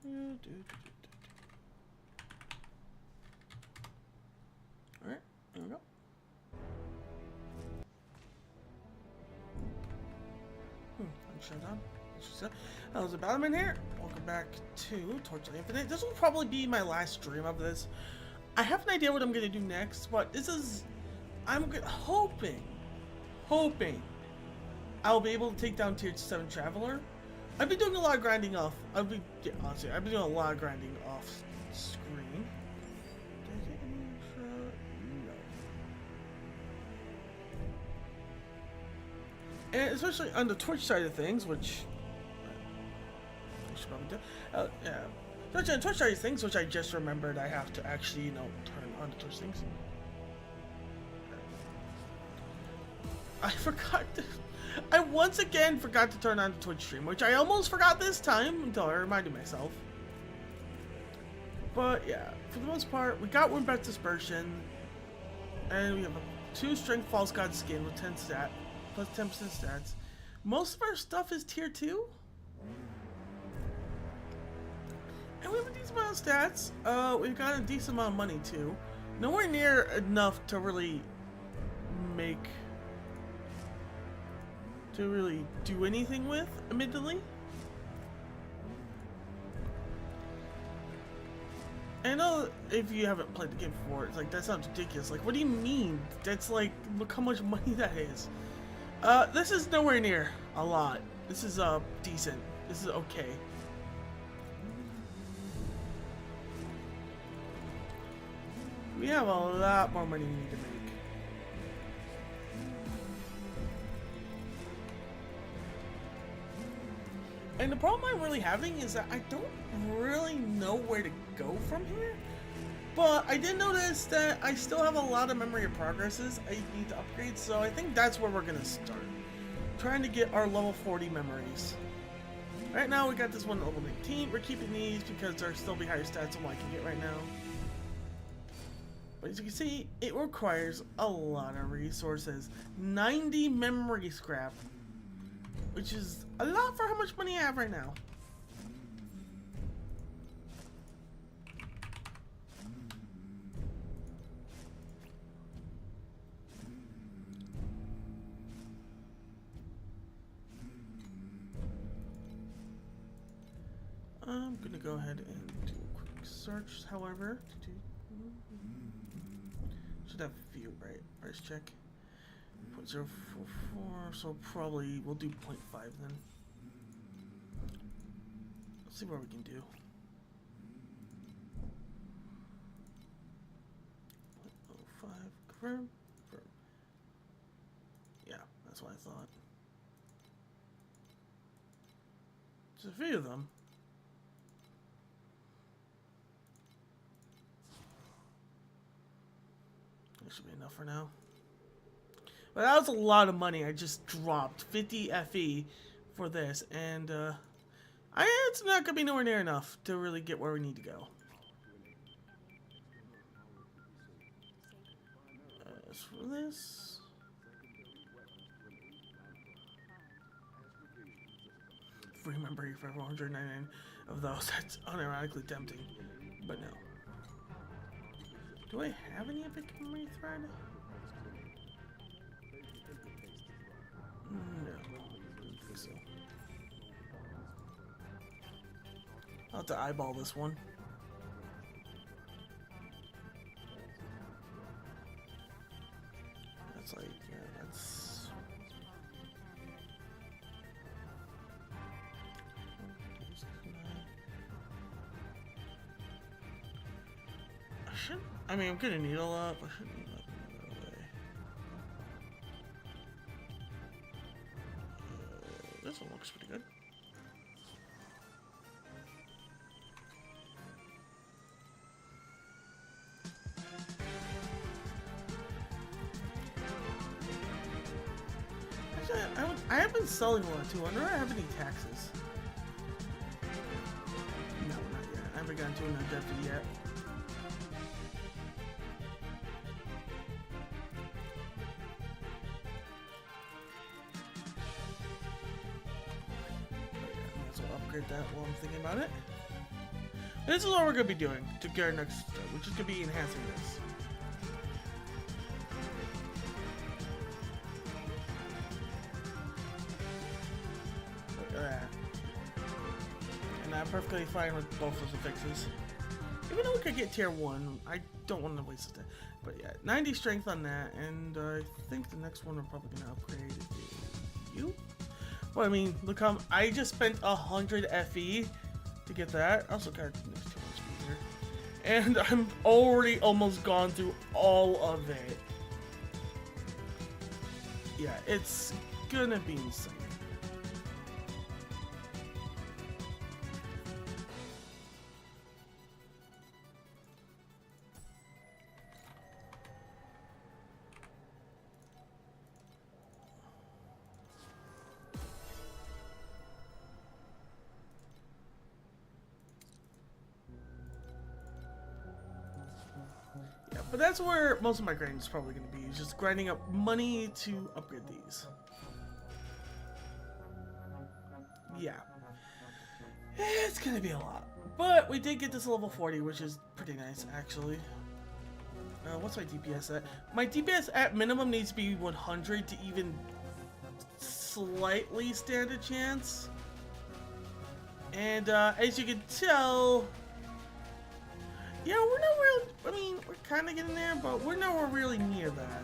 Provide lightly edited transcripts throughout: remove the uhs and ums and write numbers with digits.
Alright, there we go. I'm shut down. How's the Batman here? Welcome back to Torchlight Infinite. This will probably be my last stream of this. I have an idea what I'm gonna do next, but this is... I'm hoping I'll be able to take down Tier 7 Traveler. I've been doing a lot of grinding off. Honestly, I've been doing a lot of grinding off screen. Did I get any extra? No. And especially on the Twitch side of things, which I should probably do. Yeah. Especially on the Twitch side of things, which I just remembered I have to actually, you know, turn on the Twitch things. I forgot to... I once again forgot to turn on the Twitch stream, which I almost forgot this time until I reminded myself. But yeah, for the most part, we got Windbreath Dispersion, and we have a 2 Strength False God Skin with 10 stat, plus 10% stats. Most of our stuff is tier 2. And we have a decent amount of stats. We've got a decent amount of money too. Nowhere near enough to really make... to really do anything with, admittedly. I know if you haven't played the game before, it's like, that sounds ridiculous. Like, what do you mean? That's like, look how much money that is. This is nowhere near a lot. This is, decent. This is okay. We have a lot more money we need to make. And the problem I'm really having is that I don't really know where to go from here. But I did notice that I still have a lot of memory of progresses I need to upgrade, so I think that's where we're going to start. Trying to get our level 40 memories. Right now we got this one at level 18. We're keeping these because they're still be higher stats than what I can get right now. But as you can see, it requires a lot of resources. 90 memory scrap. Which is a lot for how much money I have right now. I'm gonna go ahead and do a quick search, however. Should have a few, right? Price check. 0.044, so probably we'll do 0.5 then. Let's see what we can do. 0.05, confirm. Yeah, that's what I thought. There's a few of them. That should be enough for now. But that was a lot of money I just dropped. 50 FE for this. And it's not going to be nowhere near enough to really get where we need to go. As for this... free memory for 199 of those. That's unironically tempting. But no. Do I have any epic memory thread? No, I don't think so. I'll have to eyeball this one. That's like, yeah, that's... I mean, I'm gonna need a lot, but I shouldn't need that way. This one looks pretty good. Actually, I have been selling a lot too. I wonder if I have any taxes. No, not yet. I haven't gotten to an adapter yet. That while I'm thinking about it. This is what we're gonna be doing to get our next step, which is gonna be enhancing this. Look at that. And I'm perfectly fine with both of the fixes. Even though we could get tier 1, I don't want to waste it. But yeah, 90 strength on that, and I think the next one we're probably gonna upgrade is you. Well, I mean, look how I just spent 100 FE to get that. I also got next 2 speed here, and I'm already almost gone through all of it. Yeah, it's gonna be insane. But that's where most of my grinding is probably going to be, just grinding up money to upgrade these. Yeah. It's going to be a lot. But we did get this level 40, which is pretty nice, actually. What's my DPS at? My DPS at minimum needs to be 100 to even slightly stand a chance. And as you can tell... Yeah, we're not really, I mean, we're kind of getting there, but we're nowhere really near that.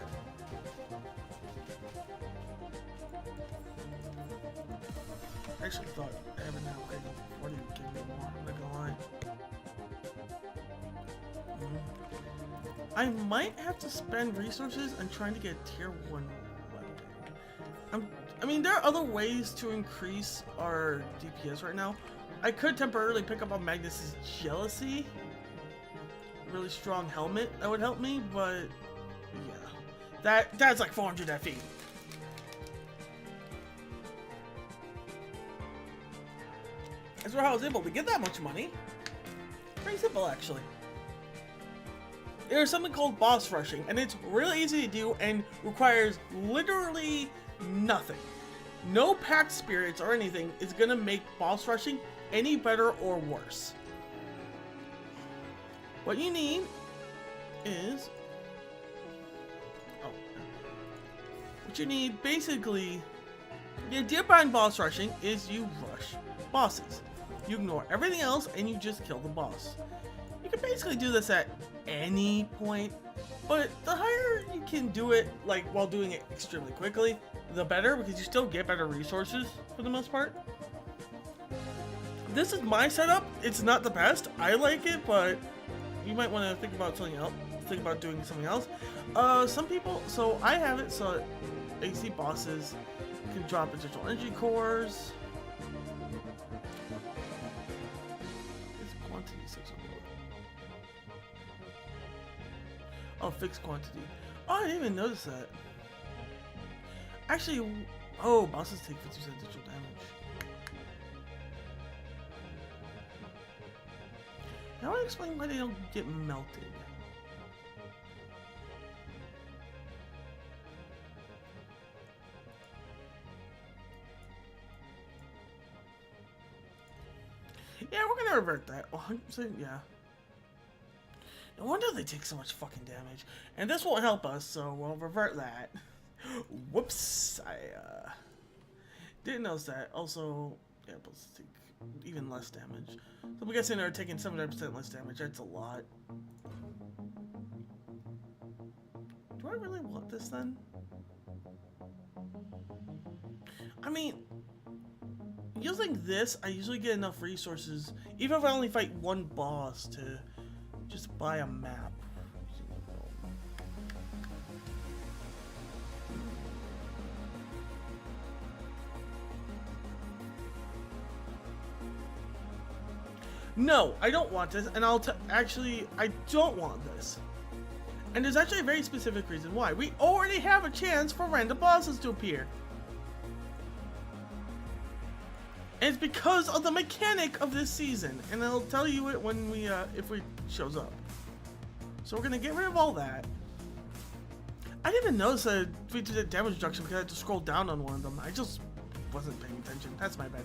I actually thought having that upgrade level 40 would give me more, I'm not gonna lie. I might have to spend resources on trying to get a tier 1 weapon. I mean, there are other ways to increase our DPS right now. I could temporarily pick up on Magnus's Jealousy. Really strong helmet that would help me, but yeah, that's like 400 FE. That's where I was able to get that much money. Pretty simple, actually. There's something called boss rushing, and it's really easy to do and requires literally nothing. No packed spirits or anything is gonna make boss rushing any better or worse. What you need is... What you need, basically... The idea behind boss rushing is you rush bosses. You ignore everything else and you just kill the boss. You can basically do this at any point, but the higher you can do it, like, while doing it extremely quickly, the better, because you still get better resources for the most part. This is my setup. It's not the best. I like it, but... You might want to think about something else. Think about doing something else. Some people. So I have it so AC bosses can drop additional energy cores. It's quantity 600. Oh, fixed quantity. Oh, I didn't even notice that. Actually, oh, bosses take 50% additional damage. Now I explain why they don't get melted. Yeah, we're gonna revert that. 100%, yeah. No wonder they take so much fucking damage. And this won't help us, so we'll revert that. Whoops! I didn't notice that. Also, yeah, let's take even less damage. So I'm guessing they're taking 79% less damage. That's a lot. Do I really want this then? I mean, using this, I usually get enough resources, even if I only fight one boss, to just buy a map. No, I don't want this, and actually, I don't want this. And there's actually a very specific reason why. We already have a chance for random bosses to appear. And it's because of the mechanic of this season, and I'll tell you it when we, if it shows up. So we're gonna get rid of all that. I didn't even notice that we did a damage reduction because I had to scroll down on one of them. I just wasn't paying attention. That's my bad.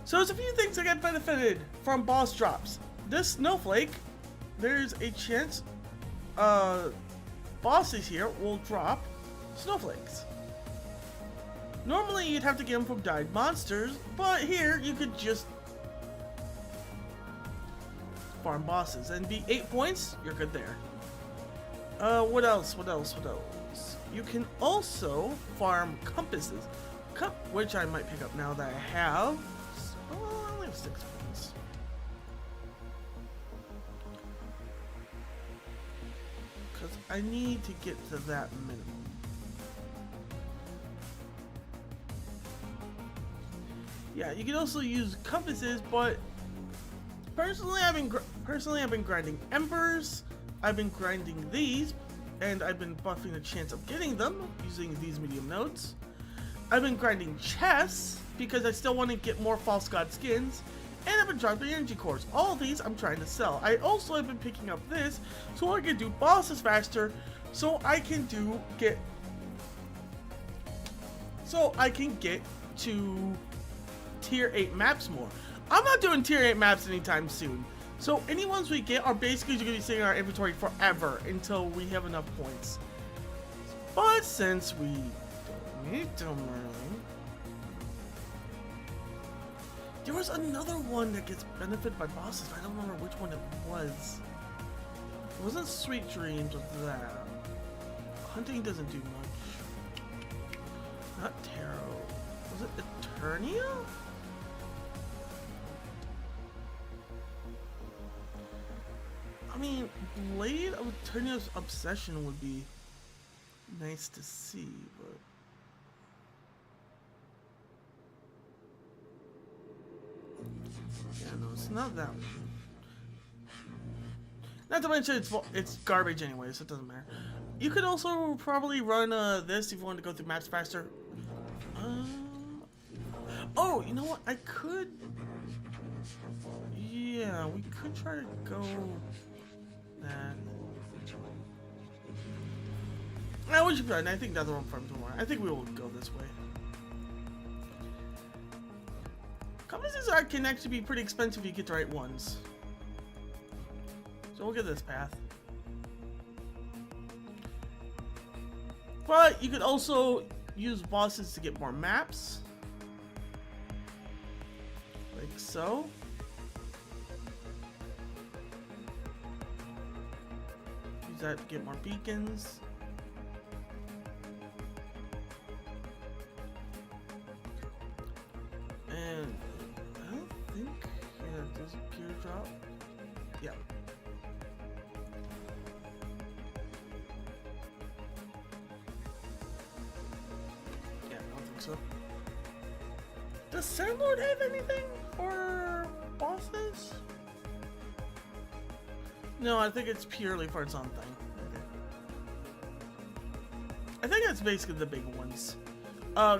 So there's a few things that get benefited from boss drops. this snowflake, there's a chance bosses here will drop snowflakes. Normally you'd have to get them from died monsters, but here you could just farm bosses and be 8 points, you're good there. What else? You can also farm compasses, which I might pick up now that I have. Oh, I only have 6 points. Because I need to get to that minimum. Yeah, you can also use compasses, but personally I've been grinding embers. I've been grinding these, and I've been buffing the chance of getting them using these medium nodes. I've been grinding chests because I still want to get more false god skins, and I've been dropping energy cores. All of these I'm trying to sell. I also have been picking up this so I can do bosses faster, so I can get to tier 8 maps more. I'm not doing tier 8 maps anytime soon. So any ones we get are basically going to be sitting in our inventory forever until we have enough points. But since we don't need them really, there was another one that gets benefited by bosses. I don't remember which one it was. It wasn't Sweet Dreams of that. Hunting doesn't do much. Not Tarot. Was it Eternia? I mean, Blade of Eternia's Obsession would be nice to see, but yeah, no, it's not that one. Not to mention it's garbage anyway, so it doesn't matter. You could also probably run this if you wanted to go through maps faster. Oh, you know what? I could. Yeah, we could try to go that. We should try. I think that's the wrong farm tomorrow. I think we will go this way. Compasses can actually be pretty expensive if you get the right ones. So we'll get this path. But you could also use bosses to get more maps. Like so. Use that to get more beacons. And I don't think, yeah, there's a pure drop. Yeah. Yeah, I don't think so. Does Sandlord have anything for bosses? No, I think it's purely for its own thing. Okay. I think that's basically the big ones.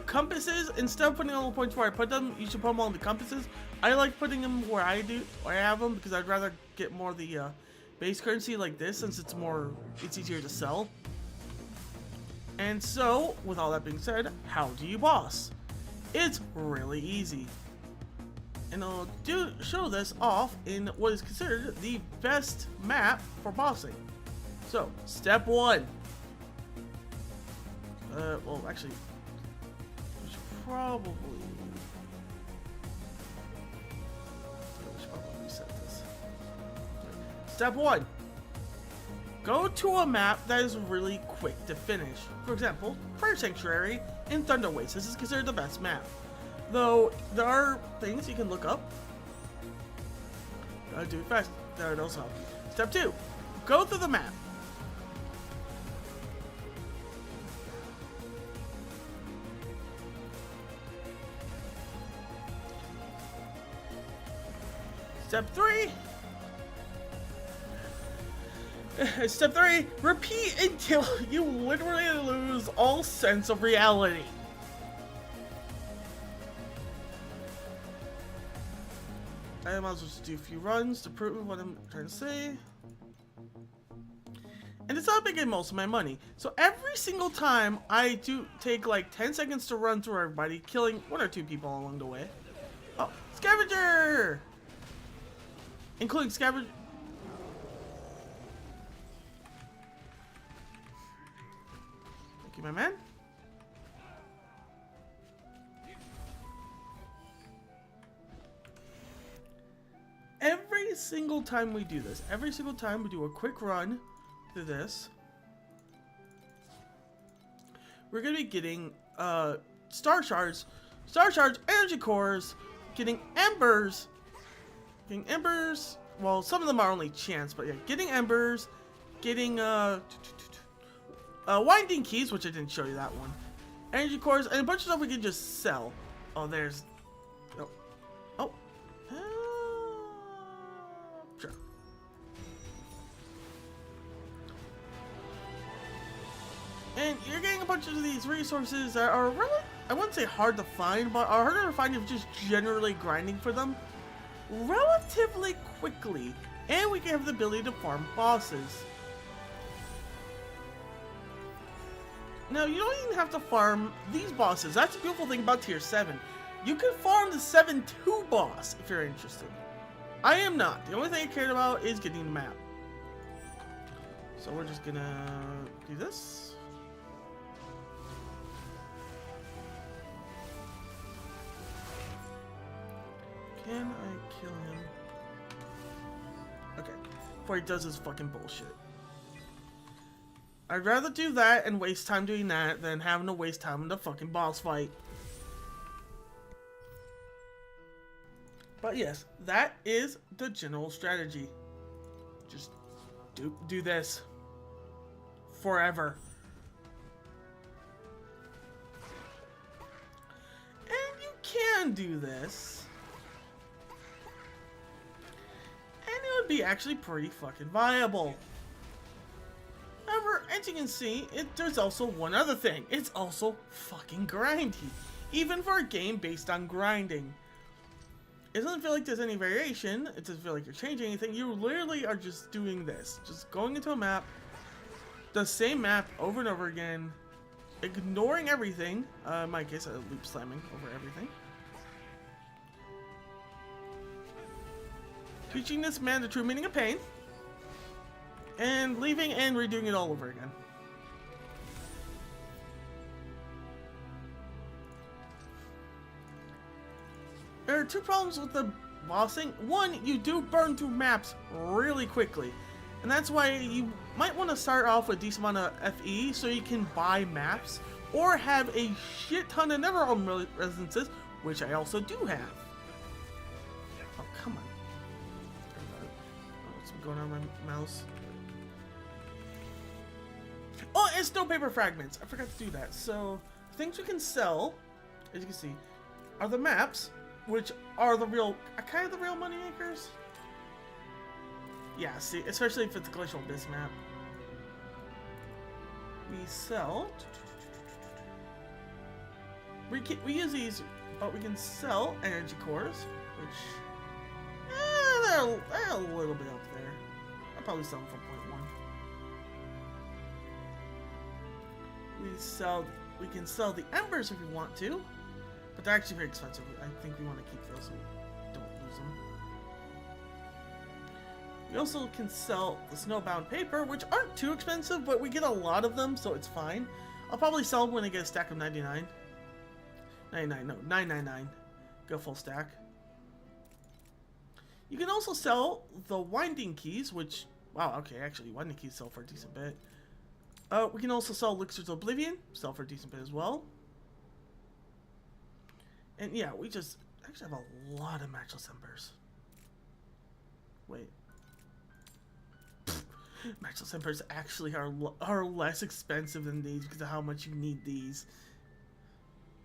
Compasses, instead of putting all the points where I put them, you should put them all in the compasses. I like putting them where I have them because I'd rather get more of the base currency like this since it's easier to sell. And so, with all that being said, how do you boss? It's really easy. And I'll show this off in what is considered the best map for bossing. So, step 1. Well, actually, we should probably reset this. Step 1. Go to a map that is really quick to finish. For example, Fire Sanctuary and Thunder Waste. This is considered the best map. Though, there are things you can look up. Gotta do it fast. There, those help. Step 2. Go through the map. Step 3. Step 3. Repeat until you literally lose all sense of reality. I might as well just do a few runs to prove what I'm trying to say. And it's not making most of my money. So every single time I do take like 10 seconds to run through everybody, killing 1 or 2 people along the way. Oh, scavenger! including scavenge. Thank you, my man. Every single time we do this, every single time we do a quick run through this, we're going to be getting star shards, energy cores, getting embers, well, some of them are only chance, but yeah, getting embers, getting winding keys, which I didn't show you that one, energy cores, and a bunch of stuff we can just sell. Oh, there's, sure. And you're getting a bunch of these resources that are really, I wouldn't say hard to find, but are harder to find if just generally grinding for them relatively quickly. And we can have the ability to farm bosses. Now, you don't even have to farm these bosses. That's the beautiful thing about Tier 7. You can farm the 7-2 boss if you're interested. I am not. The only thing I cared about is getting the map. So we're just gonna do this. Can I kill him? Okay. Before he does his fucking bullshit. I'd rather do that and waste time doing that than having to waste time in the fucking boss fight. But yes, that is the general strategy. Just do this forever. And you can do this. And it would be actually pretty fucking viable. However, as you can see, there's also one other thing. It's also fucking grindy. Even for a game based on grinding. It doesn't feel like there's any variation. It doesn't feel like you're changing anything. You literally are just doing this. Just going into a map. The same map over and over again. Ignoring everything. In my case, loop slamming over everything. Teaching this man the true meaning of pain. And leaving and redoing it all over again. There are two problems with the bossing. One, you do burn through maps really quickly. And that's why you might want to start off with a decent amount of FE so you can buy maps. Or have a shit ton of never home residences, which I also do have. Oh, come on. What's going on with my mouse? Oh, and snow paper fragments. I forgot to do that. So, things we can sell, as you can see, are the maps, which are the real, kind of the real money makers. Yeah, see, especially if it's a Glacial Abyss map. We sell. We use these, but we can sell energy cores, which they're a little bit up there. I'll probably sell them for 0.1. We can sell the embers if we want to, but they're actually very expensive. I think we want to keep those so we don't lose them. We also can sell the snowbound paper, which aren't too expensive, but we get a lot of them, so it's fine. I'll probably sell them when I get a stack of 99. 99, no, 999. Go full stack. You can also sell the winding keys, which, wow, okay, actually, winding keys sell for a decent bit. We can also sell Elixirs of Oblivion, sell for a decent bit as well. And yeah, we just actually have a lot of matchless embers. Wait. Matchless embers actually are less expensive than these because of how much you need these.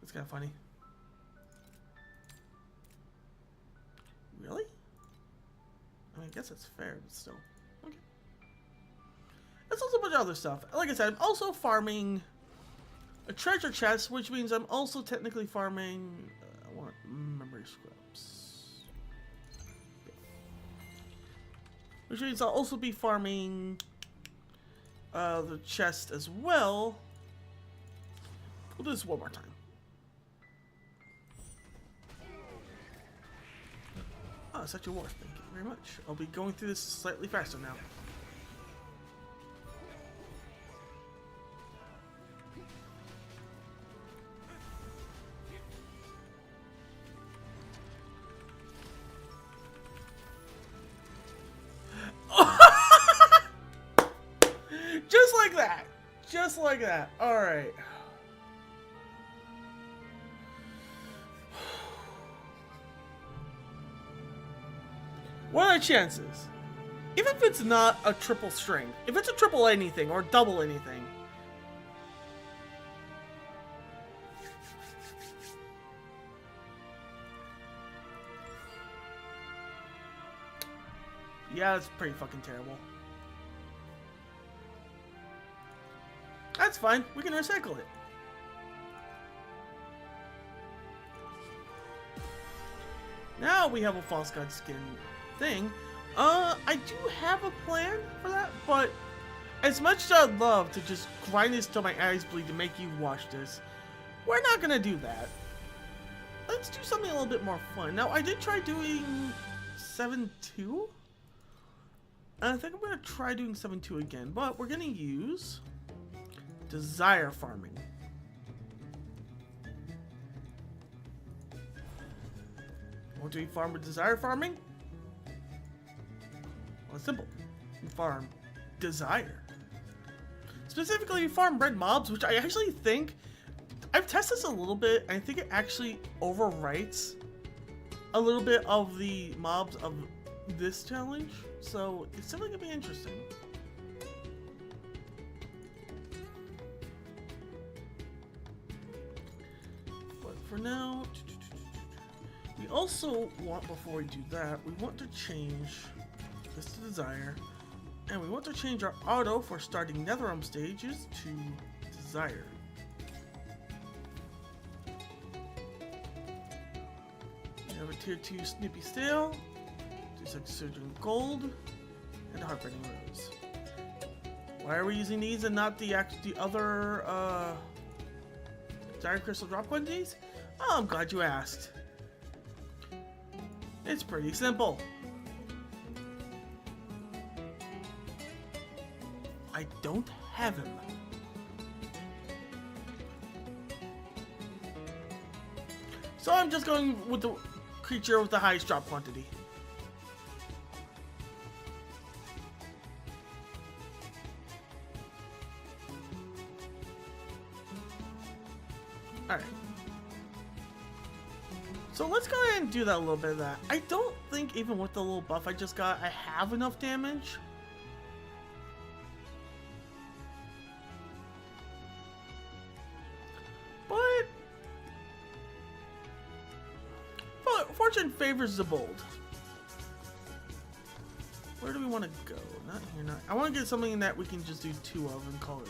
That's kind of funny. Really? I mean, I guess that's fair, but still. Okay. There's also a bunch of other stuff. Like I said, I'm also farming a treasure chest, which means I'm also technically farming... I want memory scraps. Yeah. Which means I'll also be farming the chest as well. We'll do this one more time. Oh, such a war. Thank you very much. I'll be going through this slightly faster now. Just like that. Just like that. Alright. What are the chances? Even if it's not a triple string, if it's a triple anything or double anything. Yeah, it's pretty fucking terrible. That's fine. We can recycle it. Now we have a false god skin thing. I do have a plan for that, but as much as I'd love to just grind this till my eyes bleed to make you watch this, we're not gonna do that. Let's do something a little bit more fun. Now, I did try doing 7-2. And I think I'm gonna try doing 7-2 again, but we're gonna use desire farming. What do we farm with desire farming? Well, it's simple. You farm desire. Specifically, you farm red mobs, which I actually think... I've tested this a little bit, and I think it actually overwrites a little bit of the mobs of this challenge. So, it's definitely going to be interesting. But for now... We also want, before we do that, we want to change this to desire, and we want to change our auto for starting Netherrealm stages to desire. We have a tier 2 Snoopy Stale, 2 Surgeon Gold, and a Heartbreaking Rose. Why are we using these and not the other Dire Crystal drop quantities? Oh, I'm glad you asked. It's pretty simple. I don't have him. So I'm just going with the creature with the highest drop quantity. Alright. So let's go ahead and do that a little bit of that. I don't think even with the little buff I just got, I have enough damage. But fortune favors the bold. Where do we want to go? Not here, not... I want to get something that we can just do 2 of and call it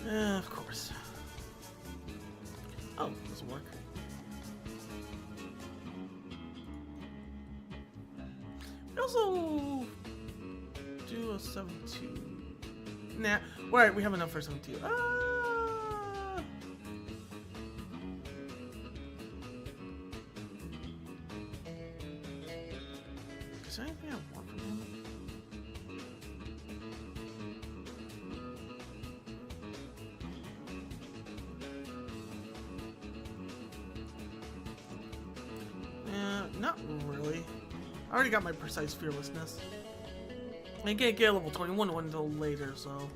a day. Of course. Oh, this will work. Also do a 7-2. Nah, right, we have enough for 7-2. Is there anything I want from him? Not really. I already got my precise fearlessness. I can't get level 21 until later, so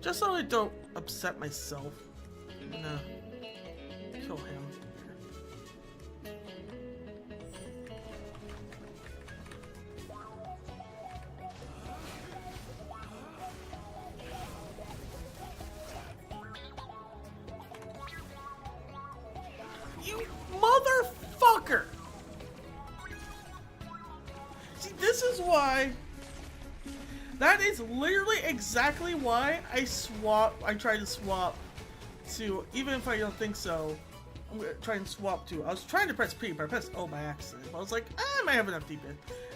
just so I don't upset myself, I'm gonna kill him. You motherfucker! See, this is why. That is literally exactly why I try to swap to, even if I don't think so, I'm gonna try and swap to. I was trying to press P, but I pressed O by accident. I was like, I might have enough DP.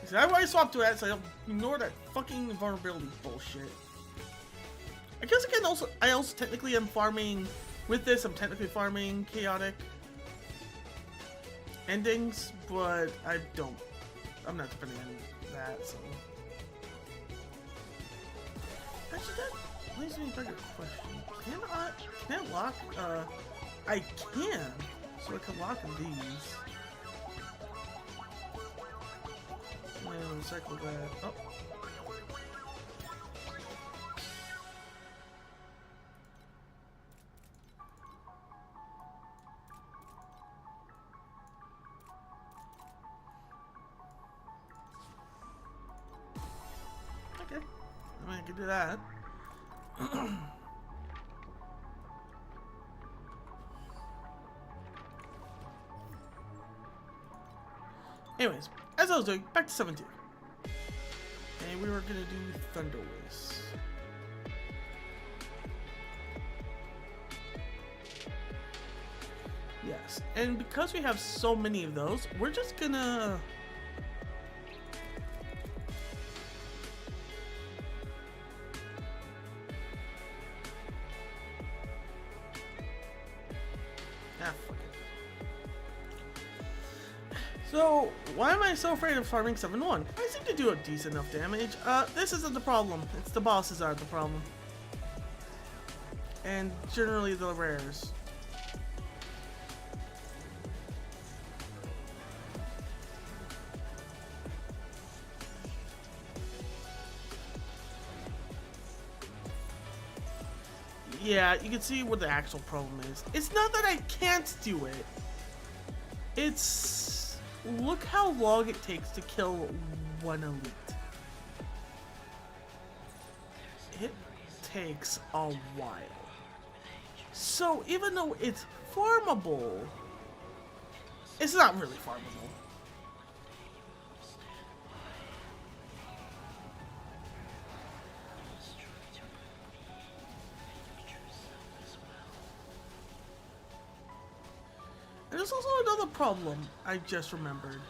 So that's why I swapped to that, so I don't ignore that fucking vulnerability bullshit. I guess I also technically am farming, with this I'm technically farming Chaotic. endings, but I'm not depending on that, so. Actually, that leads me back to a question. Can I lock, I can, so I can lock these. And recycle that. Oh. Okay. I mean, I can do that. Anyways, as I was doing, back to 17. And we were gonna do Thunder Whiz. Yes, and because we have so many of those, we're just gonna... fuck it. So, why am I so afraid of farming 7-1? I seem to do a decent enough damage. This isn't the problem. It's the bosses are the problem. And generally the rares. Yeah, you can see what the actual problem is. It's not that I can't do it. It's... look how long it takes to kill one elite. It takes a while. So even though it's farmable, it's not really farmable. And there's also another problem I just remembered.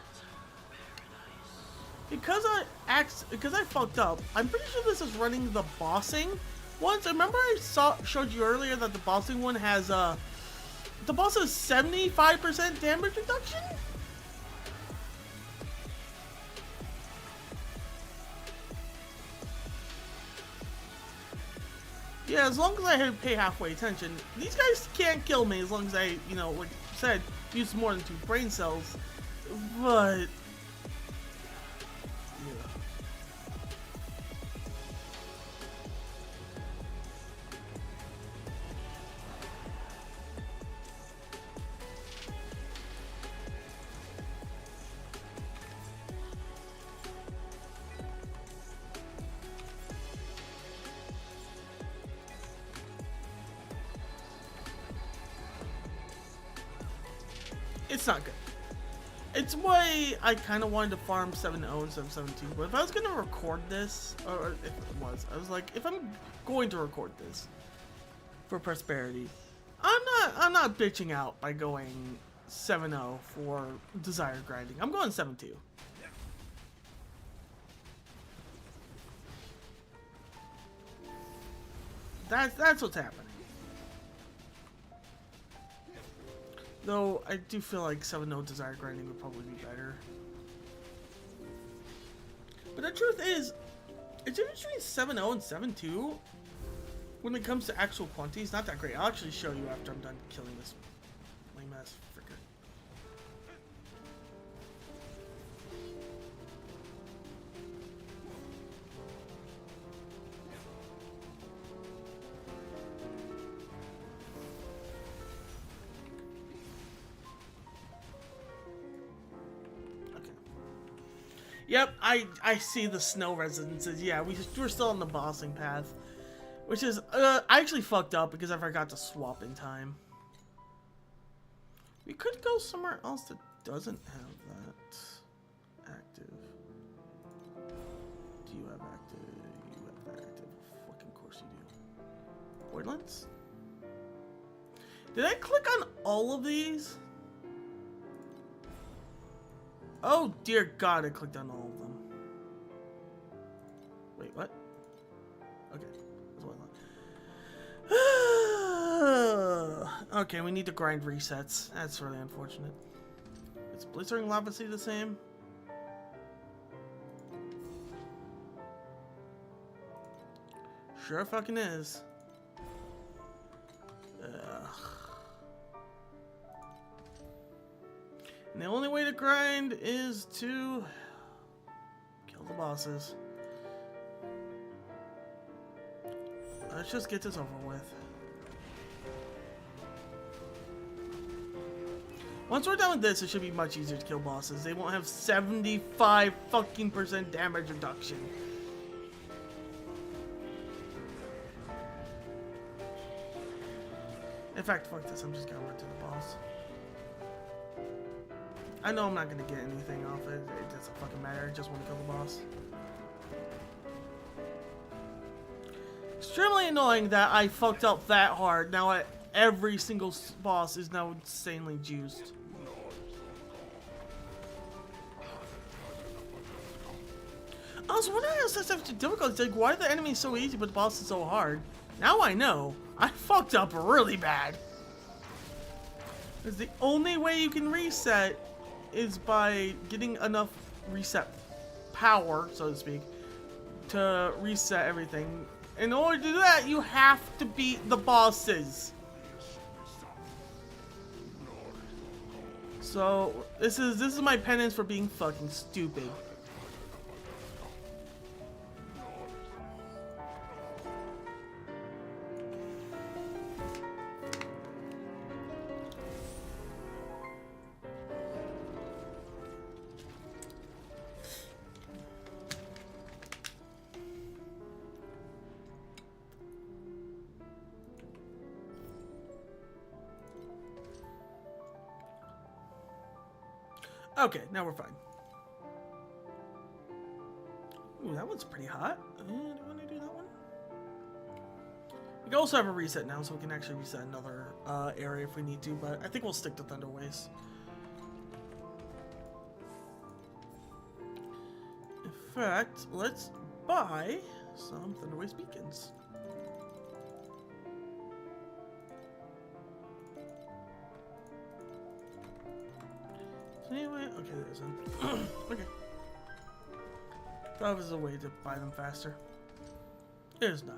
Because I fucked up, I'm pretty sure this is running the bossing. Once, remember I showed you earlier that the bossing one has the boss has 75% damage reduction? Yeah, as long as I pay halfway attention. These guys can't kill me as long as I, you know, like I said, use more than 2 brain cells. But... yeah. It's not good. It's why I kind of wanted to farm 7-0 instead of 7-2. But if I was going to record this, or if it was, I was like, if I'm going to record this for prosperity, I'm not bitching out by going 7-0 for desired grinding. I'm going 7-2. That's what's happening. Though, I do feel like 7-0 desired grinding would probably be better. But the truth is, it's between 7-0 and 7-2. When it comes to actual quantities, not that great. I'll actually show you after I'm done killing this lame ass fricker. Yep, I see the snow residences. Yeah, we're still on the bossing path. Which is, I actually fucked up because I forgot to swap in time. We could go somewhere else that doesn't have that active. Do you have active? You have active. Fucking course you do. Woodlands? Did I click on all of these? Oh dear God, I clicked on all of them. Wait, what? Okay. Okay, we need to grind resets. That's really unfortunate. Is Blistering Lava Sea the same? Sure fucking is. Ugh. And the only way to grind is to kill the bosses. Let's just get this over with. Once we're done with this, it should be much easier to kill bosses. They won't have 75 fucking % damage reduction. In fact, fuck this. I'm just gonna run to the boss. I know I'm not gonna get anything off it. It doesn't fucking matter. I just want to kill the boss. Extremely annoying that I fucked up that hard. Now every single boss is now insanely juiced. I was wondering how such a difficult. It's like, why are the enemies so easy but the boss is so hard? Now I know. I fucked up really bad. Because the only way you can reset is by getting enough reset power, so to speak, to reset everything. In order to do that, you have to beat the bosses. So this is my penance for being fucking stupid. Okay, now we're fine. Ooh, that one's pretty hot. Do you want to do that one? We can also have a reset now, so we can actually reset another area if we need to, but I think we'll stick to Thunderways. In fact, let's buy some Thunderways beacons. Anyway, okay, there's one. Okay. Thought it was a way to buy them faster. It is not.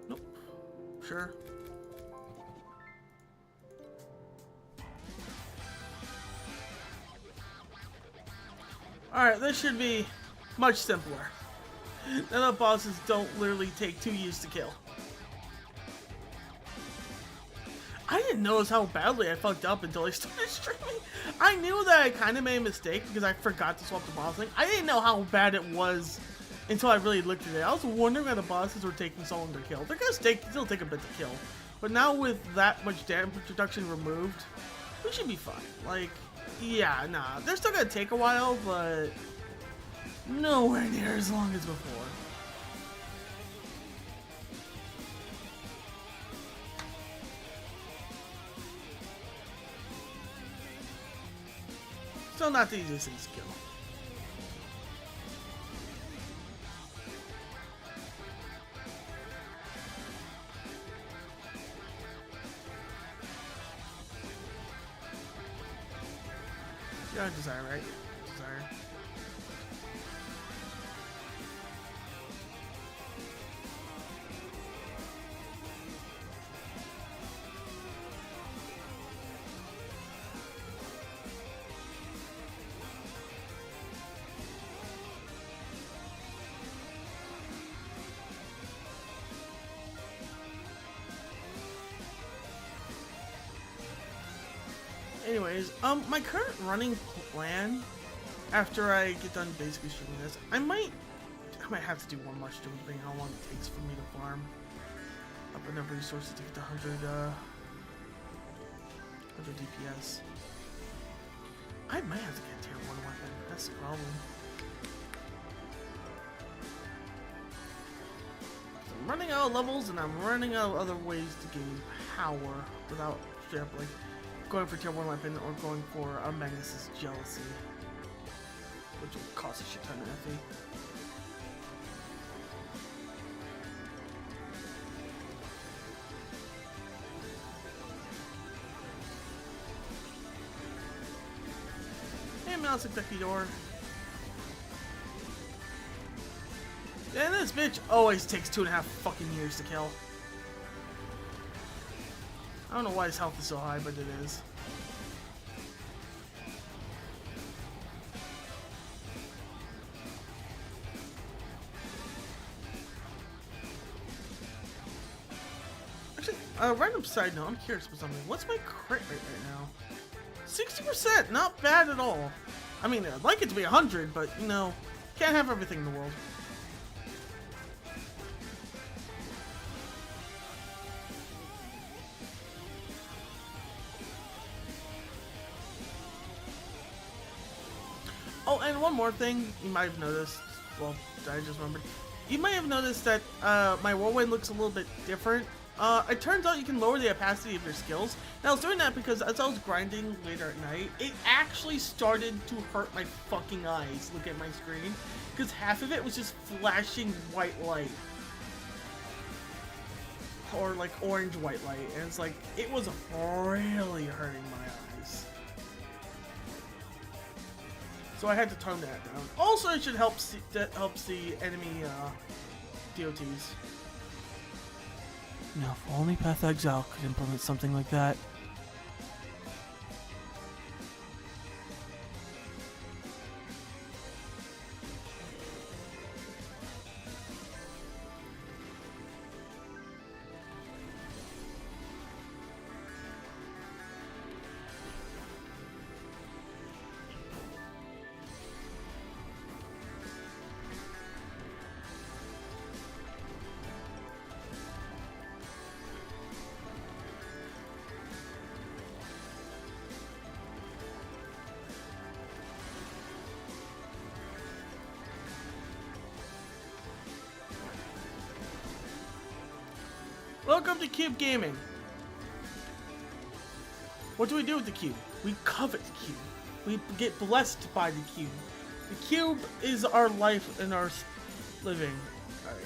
Nope. Sure. Alright, this should be much simpler. None of the bosses don't literally take 2 years to kill. I didn't notice how badly I fucked up until I started streaming. I knew that I kind of made a mistake because I forgot to swap the boss thing. I didn't know how bad it was until I really looked at it. I was wondering why the bosses were taking so long to kill. They're gonna still take a bit to kill. But now with that much damage reduction removed, we should be fine. Like, yeah, nah. They're still gonna take a while, but nowhere near as long as before. Still not the easiest thing to kill. You got a desire, right? Desire. Anyways, my current running plan after I get done basically streaming this, I might have to do one more stream depending on how long it takes for me to farm up enough resources to get to 100 DPS. I might have to get tier 1 weapon. That's the problem. I'm running out of levels and I'm running out of other ways to gain power without straight up like going for tier 1 weapon or going for a Magnus's Jealousy, which will cost a shit ton of FE. mouse executor. And this bitch always takes 2.5 fucking years to kill. I don't know why his health is so high, but it is. Actually, random side note, I'm curious about something. What's my crit rate right now? 60%, not bad at all. I mean, I'd like it to be 100, but, you know, can't have everything in the world. Oh, and one more thing you might have noticed. Well, I just remembered. You might have noticed that my whirlwind looks a little bit different. It turns out you can lower the opacity of your skills. And I was doing that because as I was grinding later at night, it actually started to hurt my fucking eyes. Look at my screen. Because half of it was just flashing white light. Or like orange white light. And it's like, it was really hurting my eyes. So I had to tone that down. Also, it should help see enemy DOTs. Now, if only Path Exile could implement something like that. Welcome to Cube Gaming. What do we do with the cube? We covet the cube. We get blessed by the cube. The cube is our life and our living. Alright.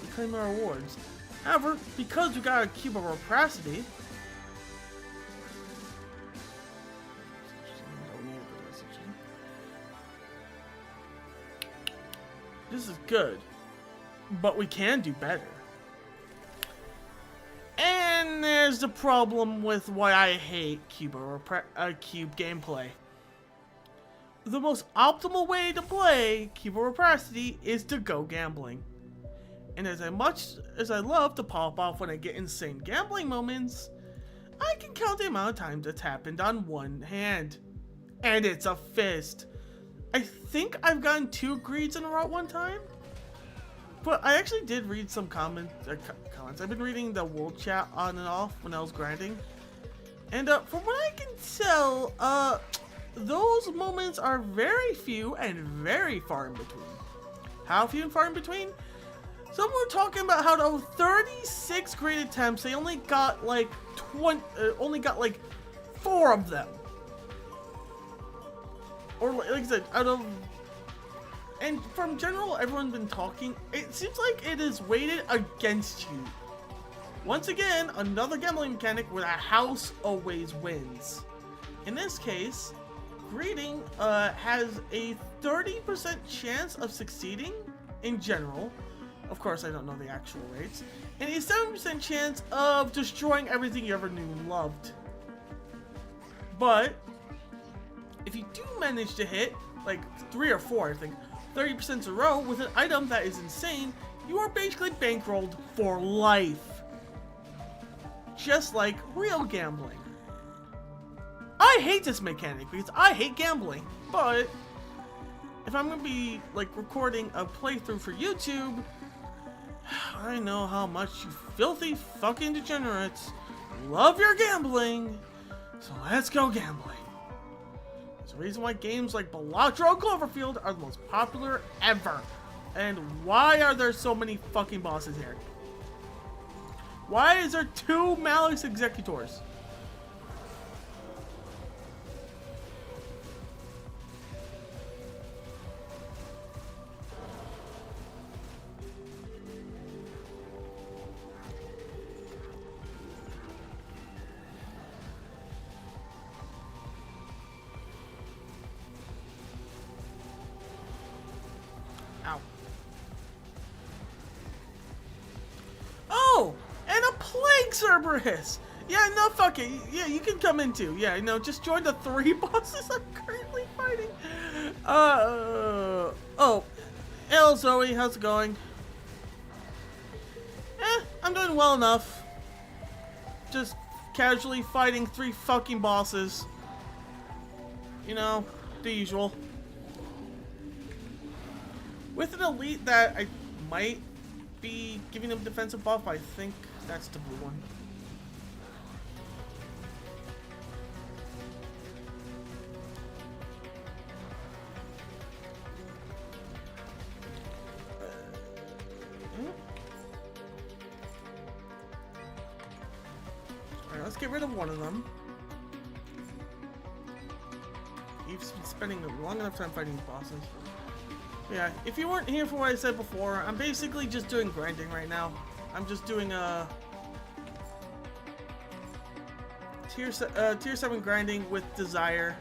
We claim our rewards. However, because we got a cube of rapacity, this is good. But we can do better. And there's the problem with why I hate cube gameplay. The most optimal way to play Cube of Rapacity is to go gambling. And as much as I love to pop off when I get insane gambling moments, I can count the amount of times it's happened on one hand. And it's a fist. I think I've gotten 2 greeds in a row at one time. But I actually did read some comments. I've been reading the world chat on and off when I was grinding. And from what I can tell, those moments are very few and very far in between. How few and far in between? Some were talking about how out of 36 great attempts, they only got like 4 of them. Or like I said, out of... And from general, everyone's been talking, it seems like it is weighted against you. Once again, another gambling mechanic where the house always wins. In this case, greeting has a 30% chance of succeeding in general. Of course, I don't know the actual rates. And a 7% chance of destroying everything you ever knew and loved. But if you do manage to hit like 3 or 4, I think, 30% in a row with an item that is insane, you are basically bankrolled for life. Just like real gambling. I hate this mechanic because I hate gambling, but if I'm gonna be like recording a playthrough for YouTube, I know how much you filthy fucking degenerates love your gambling, so let's go gambling. There's a reason why games like Balatro and Cloverfield are the most popular ever. And why are there so many fucking bosses here? Why is there 2 Malus Executors? Ow. Oh! And a Plague Cerberus! Yeah, no, fuck it. Yeah, you can come in too. Yeah, no, just join the 3 bosses I'm currently fighting. Oh. Hello, Zoe. How's it going? I'm doing well enough. Just casually fighting 3 fucking bosses. You know, the usual. With an elite that I might be giving them defensive buff, I think that's the blue one. Alright, let's get rid of one of them. You've been spending a long enough time fighting the bosses. Yeah, if you weren't here for what I said before, I'm basically just doing grinding right now. I'm just doing tier 7 grinding with desire.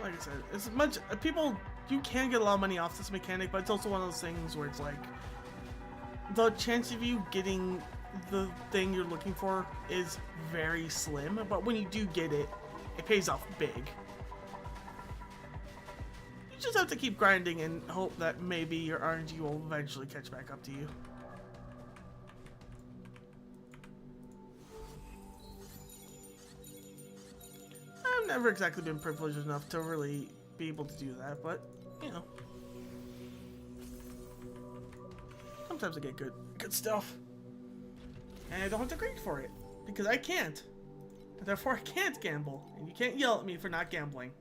Like I said, as much you can get a lot of money off this mechanic, but it's also one of those things where it's like the chance of you getting the thing you're looking for is very slim, but when you do get it, it pays off big. You just have to keep grinding and hope that maybe your RNG will eventually catch back up to you. I've never exactly been privileged enough to really be able to do that, but, you know. Sometimes I get good stuff. And I don't have to grind for it, because I can't. And therefore I can't gamble, and you can't yell at me for not gambling.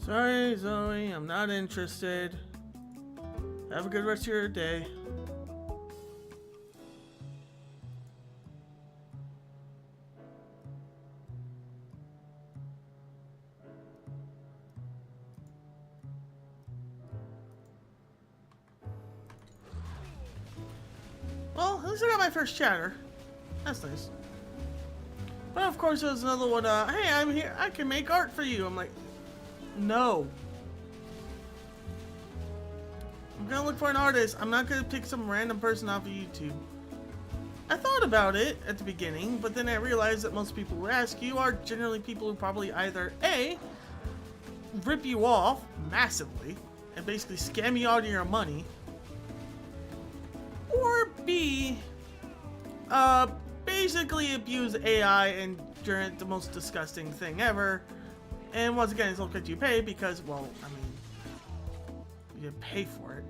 Sorry, Zoe, I'm not interested. Have a good rest of your day. Well, at least I got my first chatter. That's nice. But of course, there's another one. Hey, I'm here. I can make art for you. I'm like, no. I'm gonna look for an artist. I'm not gonna pick some random person off of YouTube. I thought about it at the beginning, but then I realized that most people who ask you are generally people who probably either A, rip you off massively and basically scam you out of your money, or B, basically abuse AI and during the most disgusting thing ever. And once again, it's all because you pay because, well, I mean, you pay for it.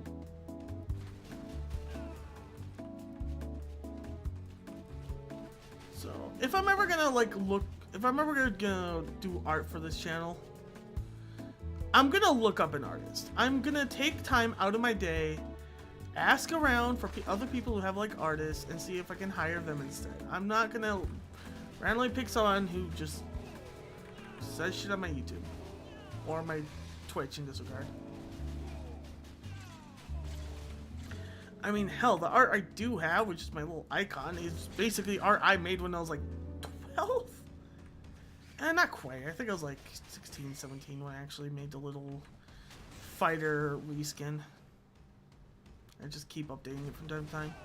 So, if I'm ever gonna if I'm ever gonna do art for this channel, I'm gonna look up an artist. I'm gonna take time out of my day, ask around for other people who have like artists, and see if I can hire them instead. I'm not gonna randomly pick someone who just says shit on my YouTube or my Twitch in this regard. I mean, hell, the art I do have, which is my little icon, is basically art I made when I was like 12? Not quite. I think I was like 16, 17 when I actually made the little fighter reskin. I just keep updating it from time to time.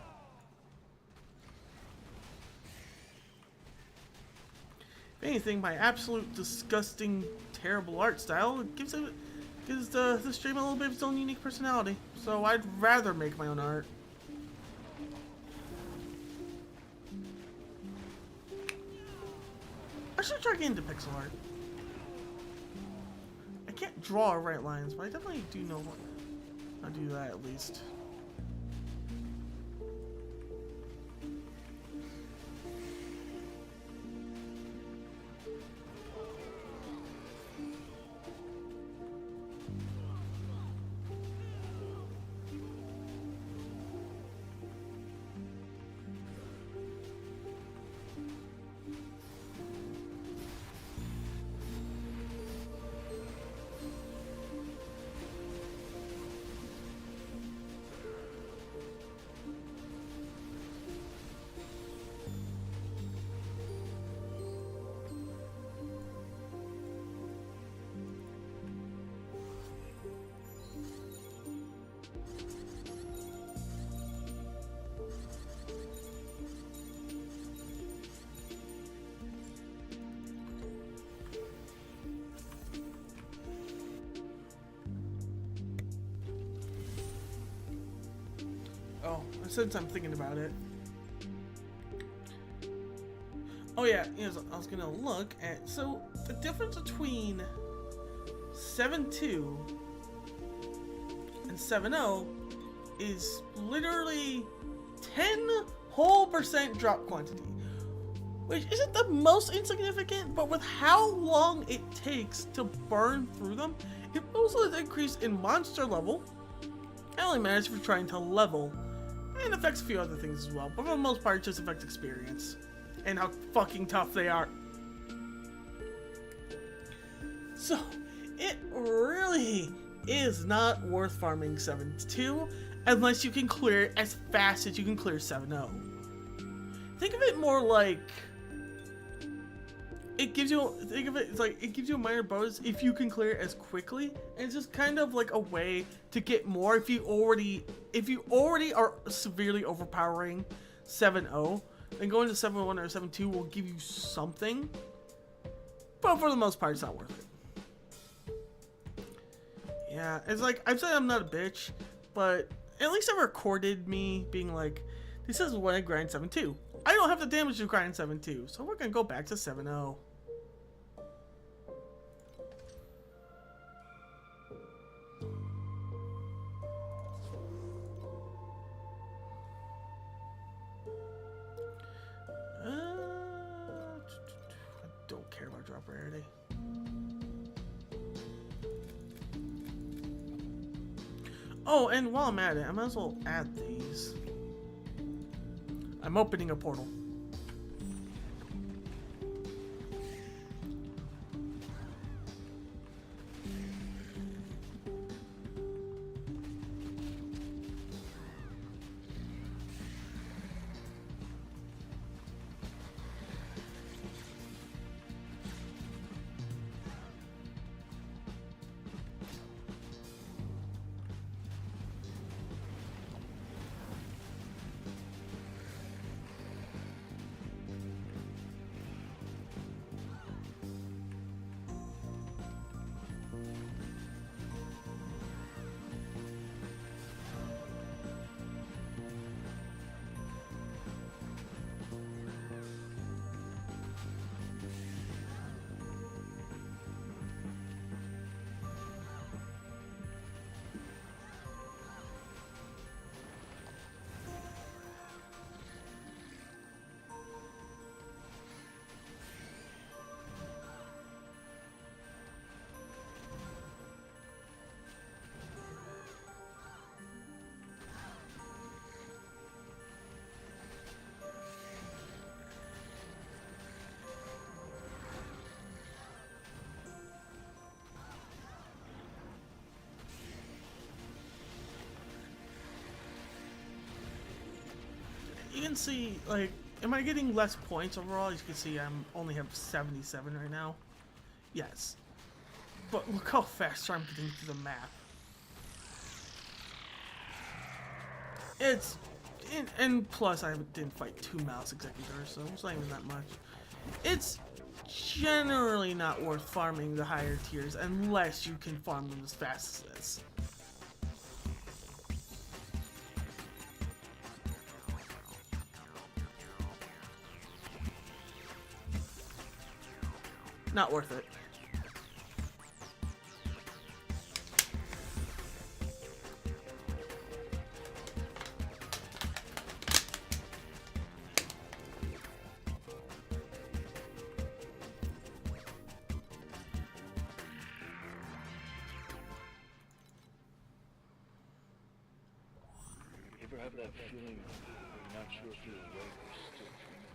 If anything, my absolute disgusting, terrible art style gives the stream a little bit of its own unique personality. So I'd rather make my own art. I should try getting into pixel art. I can't draw or write lines, but I definitely do know how to do that at least. Oh, since I'm thinking about it. Oh yeah, I was gonna look at, so the difference between 7.2 and 7.0 is literally 10 whole % drop quantity, which isn't the most insignificant, but with how long it takes to burn through them, it also has increased in monster level. It only matters if you're trying to level, and affects a few other things as well, but for the most part, it just affects experience and how fucking tough they are. So, it really is not worth farming 7.2 unless you can clear it as fast as you can clear 7.0. Think of it more like it gives you a minor bonus if you can clear it as quickly, and it's just kind of like a way to get more if you already are severely overpowering 7.0, then going to 7.1 or 7.2 will give you something, but for the most part it's not worth it. Yeah, it's like, I've said I'm not a bitch, but at least I recorded me being like, this is when I grind 7.2. I don't have the damage to grind 7.2, so we're gonna go back to 7.0. I don't care about drop rarity. Oh, and while I'm at it, I might as well add these. I'm opening a portal. You can see, like, am I getting less points overall? As you can see, I'm only have 77 right now. Yes. But look how fast I'm getting to the map. It's... And plus, I didn't fight 2 mouse executors, so it's not even that much. It's generally not worth farming the higher tiers unless you can farm them as fast as this. Not worth it. You ever have that feeling where you're not sure if you're awake or still dreaming?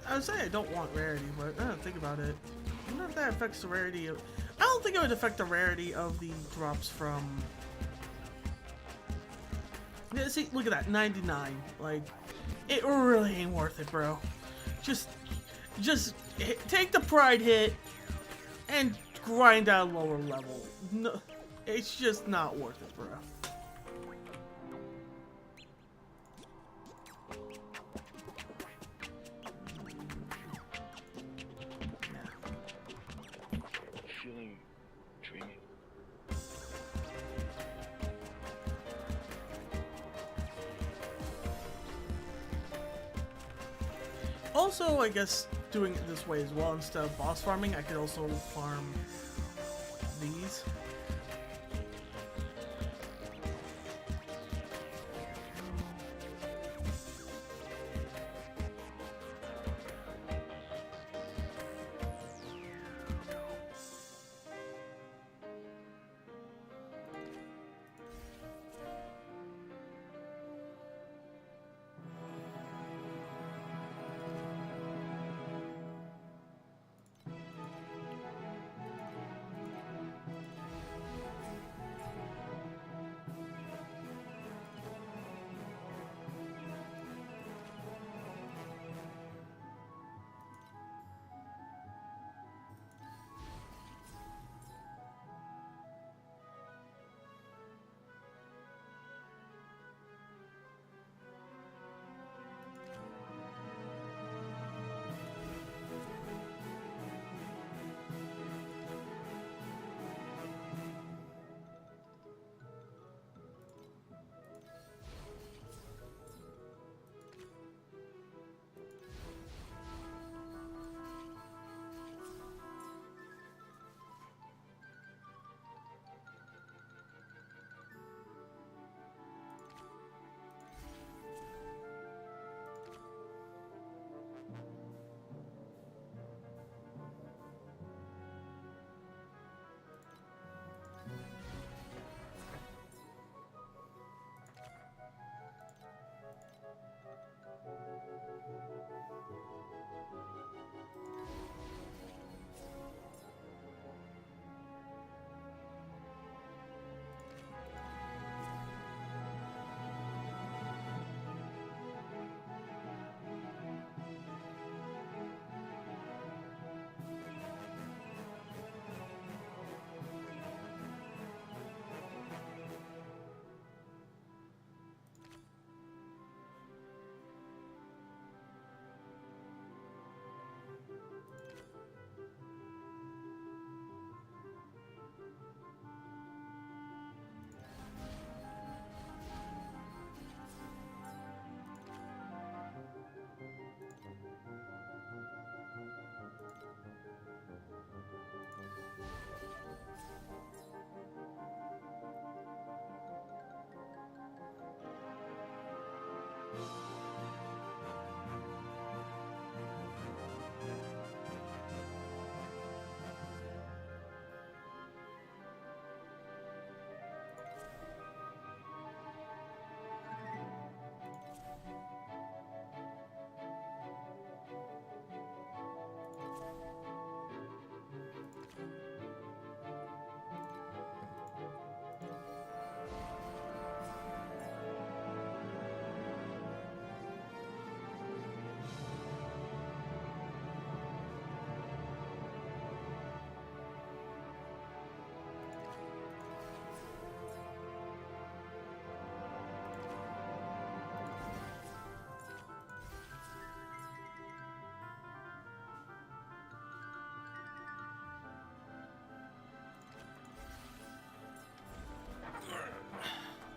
I would say I don't want rarity, but think about it. I don't know if that affects the rarity of... I don't think it would affect the rarity of the drops from... Yeah, see, look at that, 99. Like, it really ain't worth it, bro. Just take the pride hit and grind out a lower level. No, it's just not worth it, bro. Feeling dreaming. Also, I guess doing it this way as well, instead of boss farming, I could also farm these.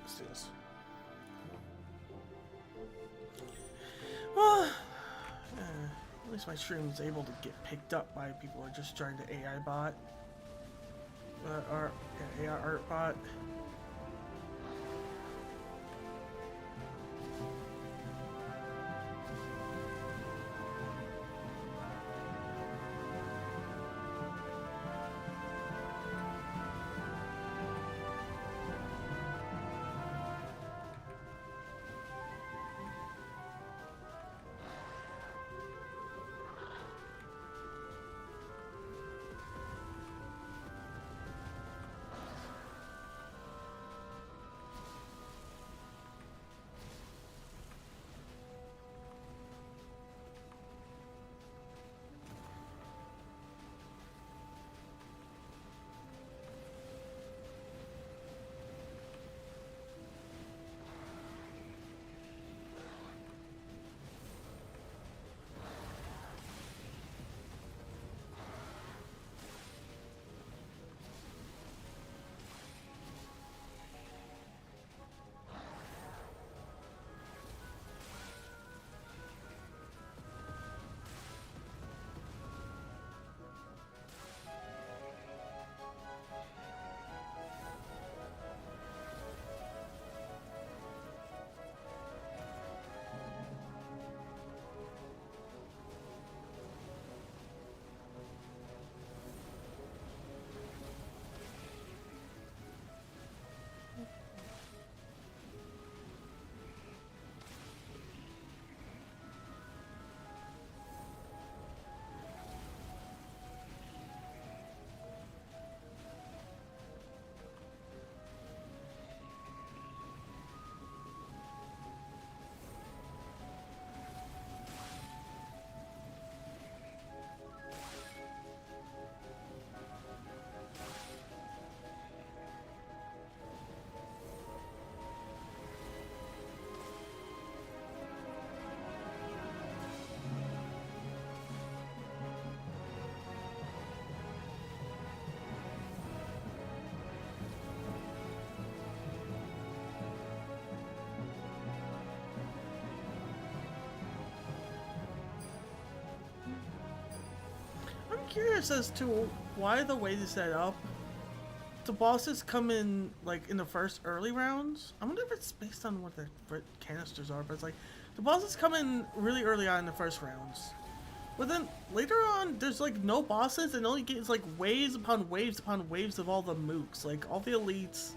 Let's do this. Well, at least my stream is able to get picked up by people who are just trying to AI bot. AI art bot. I'm curious as to why the way they set up. The bosses come in like in the first early rounds. I wonder if it's based on what the canisters are, but it's like the bosses come in really early on in the first rounds. But then later on, there's like no bosses, and all you get is like waves upon waves upon waves of all the mooks, like all the elites,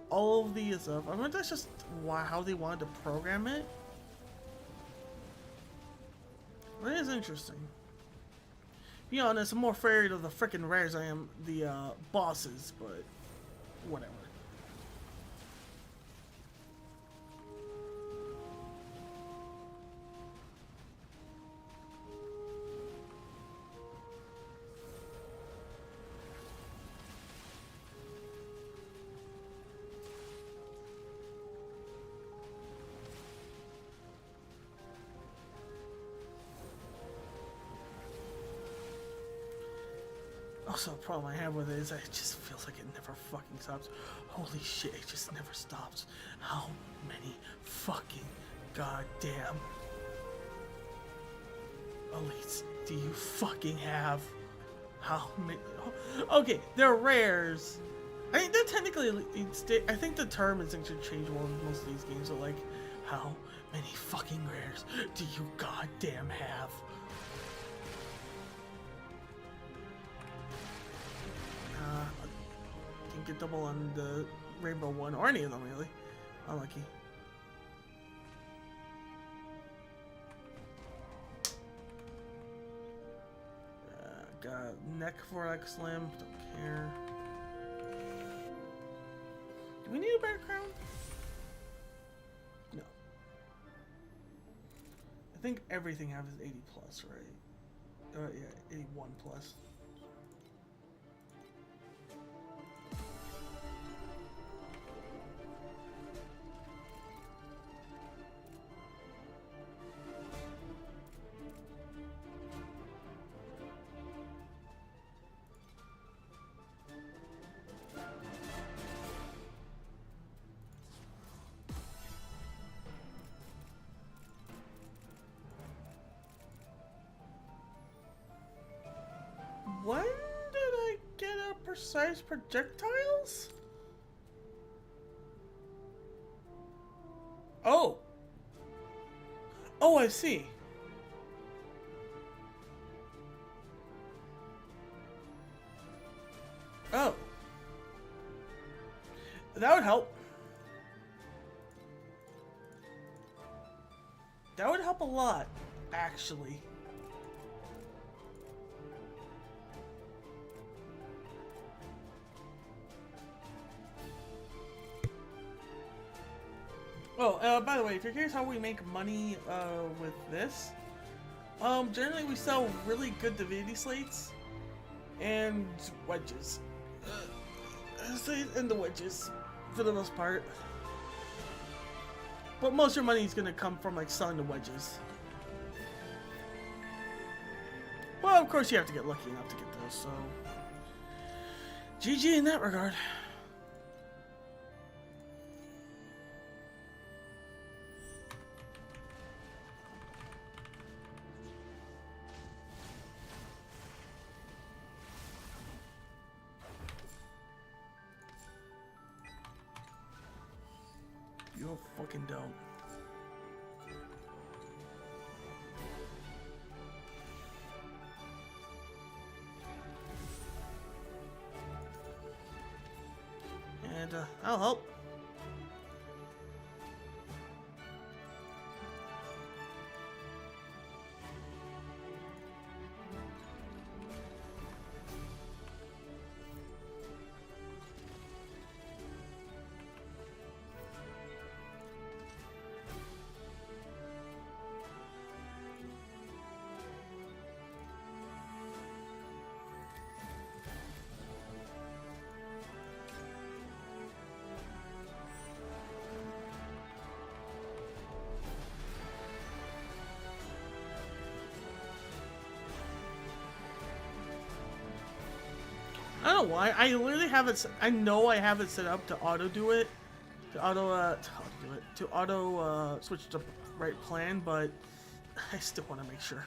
all of the stuff. I wonder if that's just how they wanted to program it. It is interesting. Be honest, I'm more afraid of the frickin' rares I am the bosses, but whatever. Also, the problem I have with it is it just feels like it never fucking stops. Holy shit, it just never stops. How many fucking goddamn elites do you fucking have? How many? Okay, they're rares. I mean, they're technically elites. I think the term is interchangeable in most of these games, so like, how many fucking rares do you goddamn have? Didn't get double on the Rainbow one, or any of them really. Unlucky. Got neck for X Slam, don't care. Do we need a better crown? No. I think everything has 80 plus, right? Yeah, 81 plus. When did I get a precise projectiles? Oh. Oh, I see. Oh. That would help. That would help a lot, actually. Oh, by the way, if you're curious how we make money with this, generally we sell really good divinity slates and wedges. And the wedges, for the most part. But most of your money is going to come from like selling the wedges. Well, of course you have to get lucky enough to get those, so GG in that regard. You fucking don't. And I'll help. I don't know why. I literally have it. I know I have it set up to auto do it, to auto switch to right plan, but I still want to make sure.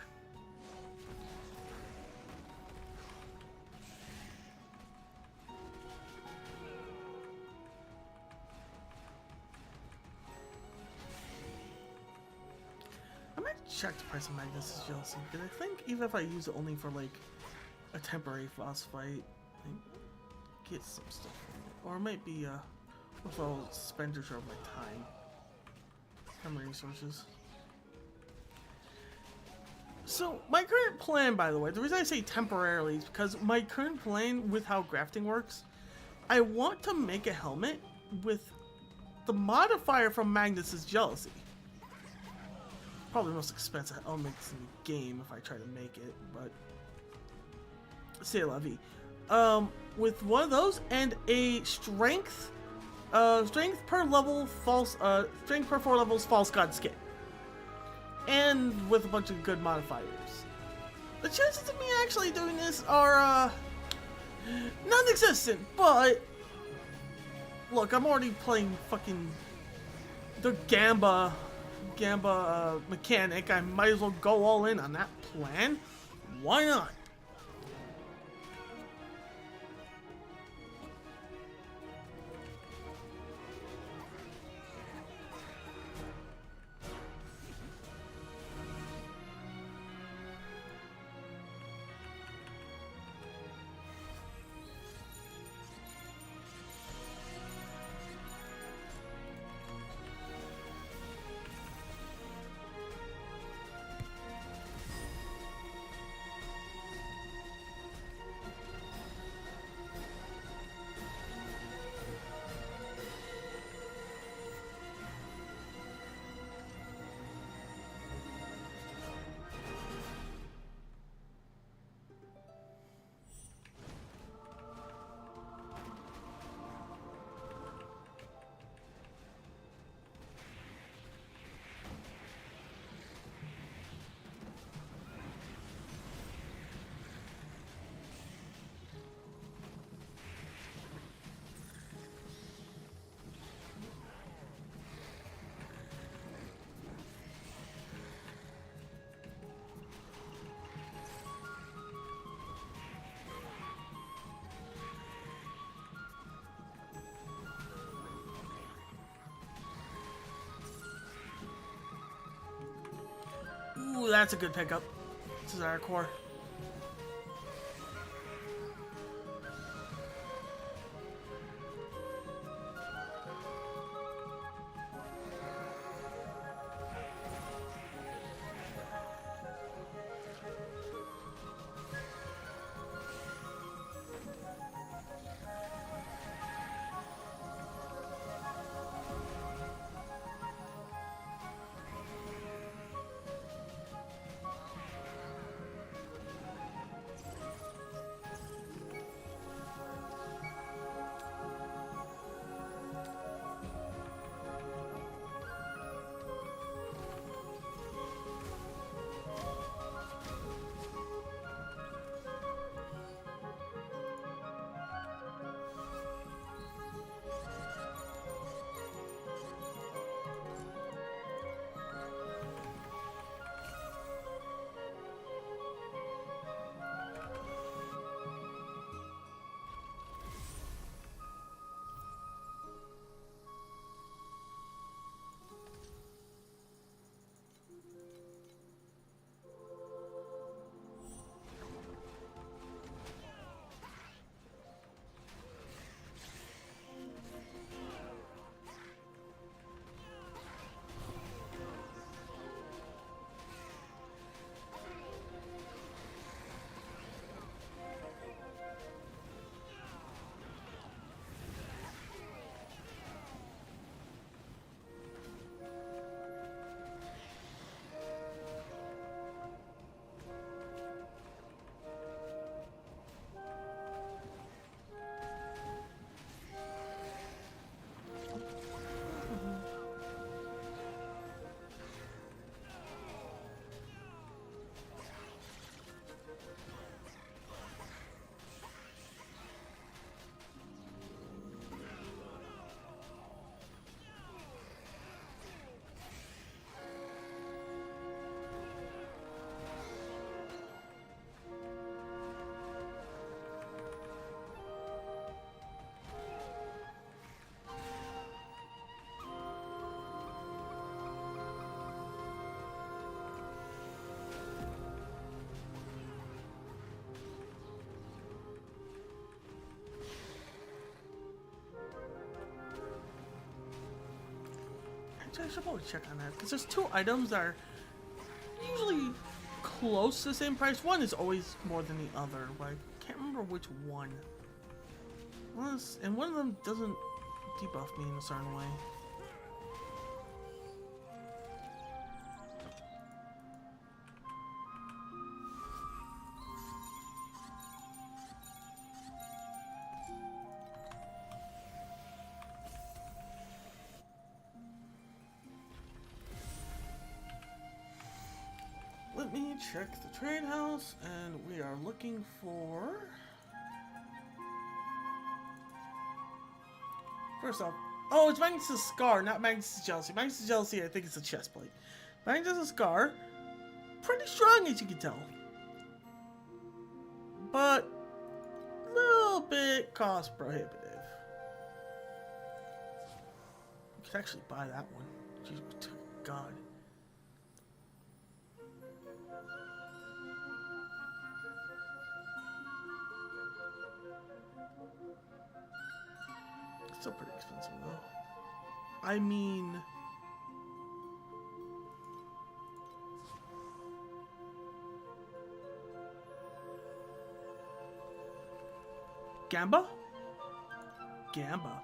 I might check the price of Magnus' jealousy because I think even if I use it only for like a temporary boss fight, I get some stuff from it. Or it might be with all expenditure of my time resources. So my current plan, by the way, the reason I say temporarily is because my current plan with how grafting works, I want to make a helmet with the modifier from Magnus' jealousy. Probably the most expensive elements in the game if I try to make it, but c'est la vie. With one of those and a strength per level false, strength per 4 levels false god skin, and with a bunch of good modifiers. The chances of me actually doing this are non-existent. But look, I'm already playing fucking the Gamba mechanic. I might as well go all in on that plan. Why not? Ooh, that's a good pickup. Desire Core. Actually, I should probably check on that because there's two items that are usually close to the same price. One is always more than the other, but I can't remember which one. And one of them doesn't debuff me in a certain way. Let me check the trade house, and we are looking for... First off, oh, it's Magnus' Scar, not Magnus' Jealousy. Magnus' Jealousy, I think it's a chest plate. Magnus' Scar, pretty strong as you can tell. But, a little bit cost prohibitive. You could actually buy that one. Jeez, God. Still pretty expensive though. I mean... Gamba? Gamba.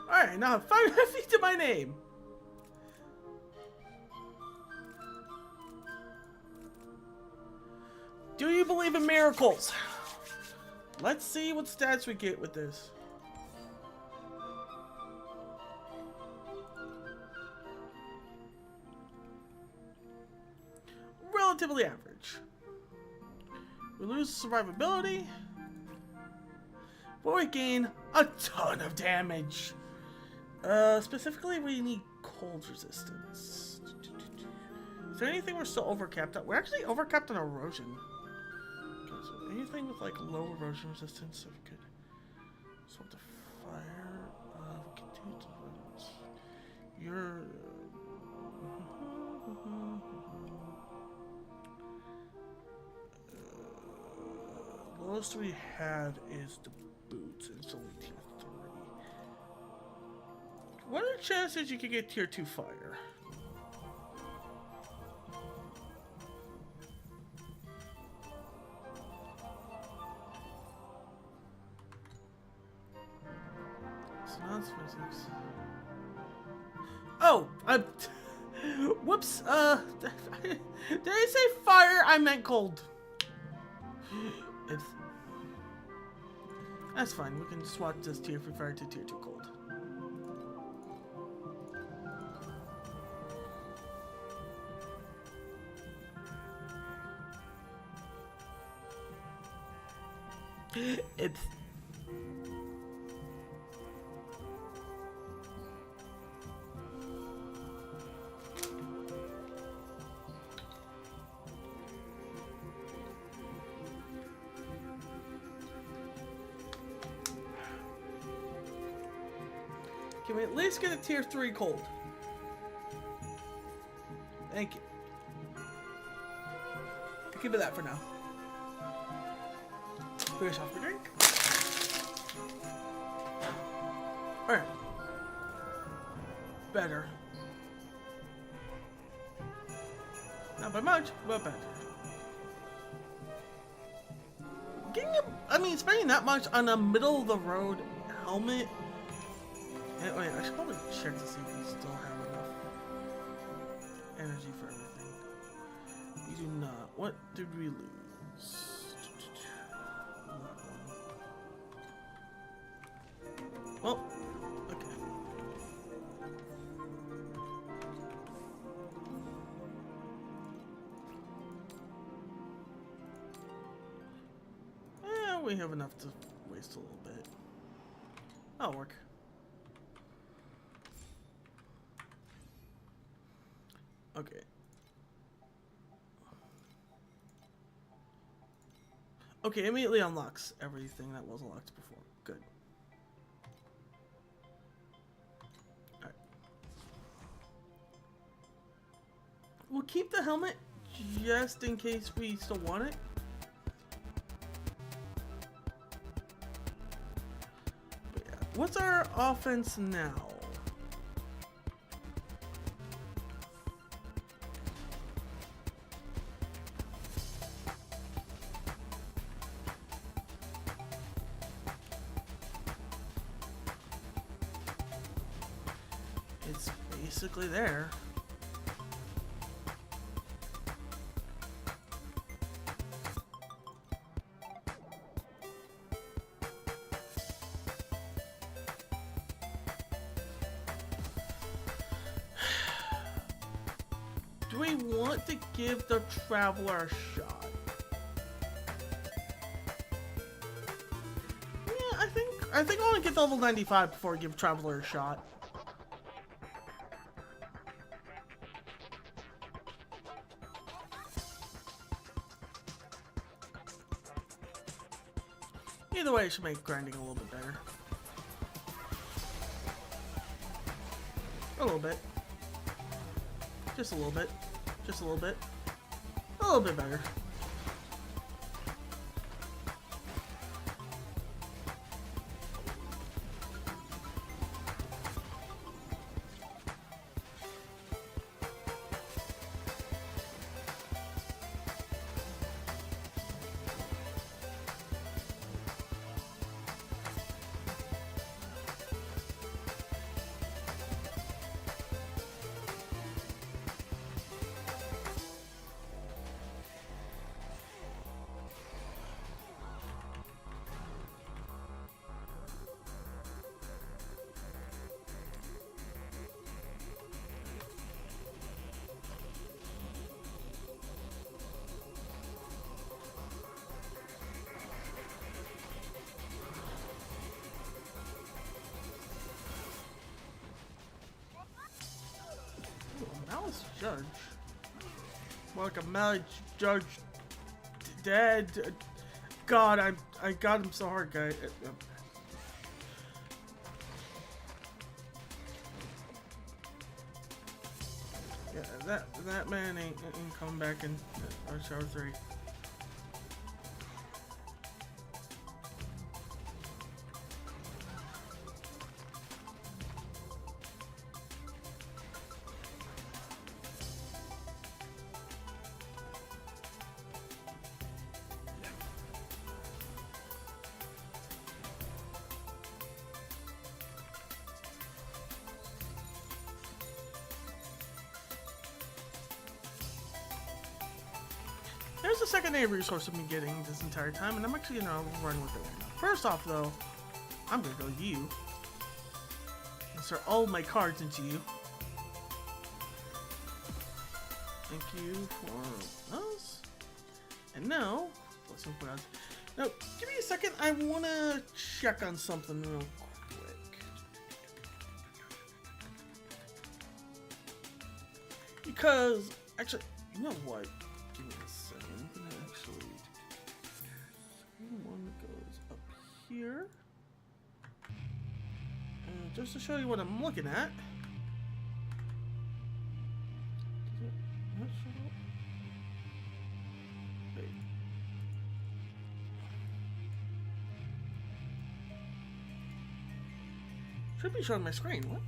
Alright, now 550 to my name. Do you believe in miracles? Let's see what stats we get with this. Relatively average. We lose survivability, but we gain a ton of damage. Specifically, we need cold resistance. Is there anything we're still overcapped on? We're actually overcapped on erosion. Anything with like low erosion resistance, if we could swap the fire, we can do it. You're most we had is the boots. It's only tier 3. What are the chances you could get tier 2 fire? So now it's physics. Oh, whoops. Did I say fire? I meant cold. It's, that's fine. We can swap this tier 3 fire to tier 2 cold. It's can we at least get a tier 3 cold? Thank you. I'll give it that for now. Finish off the drink. Alright. Better. Not by much, but better. Spending that much on a middle of the road helmet. And, wait, I should probably check to see if we still have enough energy for everything. We do not. What did we lose? Well, okay. We have enough to waste a little bit. That'll work. Okay. Okay, immediately unlocks everything that was unlocked before. Good. Alright. We'll keep the helmet just in case we still want it. But yeah. What's our offense now? It's basically there. Do we want to give the Traveler a shot? Yeah, I think I want to get to level 95 before I give Traveler a shot. Either way, it should make grinding a little bit better. A little bit. Just a little bit. Just a little bit. A little bit better. Malice Judge? More like a Malice Judge dead. God, I got him so hard, guy. Yeah, that man ain't coming back in Shower 3. there's a secondary resource I've been getting this entire time, and I'm actually gonna run with it right now. First off, though, I'm gonna go you. Insert all my cards into you. Thank you for those. And now, let's put out. Now, give me a second. I wanna check on something real quick. Because, actually, you know what? Give me a second. I'm gonna actually. One goes up here. And just to show you what I'm looking at. Wait. Should be showing my screen. What?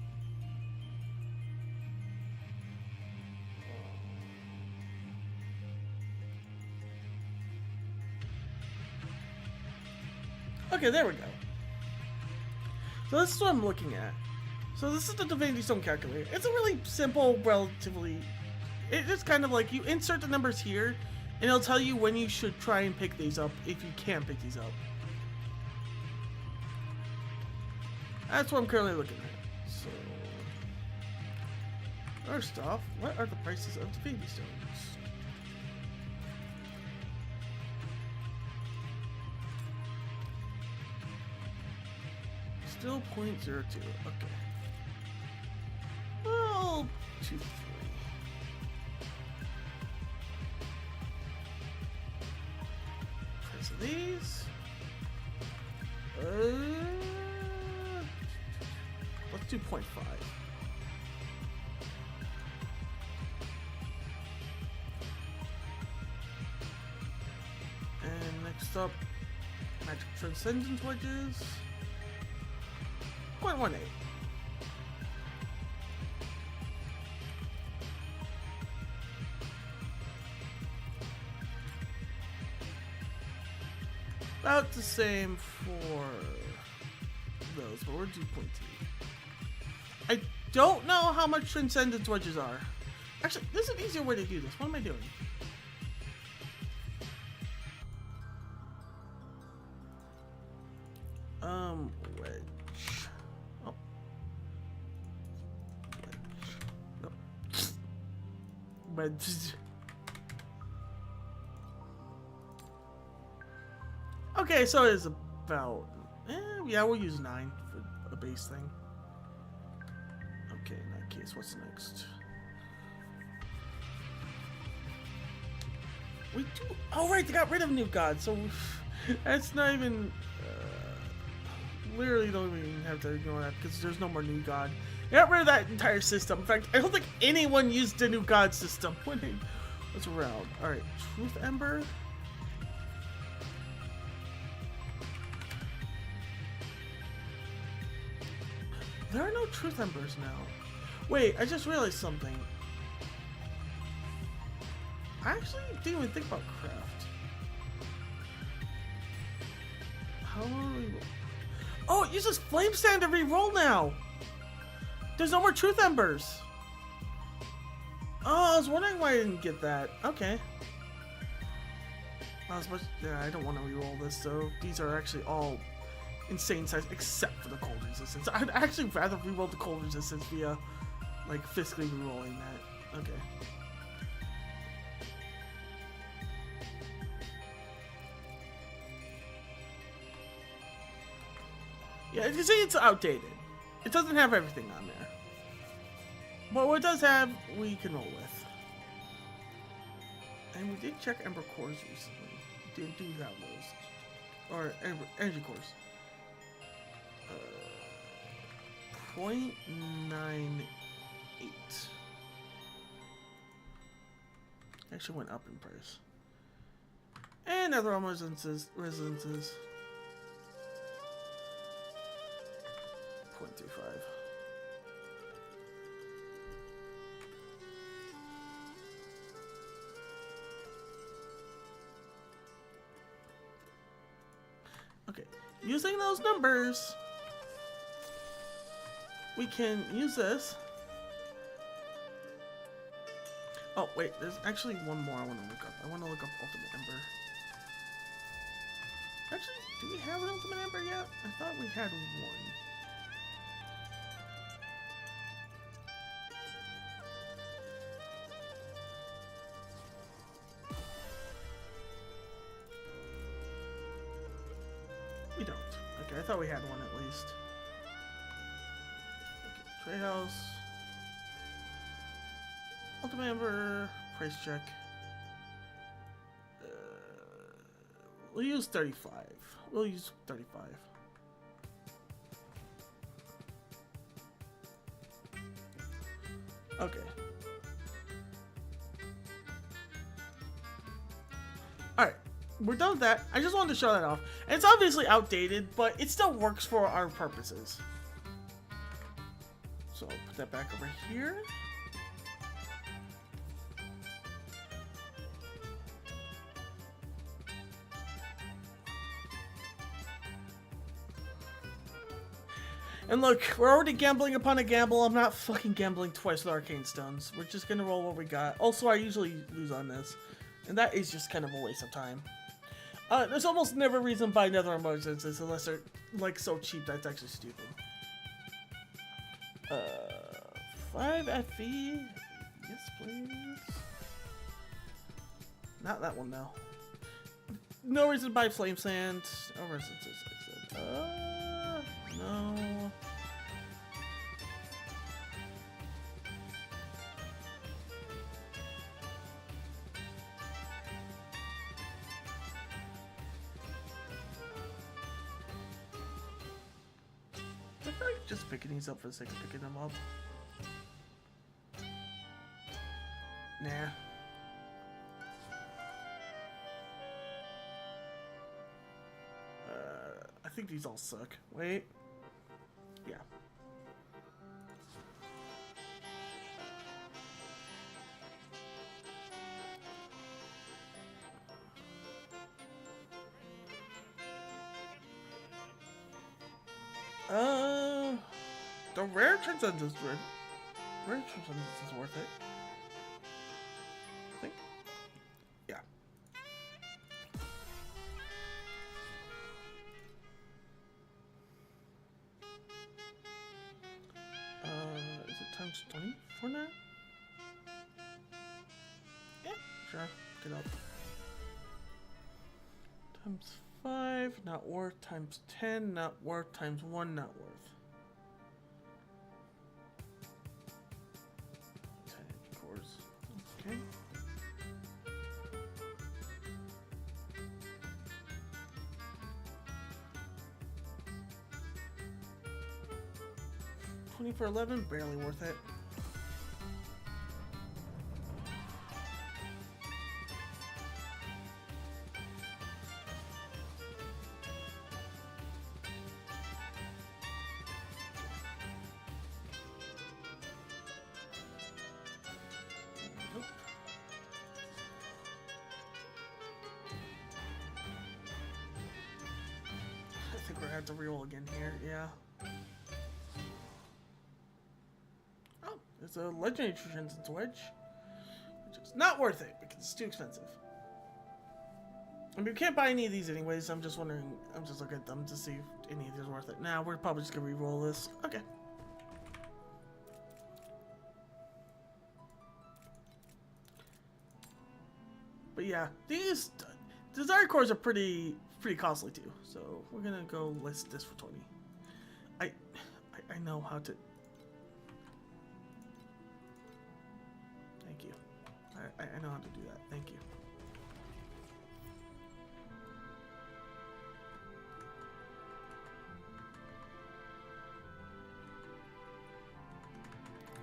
Okay, there we go. So this is what I'm looking at. So this is the Divinity Stone calculator. It's a really simple, relatively... It's kind of like you insert the numbers here, and it'll tell you when you should try and pick these up, if you can pick these up. That's what I'm currently looking at. So... First off, what are the prices of Divinity Stones? Still 0.02. Okay. Well, 2, 3. Price of these. Let's do 0.5. And next up, Magic Transcendence Wedges. 0.18. About the same for those, but we're 2.2. I don't know how much Transcendence Wedges are. Actually, there's an easier way to do this. What am I doing? Wedge. Oh. Wedge. Nope. Wedge. Okay, so it's about... yeah, we'll use 9 for a base thing. Okay, in that case, what's next? We do... Oh, right, they got rid of New God, so... That's not even... literally don't even have to ignore that, because there's no more New God. They got rid of that entire system. In fact, I don't think anyone used the New God system when it was around. Alright, Truth Ember... There are no Truth Embers now. Wait, I just realized something. I actually didn't even think about craft. How do we... Oh, it uses Flame Stand to re-roll now! There's no more Truth Embers! Oh, I was wondering why I didn't get that. Okay. Yeah, I don't want to re-roll this, so these are actually all... insane size, except for the cold resistance. I'd actually rather reroll the cold resistance via, like, physically rerolling that. Okay. Yeah, you can see it's outdated. It doesn't have everything on there. But what it does have, we can roll with. And we did check Ember Cores recently. We do have those. Or Energy Cores. 0.98. Actually went up in price. And other residences. 0.25. Okay, using those numbers, we can use this Oh, wait, there's actually one more I want to look up. I want to look up Ultimate Ember. Actually, do we have an Ultimate Ember yet? I thought we had one. We don't. Okay, I thought we had one at least. Okay, trade house. Ultimate Ember. Price check. We'll use 35. We'll use 35. Okay. Alright. We're done with that. I just wanted to show that off. And it's obviously outdated, but it still works for our purposes. So I'll put that back over here. And look, we're already gambling upon a gamble. I'm not fucking gambling twice with Arcane Stones. We're just gonna roll what we got. Also, I usually lose on this. And that is just kind of a waste of time. There's almost never reason to buy Nether Emergencies unless they're, like, so cheap that's actually stupid. 5 FE? Yes, please. Not that one, though. No reason to buy Flame Sand. Oh, Resistances, like I said. No. I feel like just picking these up for the sake of picking them up. Nah. I think these all suck. Wait. Yeah. The rare transcendence is good. Rare transcendence is worth it. I think. Yeah. Is it times 20 for now? Yeah, sure. Get up. Times 5, not worth. Times 10, not worth. Times 1, not worth. 10 cores. Okay. $20 for 11, barely worth it. Nope. I think we're gonna have to reroll again here, yeah. It's a legendary transcendence wedge, which is not worth it because it's too expensive. I mean, we can't buy any of these anyways. I'm just wondering. I'm just looking at them to see if any of these are worth it. Now we're probably just gonna re-roll this. Okay. But yeah, these desire cores are pretty costly too. So we're gonna go list this for 20. I know how to. Thank you. I know how to do that. Thank you.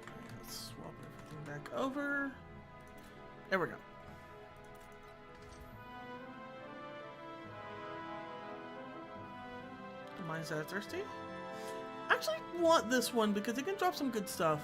Alright, let's swap everything back over. There we go. Mine's that thirsty? I actually want this one because it can drop some good stuff.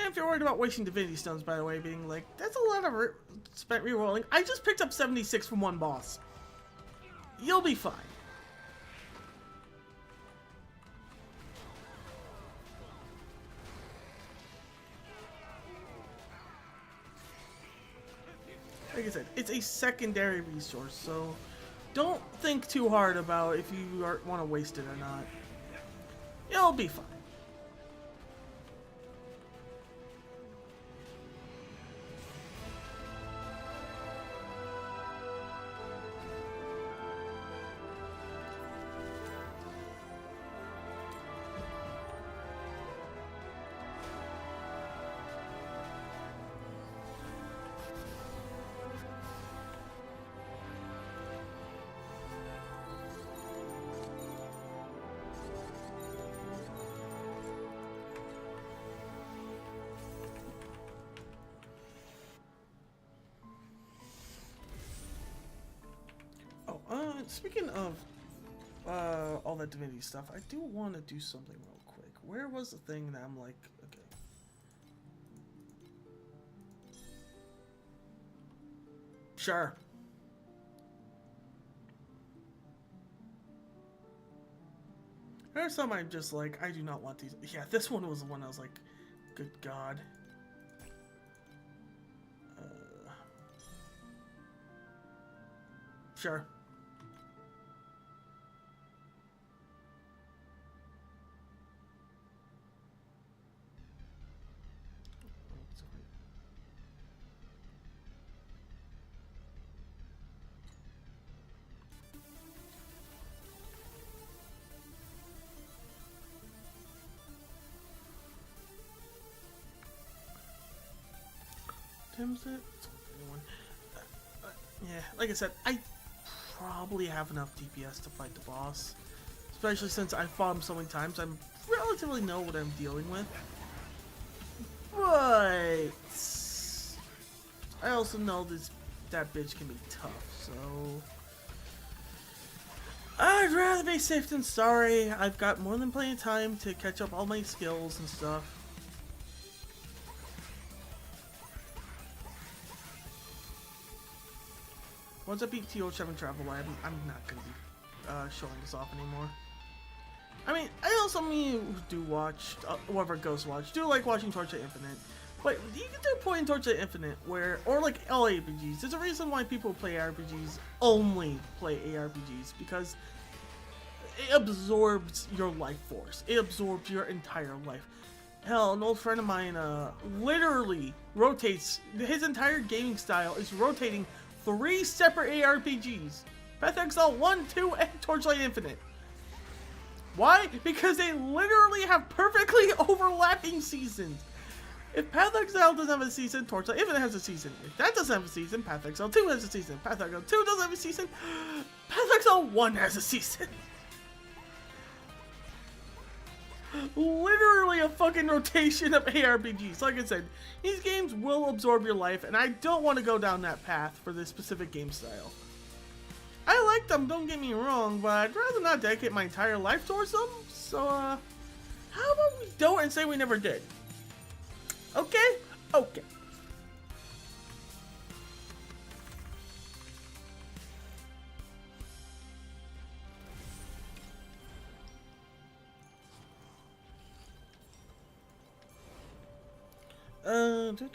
if you're worried about wasting Divinity Stones, by the way, being like, that's a lot of spent rerolling. I just picked up 76 from one boss. You'll be fine. Like I said, it's a secondary resource, so don't think too hard about if you want to waste it or not. It'll be fine. Speaking of all that Divinity stuff, I do want to do something real quick. Where was the thing that I'm like, okay. Sure. There's some I'm just like, I do not want these. Yeah, this one was the one I was like, good God. Sure. Yeah, like I said, I probably have enough DPS to fight the boss. Especially since I fought him so many times, I relatively know what I'm dealing with. But I also know that bitch can be tough, so I'd rather be safe than sorry. I've got more than plenty of time to catch up all my skills and stuff. Once I beat TO7 Travel Lab, I'm not going to be showing this off anymore. I mean, I know some of you who do watch, whoever Ghost watch, do like watching Torchlight Infinite. But you can do a point in Torchlight Infinite where, or like all ARPGs, there's a reason why people who play ARPGs only play ARPGs. Because it absorbs your life force. It absorbs your entire life. Hell, an old friend of mine literally rotates, his entire gaming style is rotating 3 separate ARPGs. Path of Exile 1, 2, and Torchlight Infinite. Why? Because they literally have perfectly overlapping seasons. If Path of Exile doesn't have a season, Torchlight Infinite has a season. If that doesn't have a season, Path of Exile 2 has a season. Path of Exile 2 doesn't have a season, Path of Exile 1 has a season. Literally a fucking rotation of ARPGs. Like I said, these games will absorb your life, and I don't want to go down that path for this specific game style. I like them, don't get me wrong, but I'd rather not dedicate my entire life towards them. So, how about we don't and say we never did? Okay? Okay. Dude.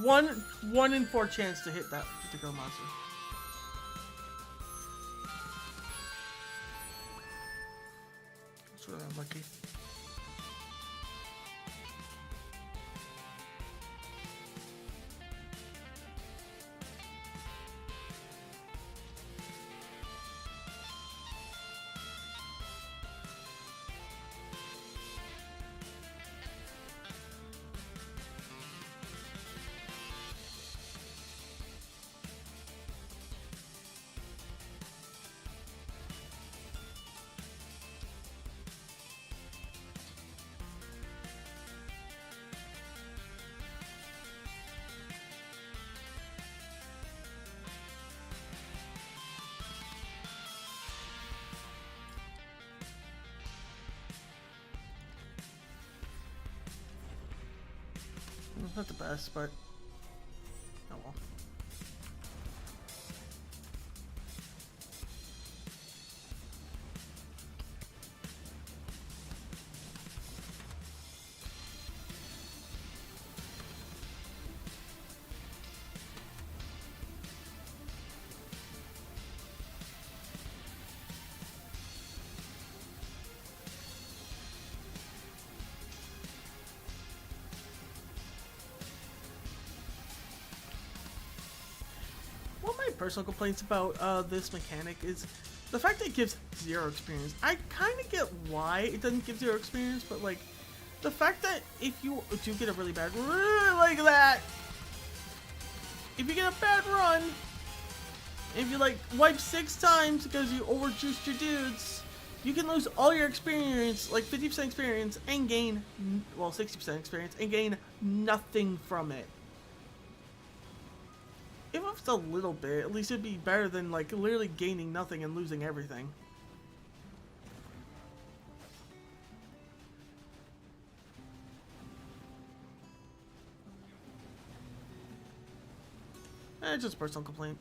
one in 4 chance to hit that particular monster. That's really unlucky. Not the best, but oh well. One of my personal complaints about this mechanic is the fact that it gives 0 experience. I kind of get why it doesn't give 0 experience, but like the fact that if you do get a really bad run like that, if you get a bad run, if you like wipe 6 times because you overjuiced your dudes, you can lose all your experience, like 50% experience, and gain, well, 60% experience, and gain nothing from it. If it's a little bit, at least it'd be better than like literally gaining nothing and losing everything. Just a personal complaint.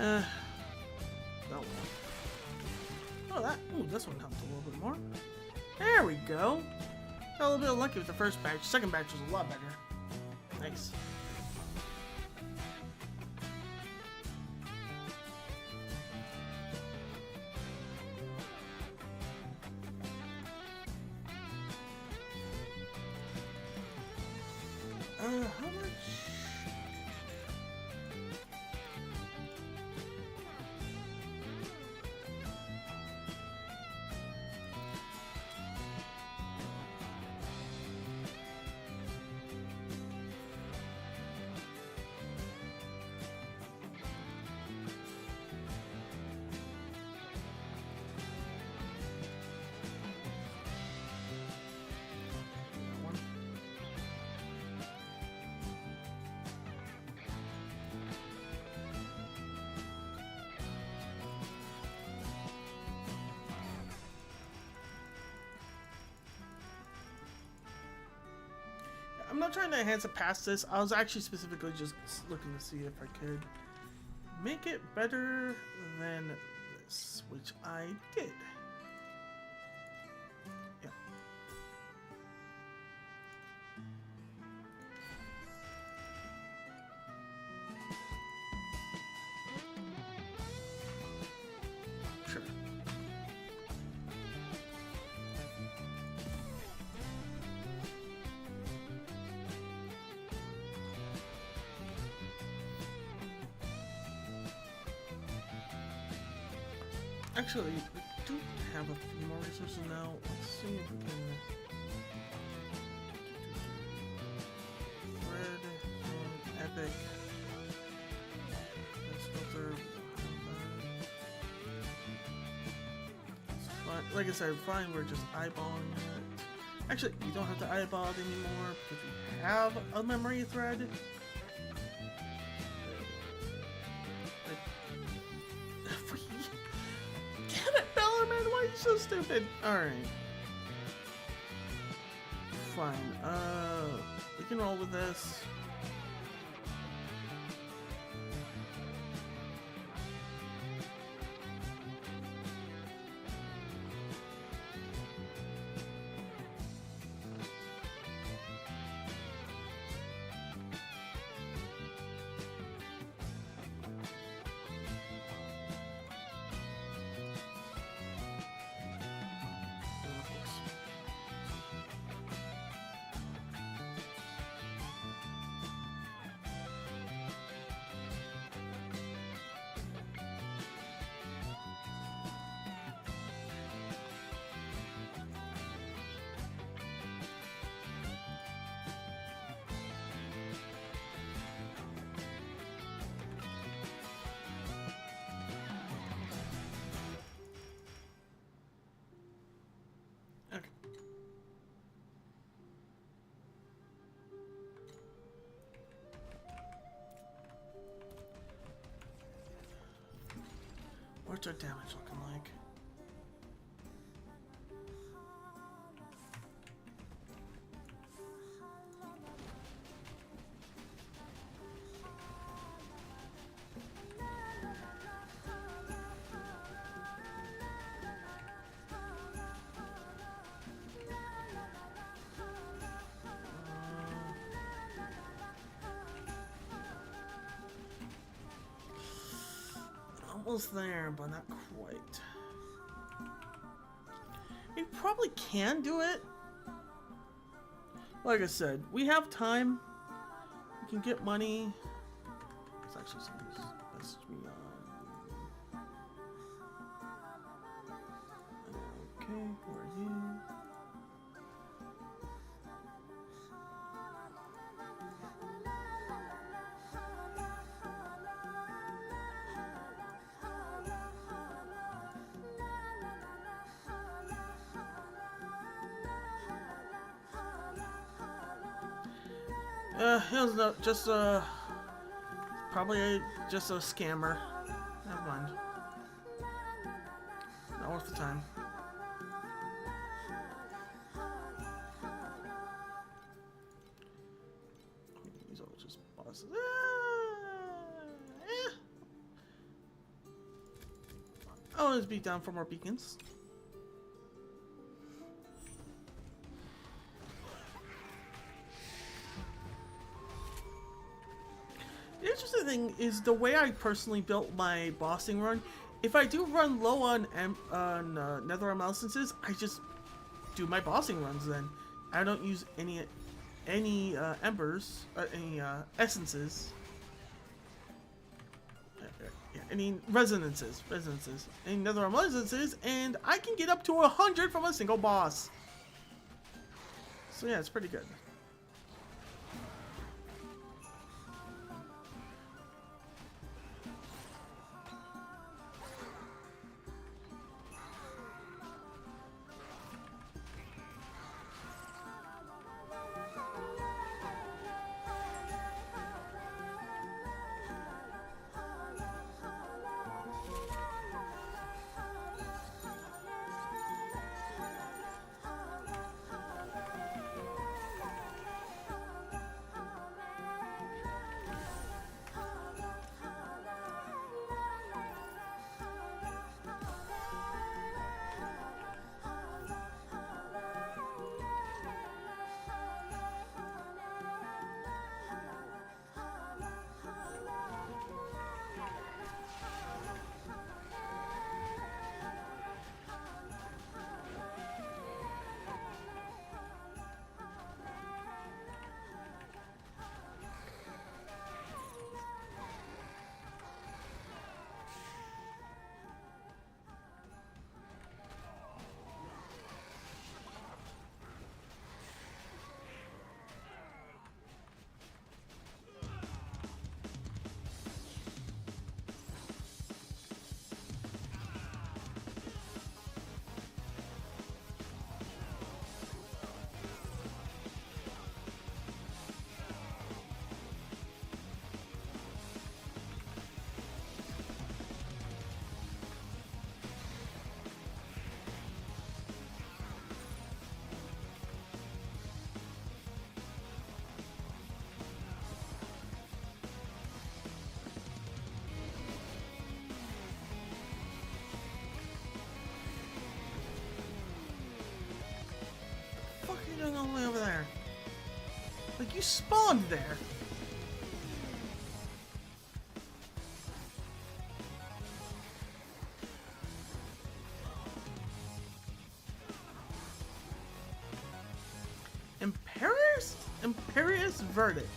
Oh well. Oh, ooh, this one helped a little bit more. There we go. Got a little bit unlucky with the first batch. Second batch was a lot better. Nice. How much? I'm not trying to enhance it past this. I was actually specifically just looking to see if I could make it better than this, which I did. Yeah. Sure. Actually, we do have a few more resources now. Let's see if we can. Red, epic. Let's filter. Like I said, fine, we're just eyeballing it. Actually, you don't have to eyeball it anymore because we have a memory thread. Damn it, Bellerman, why are you so stupid? Alright. Fine. We can roll with this. Okay. What's our damage looking like? Almost there, but not quite. We probably can do it. Like I said, we have time. We can get money. It's actually something best we okay, where are you? It was just probably just a scammer. Never mind. Not worth the time. These are just bosses. I'll always be down for more beacons. The interesting thing is the way I personally built my bossing run. If I do run low on netherrealm essences, I just do my bossing runs. Then I don't use any embers, any essences. Any resonances, any netherrealm resonances, and I can get up to 100 from a single boss. So yeah, it's pretty good. like you spawned there. Imperious verdict.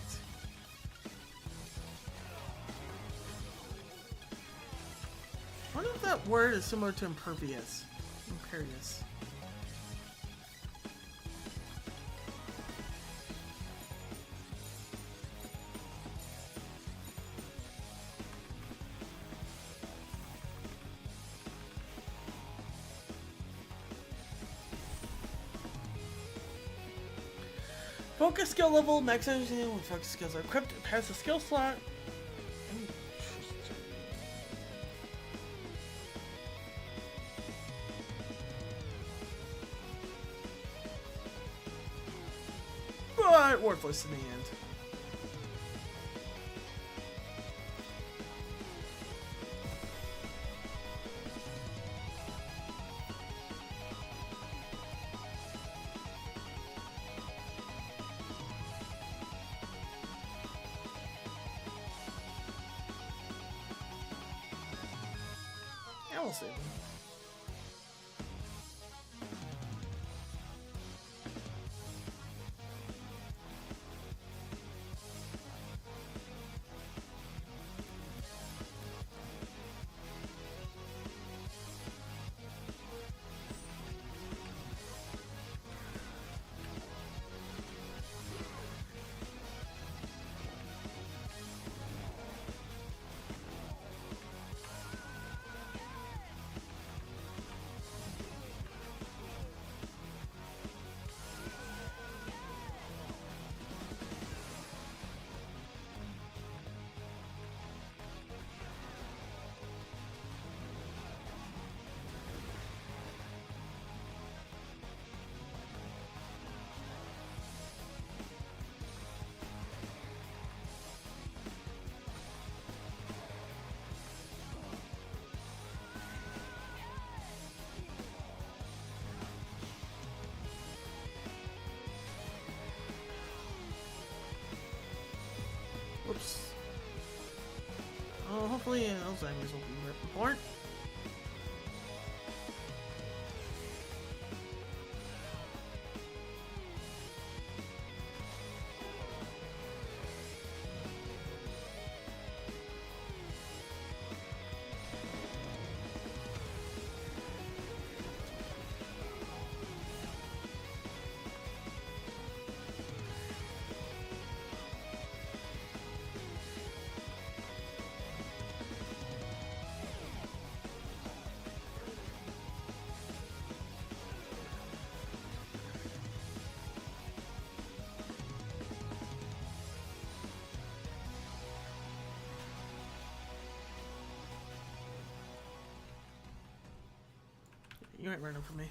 I wonder if that word is similar to impervious. Imperious. Focus skill level, max energy when focus skills are equipped, pass the skill slot. But worthless in the end. Yeah, we'll save them. Whoops. Oh, hopefully Alzheimer's will be report. You ain't running from me.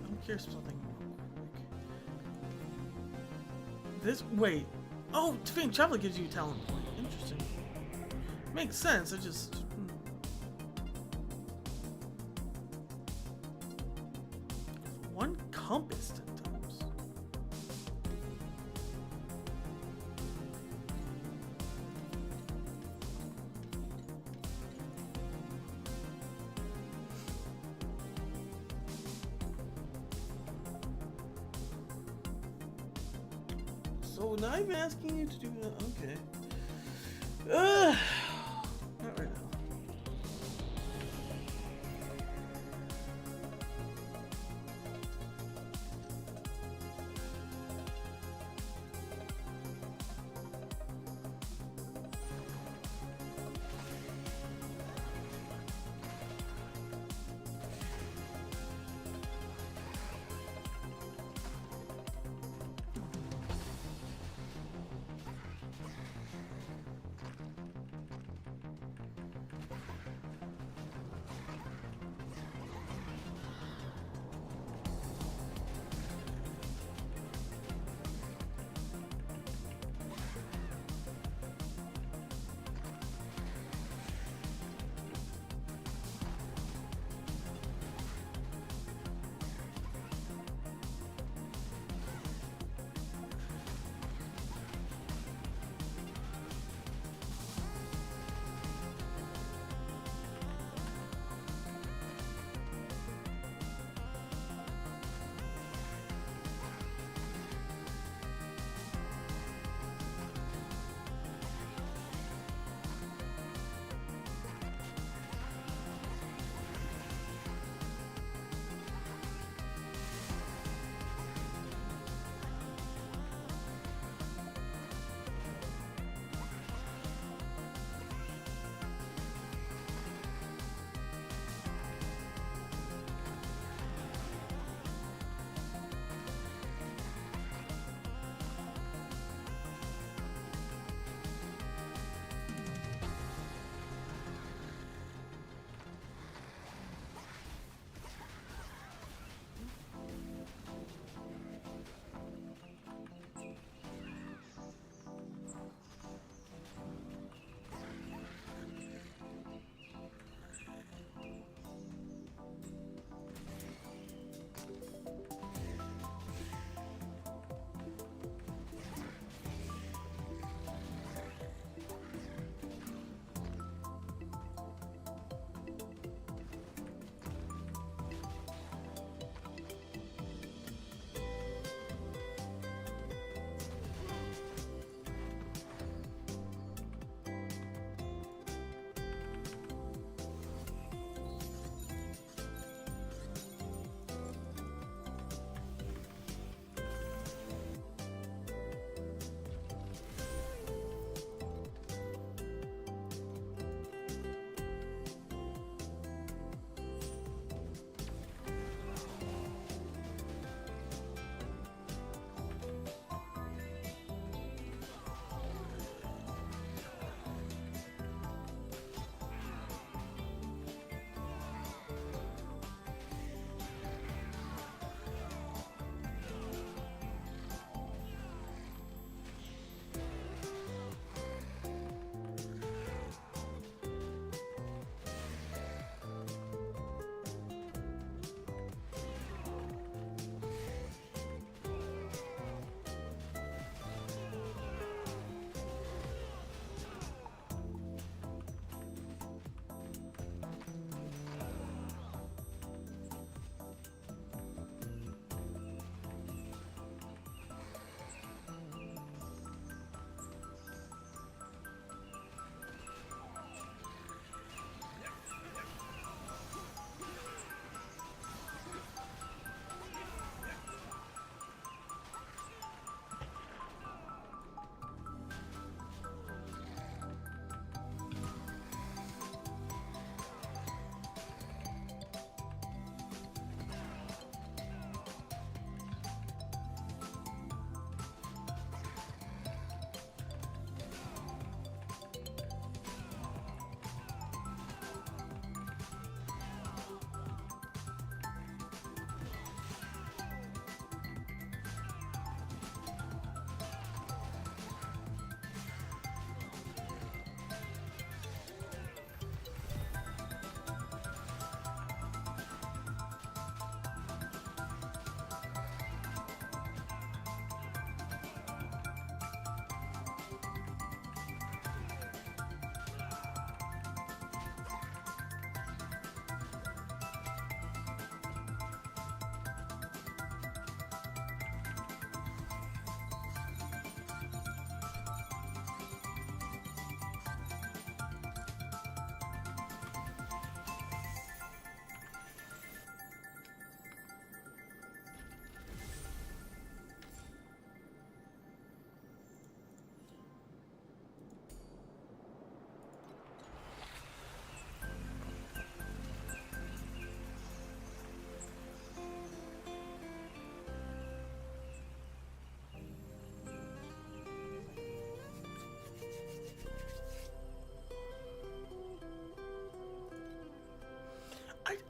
I'm curious about something real quick. This wait. Oh, defeating traveler gives you a talent point. Interesting. Makes sense. I just. One compass 10 times. So now I'm asking you to do that. Okay. Not right now.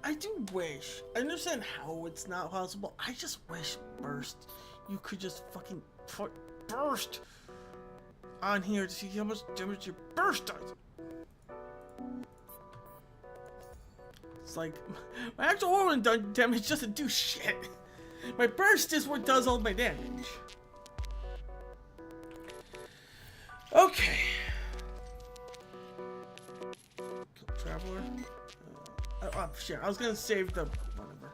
I do wish. I understand how it's not possible. I just wish Burst, you could just fucking burst on here to see how much damage your burst does. It's like my actual whirlwind damage doesn't do shit. My burst is what does all my damage. Okay. Kill Traveler. Oh shit! I was gonna save the whatever.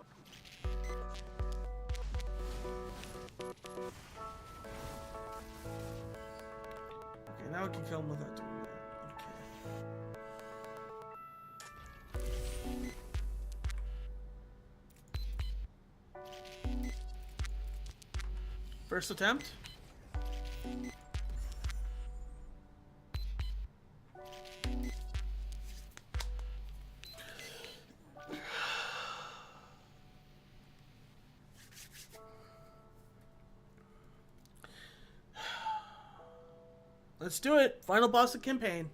Okay, now I can kill him without doing that. Okay. First attempt. Let's do it. Final boss of campaign.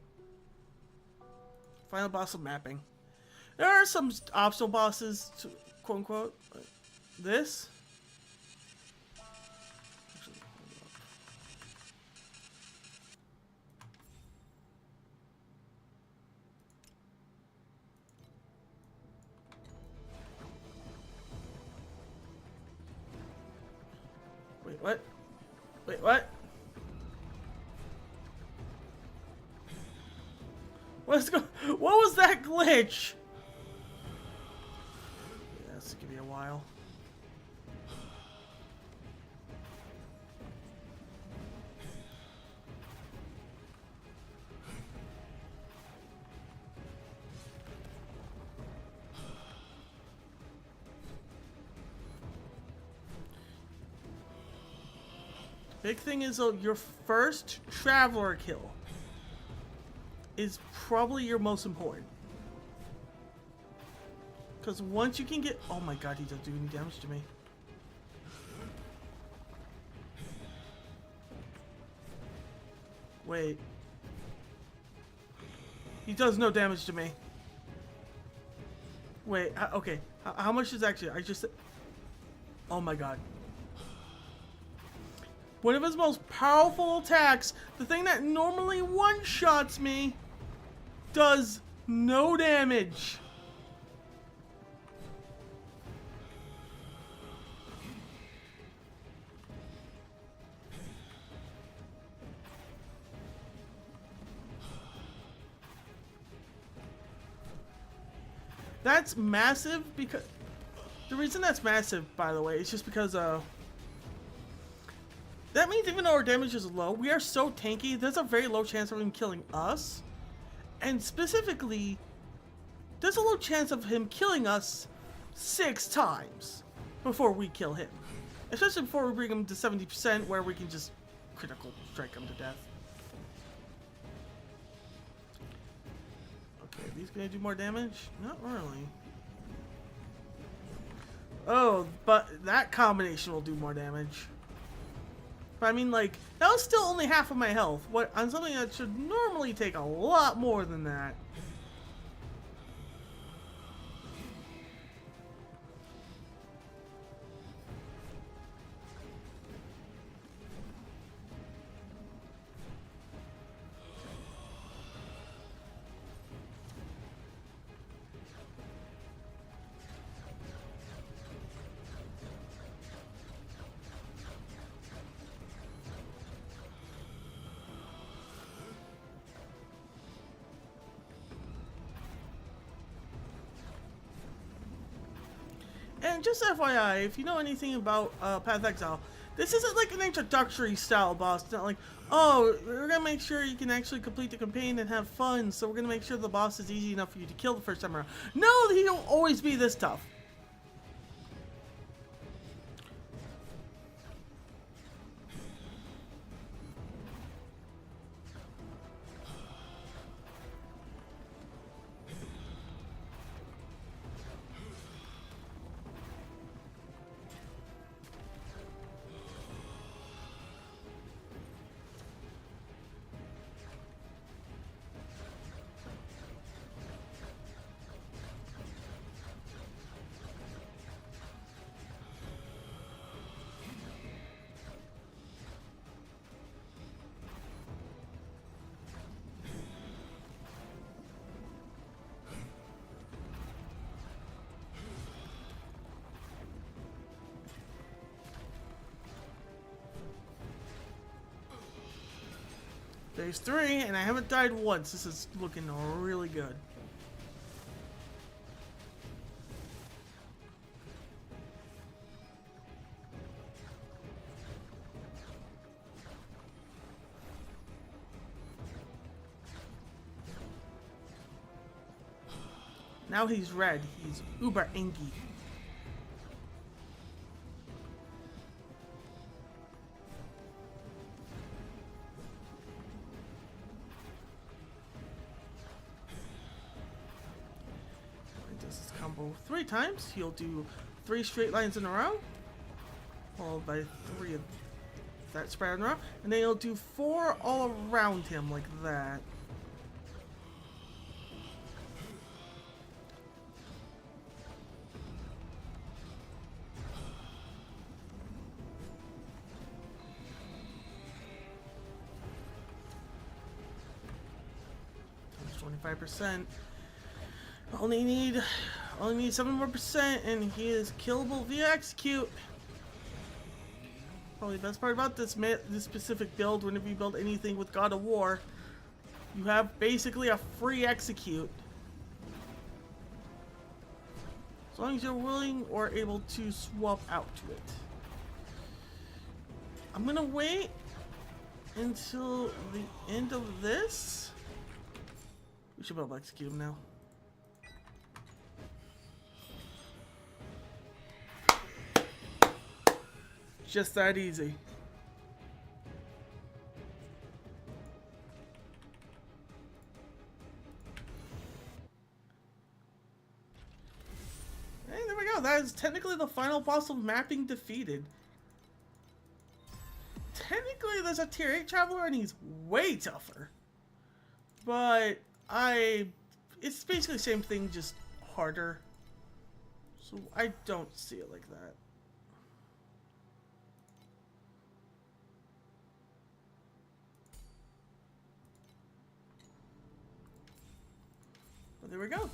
Final boss of mapping. There are some optional bosses, quote unquote. Like this. Wait, what? Wait, what? What was that glitch? Yeah, this is gonna be a while. Big thing is your first Traveler kill is probably your most important. Because once you can get... Oh my god, he doesn't do any damage to me. Wait. He does no damage to me. Wait, okay. How much is actually... I just... Oh my god. One of his most powerful attacks, the thing that normally one-shots me, does no damage. That's massive because... The reason that's massive, by the way, is just because, that means even though our damage is low, we are so tanky, there's a very low chance of him killing us. And specifically, there's a low chance of him killing us 6 times before we kill him. Especially before we bring him to 70% where we can just critical strike him to death. Okay, are these gonna do more damage? Not really. Oh, but that combination will do more damage. But I mean, like, that was still only half of my health. What on something that should normally take a lot more than that. And just FYI, if you know anything about Path of Exile, this isn't like an introductory style boss. It's not like, oh, we're gonna make sure you can actually complete the campaign and have fun, so we're gonna make sure the boss is easy enough for you to kill the first time around. No, he'll always be this tough. Phase 3, and I haven't died once. This is looking really good. Now he's red. He's uber angry. He does this combo 3 times. He'll do 3 straight lines in a row, followed by 3 of that spread in a row, and then he'll do 4 all around him like that. Times 25%. Only need 7 more percent, and he is killable via execute. Probably the best part about this specific build, whenever you build anything with God of War, you have basically a free execute. As long as you're willing or able to swap out to it. I'm gonna wait until the end of this. We should be able to execute him now. Just that easy. Hey, there we go. That is technically the final boss of mapping defeated. Technically, there's a tier 8 traveler and he's way tougher. But it's basically the same thing, just harder. So I don't see it like that. But there we go.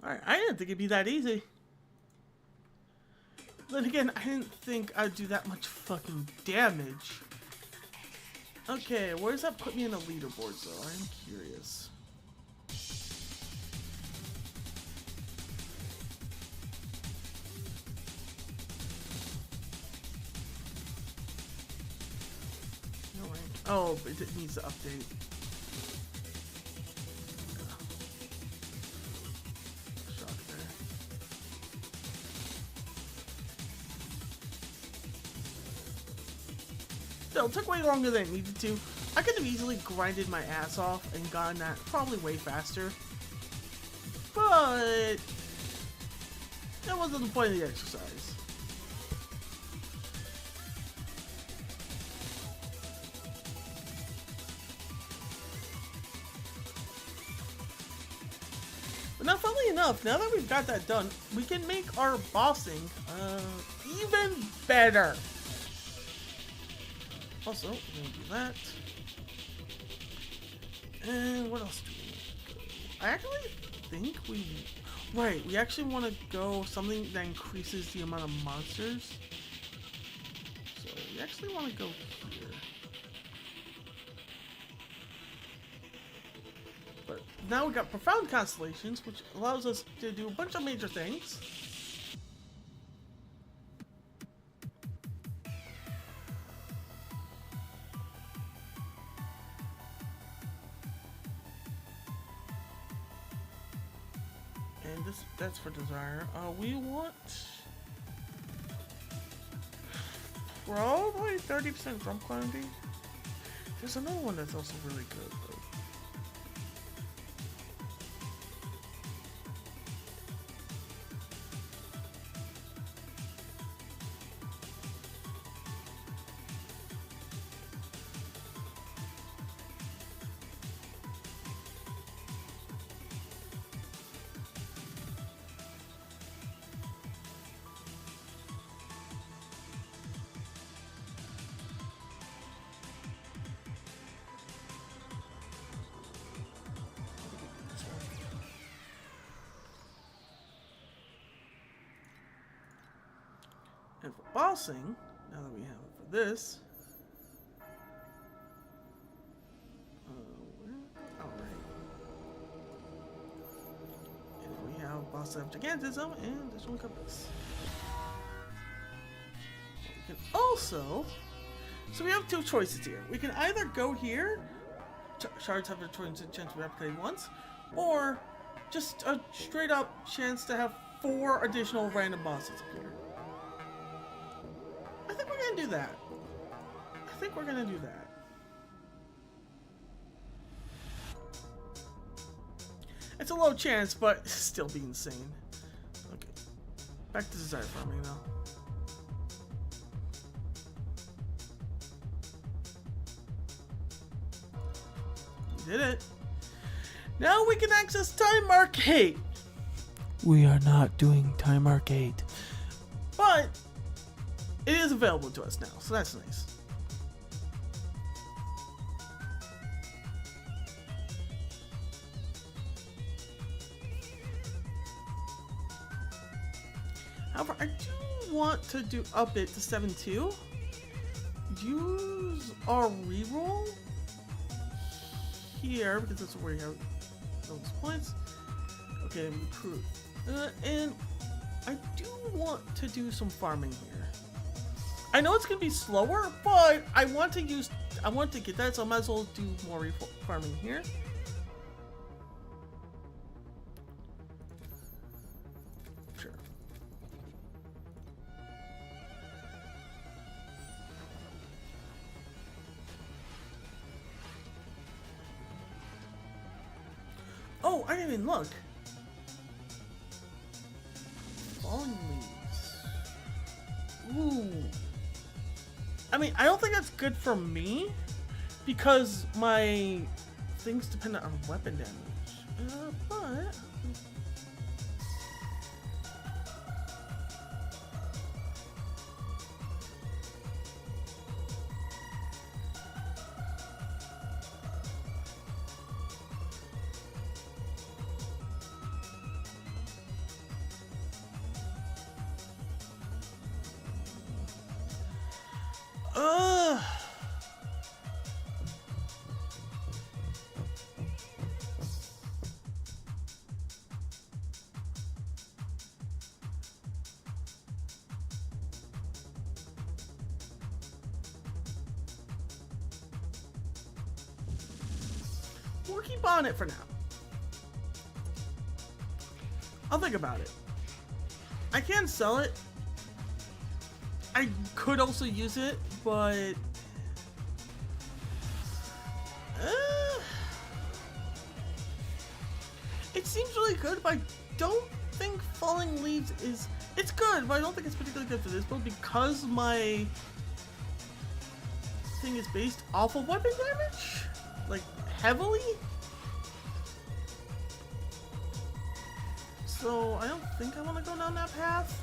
Alright, I didn't think it'd be that easy. Then again, I didn't think I'd do that much fucking damage. Okay, where does that put me in the leaderboard though? I'm curious. No rank. Oh, but it needs to update. Still, it took way longer than it needed to. I could have easily grinded my ass off and gotten that probably way faster. But that wasn't the point of the exercise. But now, funnily enough, now that we've got that done, we can make our bossing even better. Also, we're gonna do that. And what else do we want to go? I actually think we actually want to go something that increases the amount of monsters. So we actually want to go here. But now we got Profound Constellations, which allows us to do a bunch of major things. That's for desire. We want probably 30% drum quantity. There's another one that's also really good though. And for bossing, now that we have it for this. Alright. And we have boss of gigantism and this one compass. We can also. So we have two choices here. We can either go here, shards have a chance to replicate once, or just a straight up chance to have 4 additional random bosses appear. I think we're gonna do that. It's a low chance, but still be insane. Okay. Back to desire farming now. We did it. Now we can access Time Arcade. We are not doing Time Arcade. But it is available to us now, so that's nice. However, I do want to up it to 7-2. Use our reroll here, because that's where we have those points. Okay, recruit. And I do want to do some farming here. I know it's gonna be slower, but I want to get that, so I might as well do more farming here. Sure. Oh, I didn't even look. Falling leaves. Ooh. I mean, I don't think that's good for me because my things depend on weapon damage. But we'll keep on it for now. I'll think about it. I can sell it. I could also use it, but it seems really good, but I don't think Falling Leaves is... It's good, but I don't think it's particularly good for this build because my thing is based off of weapon damage, like heavily. So I don't think I want to go down that path.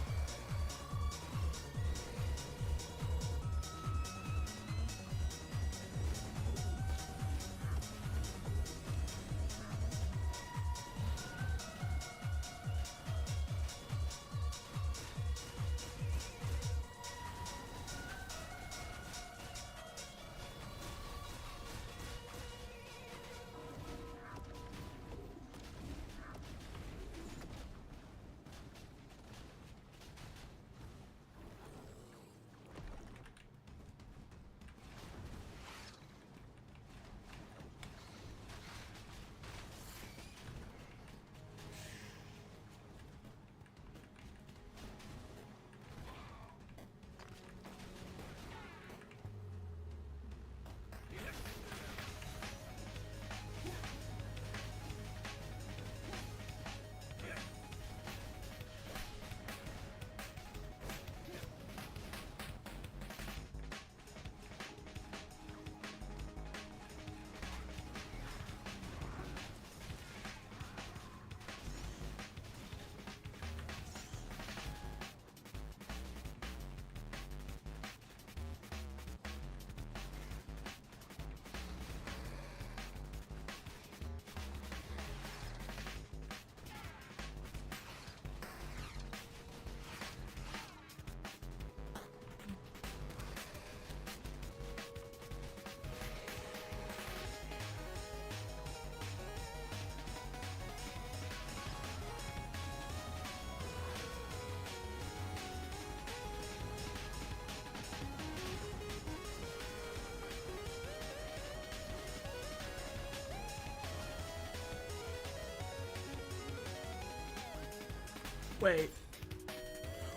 Wait.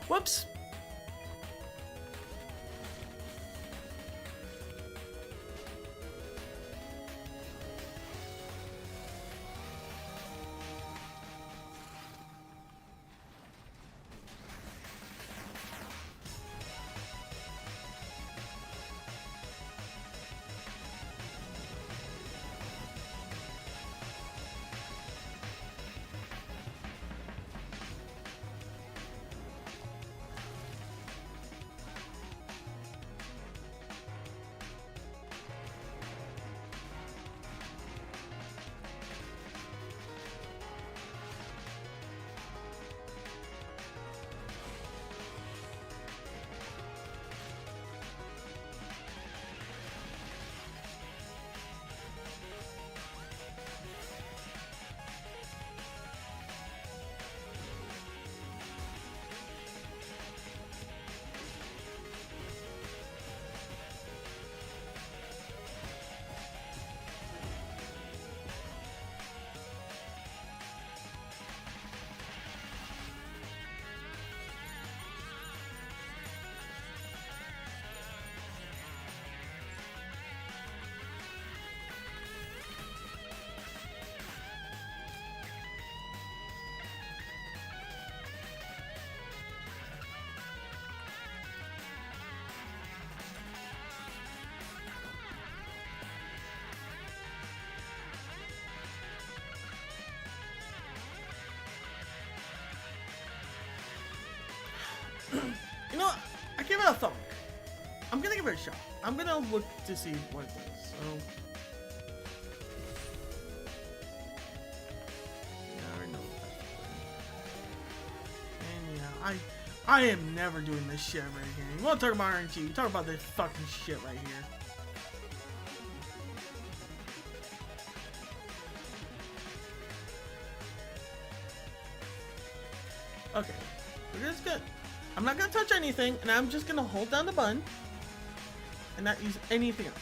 Whoops. You know what? I give it a thumb. I'm gonna give it a shot. I'm gonna look to see what it does. So, yeah, I already know what that's doing. And yeah, I am never doing this shit right here. You want to talk about RNG? We talk about this fucking shit right here. Okay, we're just good. I'm not gonna touch anything, and I'm just gonna hold down the button and not use anything else.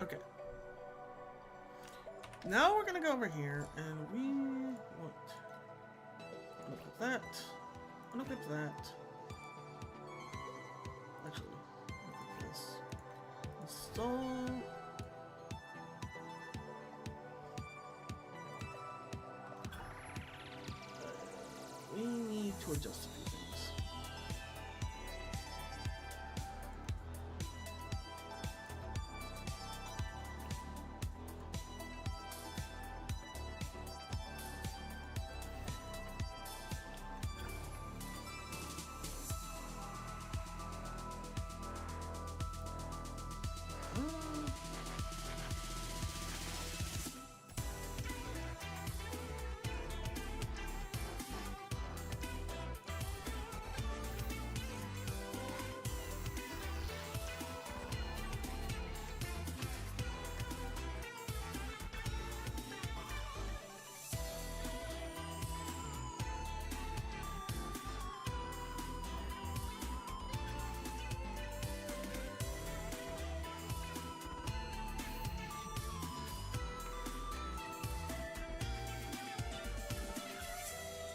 Okay. Now we're gonna go over here and we want unequip that. Unequip that. Actually, unequip this. Install. We need to adjust a few things.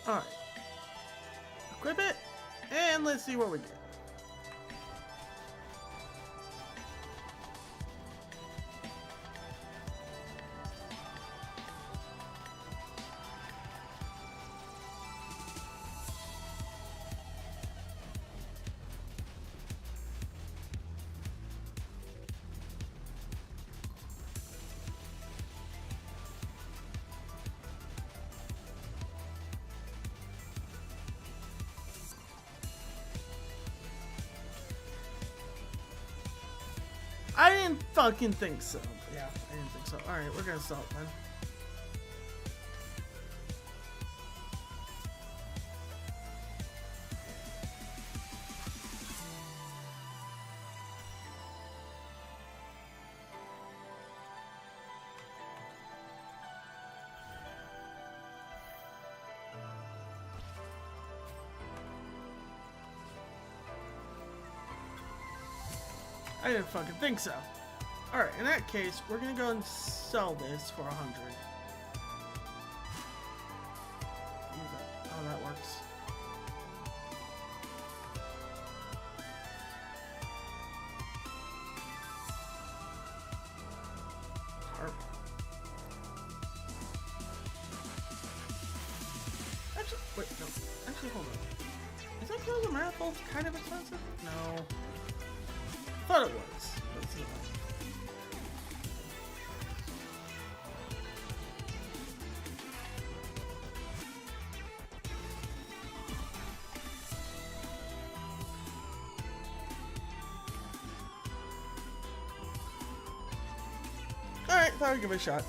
Alright. Equip it, and let's see what we get. I didn't fucking think so. Yeah, I didn't think so. Alright, we're gonna sell it then. I didn't fucking think so. Alright, in that case, we're gonna go and sell this for 100. Oh, that works. Harp. Actually, wait, no. Actually, hold on. Is that because the Marigold's kind of expensive? No. Thought it was. Let's see. Alright, thought I'd give it a shot.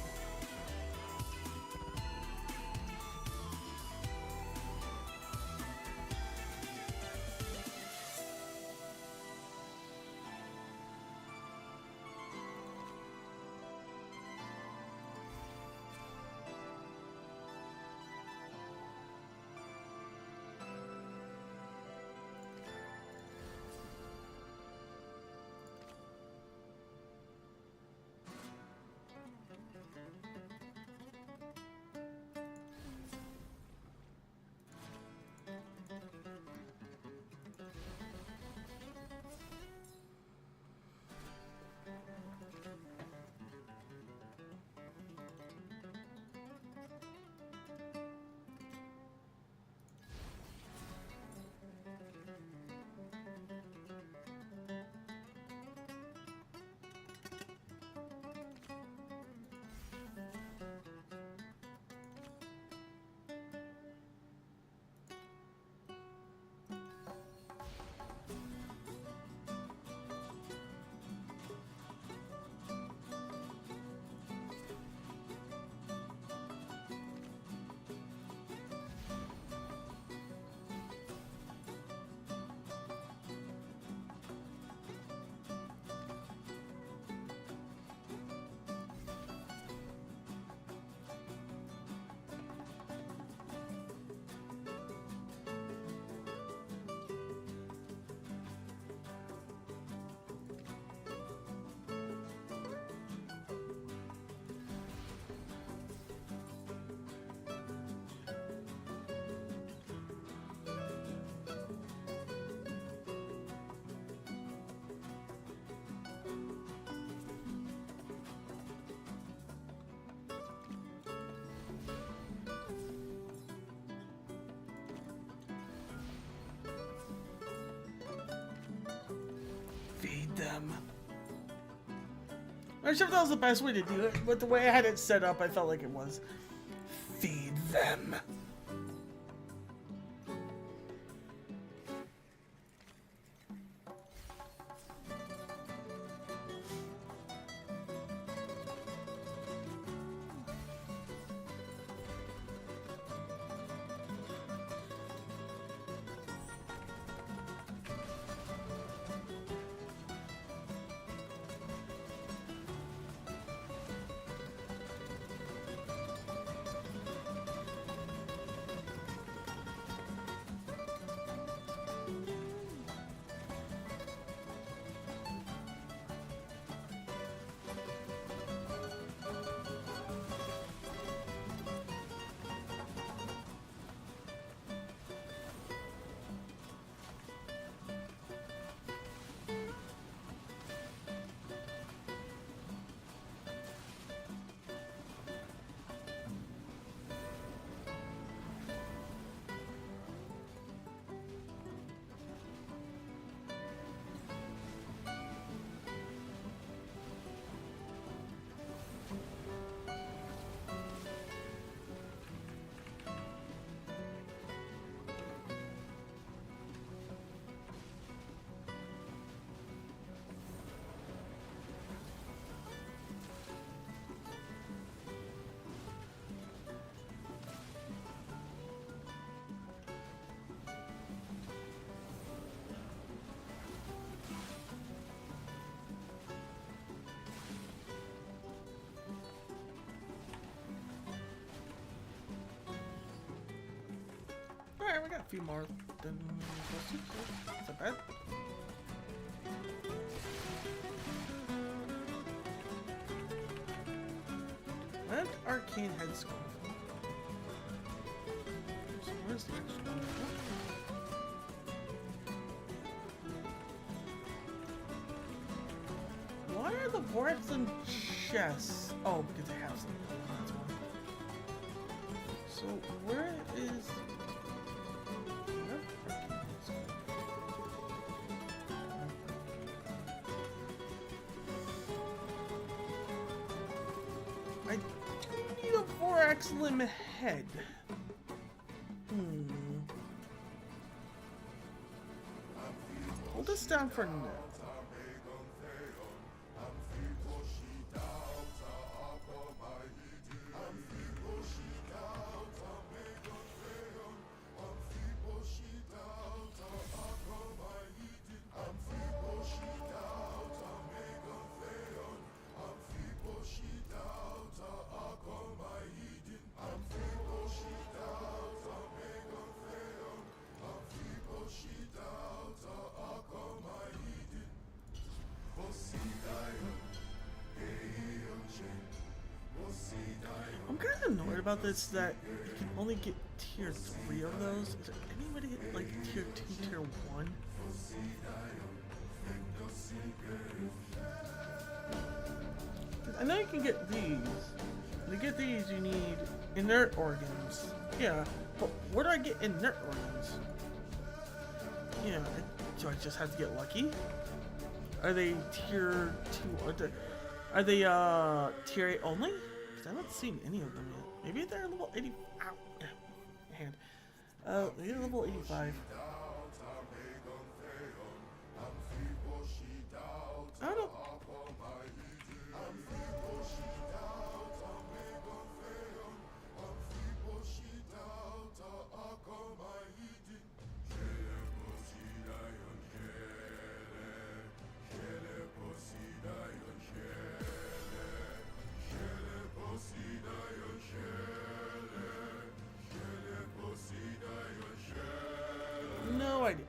Them. I'm sure that was the best way to do it, but the way I had it set up, I felt like it was. Feed them. Alright, we got a few more than... Is that bad? that arcane head scarf. So where's the extra one? Why are the boards and chests? Oh, because they have some. That's why. So where is? I do need a 4x limb head. Hold this down for now. I'm kind of annoyed about this that you can only get tier 3 of those. Is there anybody get like tier 2, tier 1? I know you can get these. To get these, you need inert organs. Yeah, but where do I get inert organs? Yeah, do I just have to get lucky? Are they tier 2? Are they tier 8 only? Because I haven't seen any of them yet. Maybe they're level 80. Ow! Hand. Maybe they're level 85. I don't know. No idea.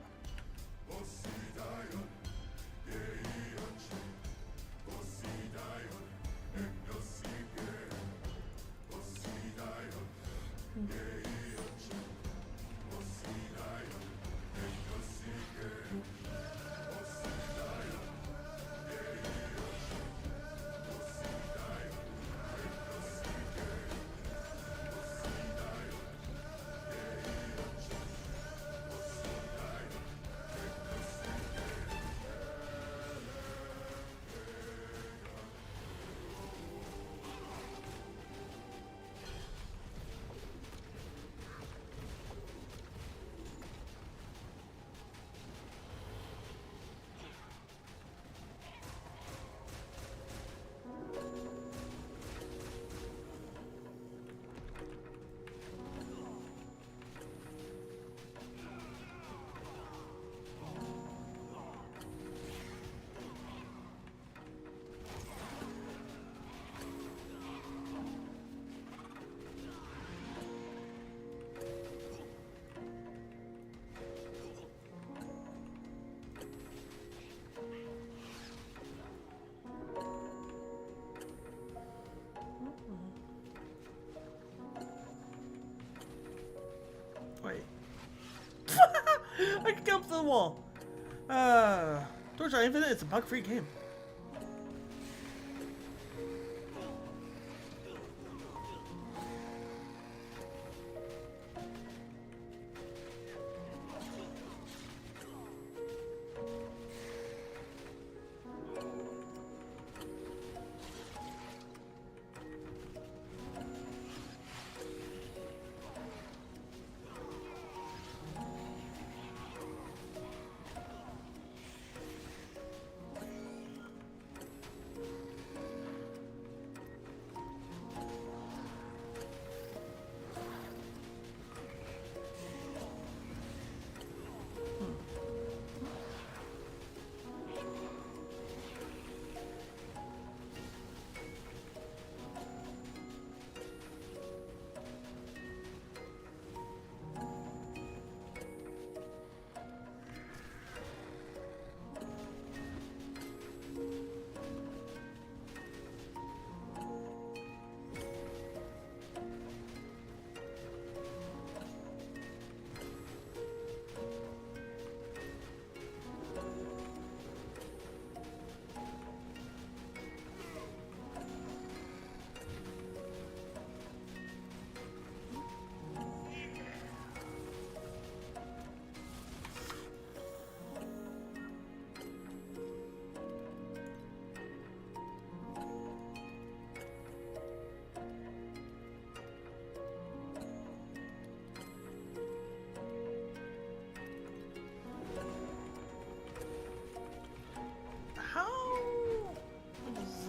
Wait. I can get up to the wall. Torchlight Infinite, it's a bug-free game.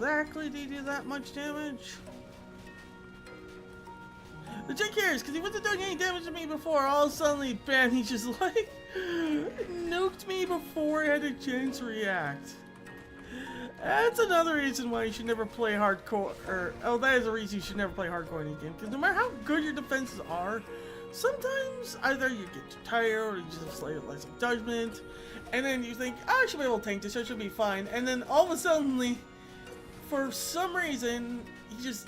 exactly did he do that much damage? The trick here is because he wasn't doing any damage to me before, all of a sudden, bam, he just like nuked me before I had a chance to react. That's another reason why you should never play hardcore, that is a reason you should never play hardcore in any game, because no matter how good your defenses are, sometimes either you get too tired or you just have slightly less of judgment, and then you think, oh, I should be able to tank this, I should be fine, and then all of a sudden, for some reason, he just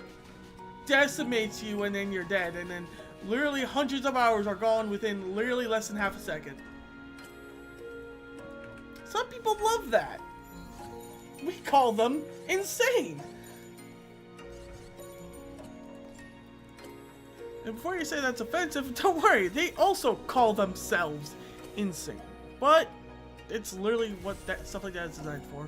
decimates you and then you're dead, and then literally hundreds of hours are gone within literally less than half a second. Some people love that. We call them insane. And before you say that's offensive, don't worry, they also call themselves insane. But it's literally what that stuff like that is designed for.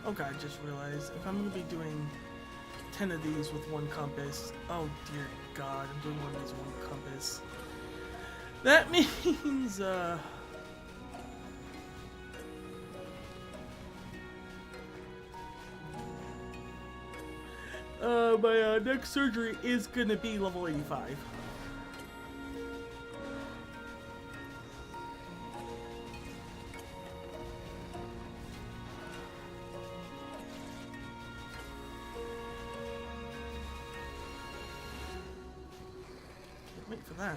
Okay, I just realized if I'm gonna be doing 10 of these with one compass, oh dear God, I'm doing one of these with one compass. That means, my next surgery is gonna be level 85. Wait for that.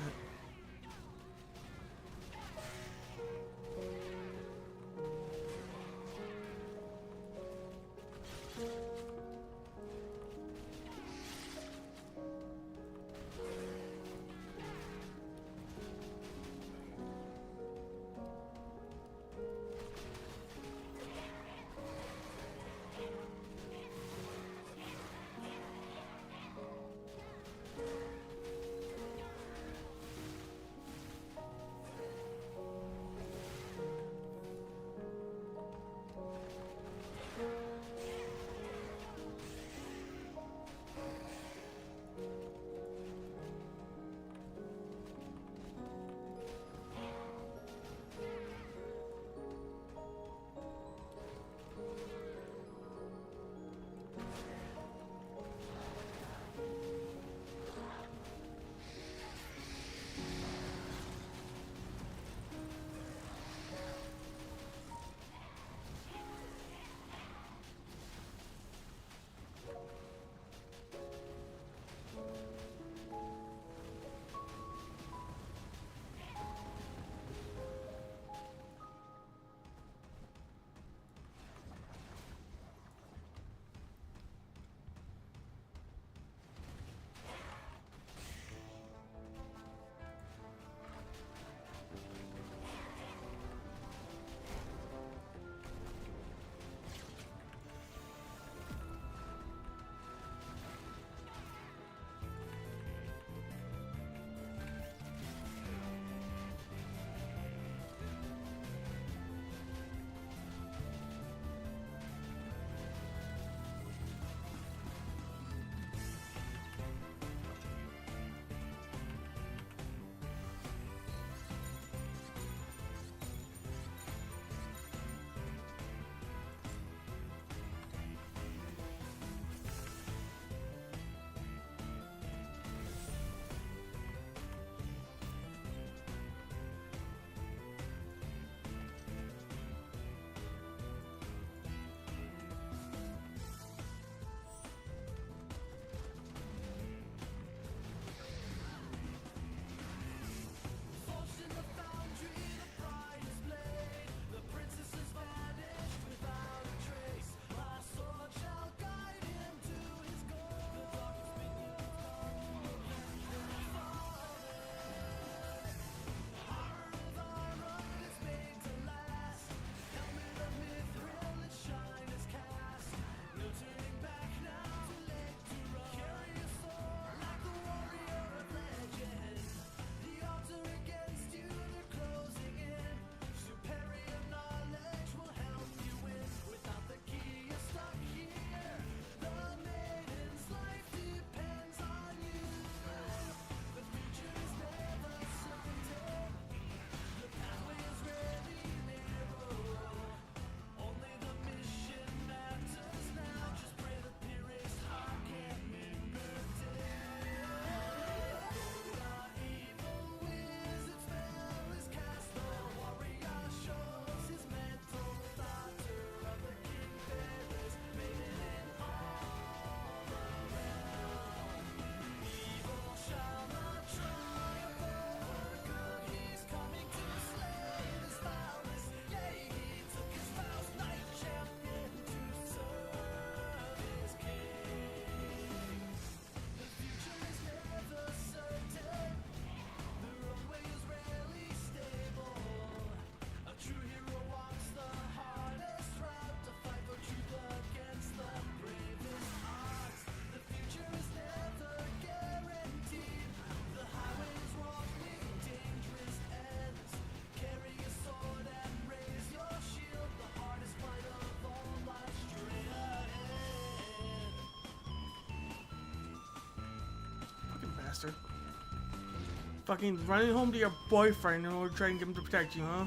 Fucking running home to your boyfriend in order to try and get him to protect you, huh?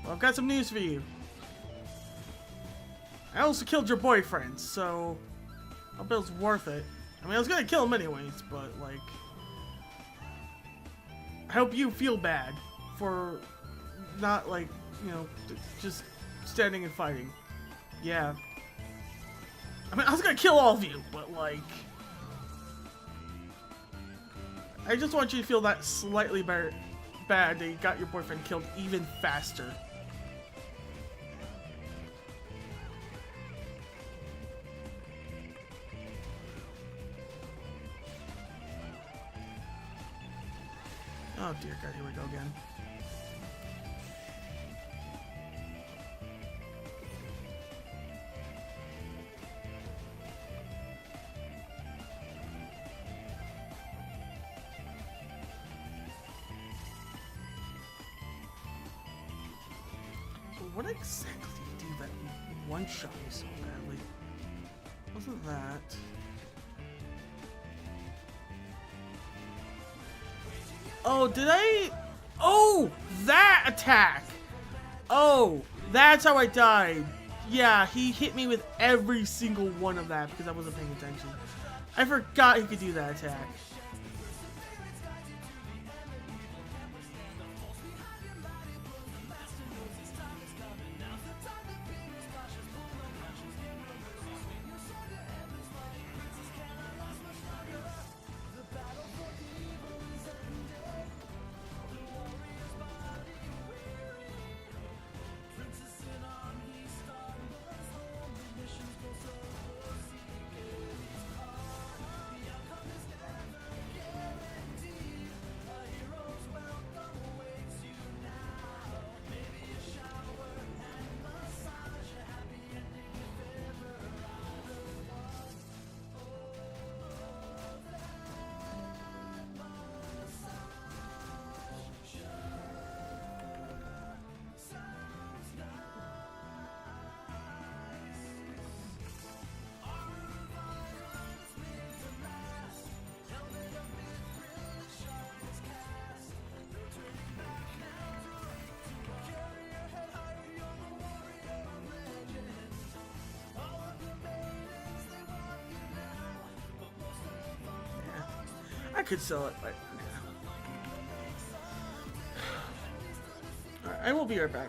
Well, I've got some news for you. I also killed your boyfriend, so I bet it's worth it. I mean, I was gonna kill him anyways, but like, I hope you feel bad for not like, you know, just standing and fighting. Yeah. I mean, I was gonna kill all of you, but like, I just want you to feel that slightly bad that you got your boyfriend killed even faster. Oh dear God, here we go again. So what exactly did you do that one-shot me so badly? Wasn't that... Oh, did I... Oh, that attack! Oh, that's how I died. Yeah, he hit me with every single one of that because I wasn't paying attention. I forgot he could do that attack. I could sell it, but Alright, I will be right back.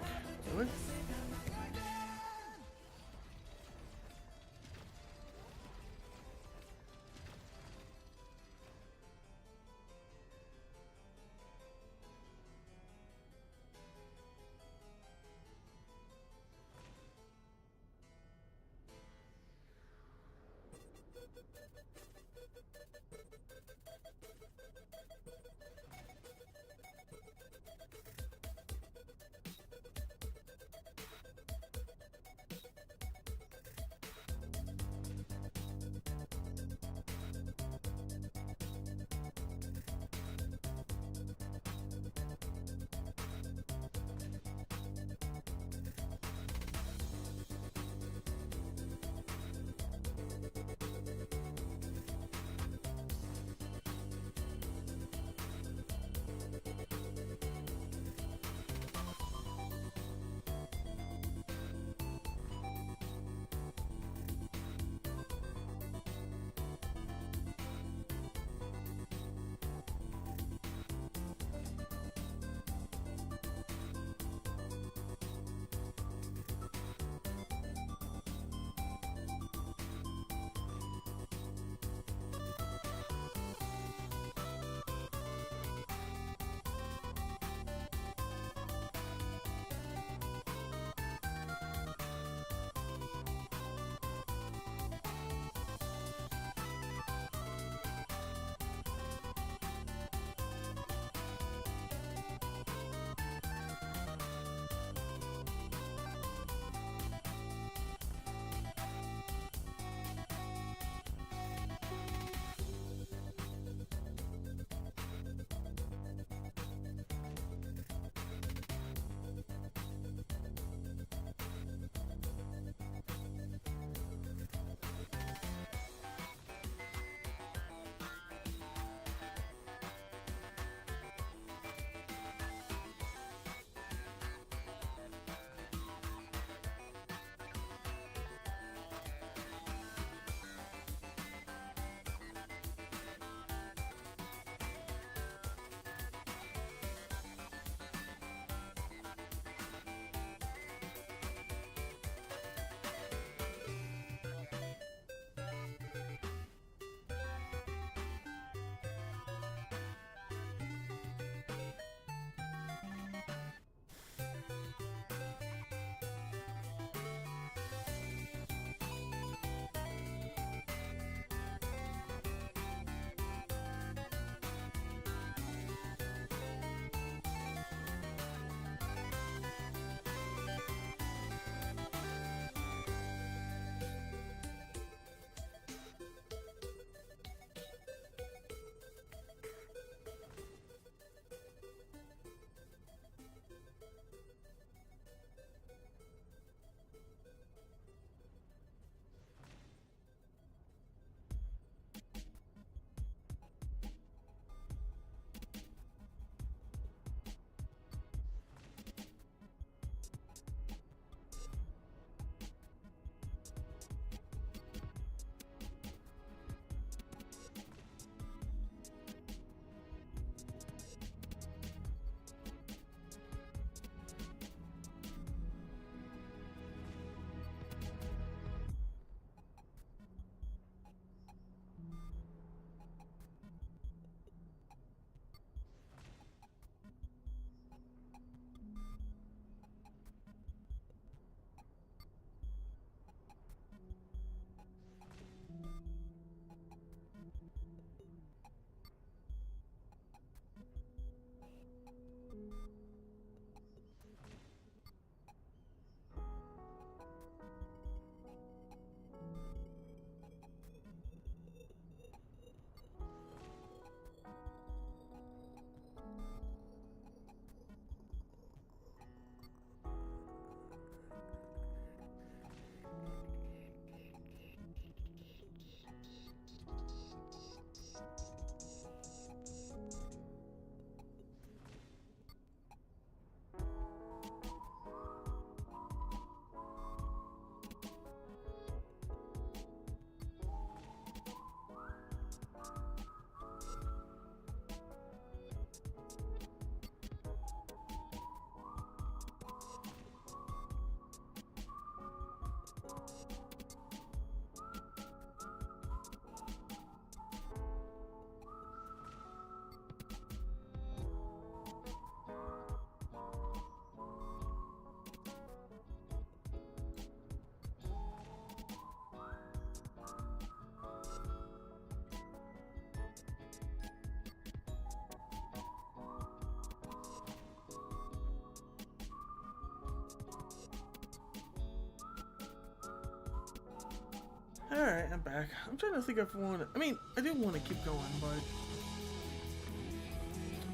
Alright, I'm back. I'm trying to think if I want to... I mean, I do want to keep going, but...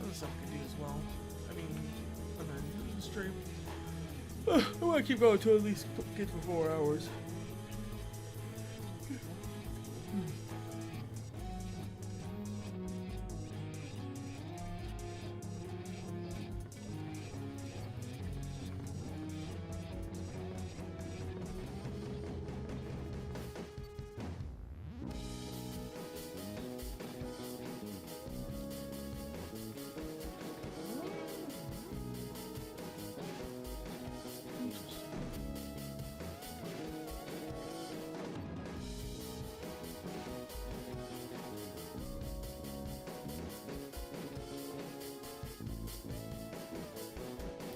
Other stuff I can do as well. I mean, and then the stream. I want to keep going to at least get for 4 hours.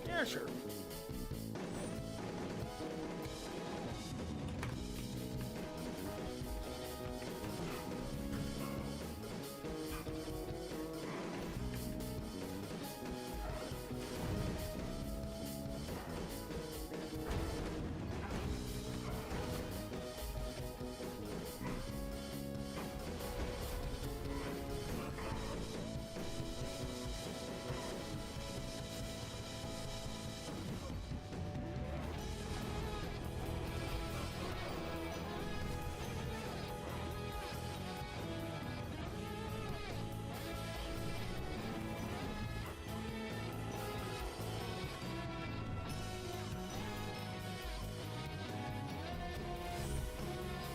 Yeah, sure.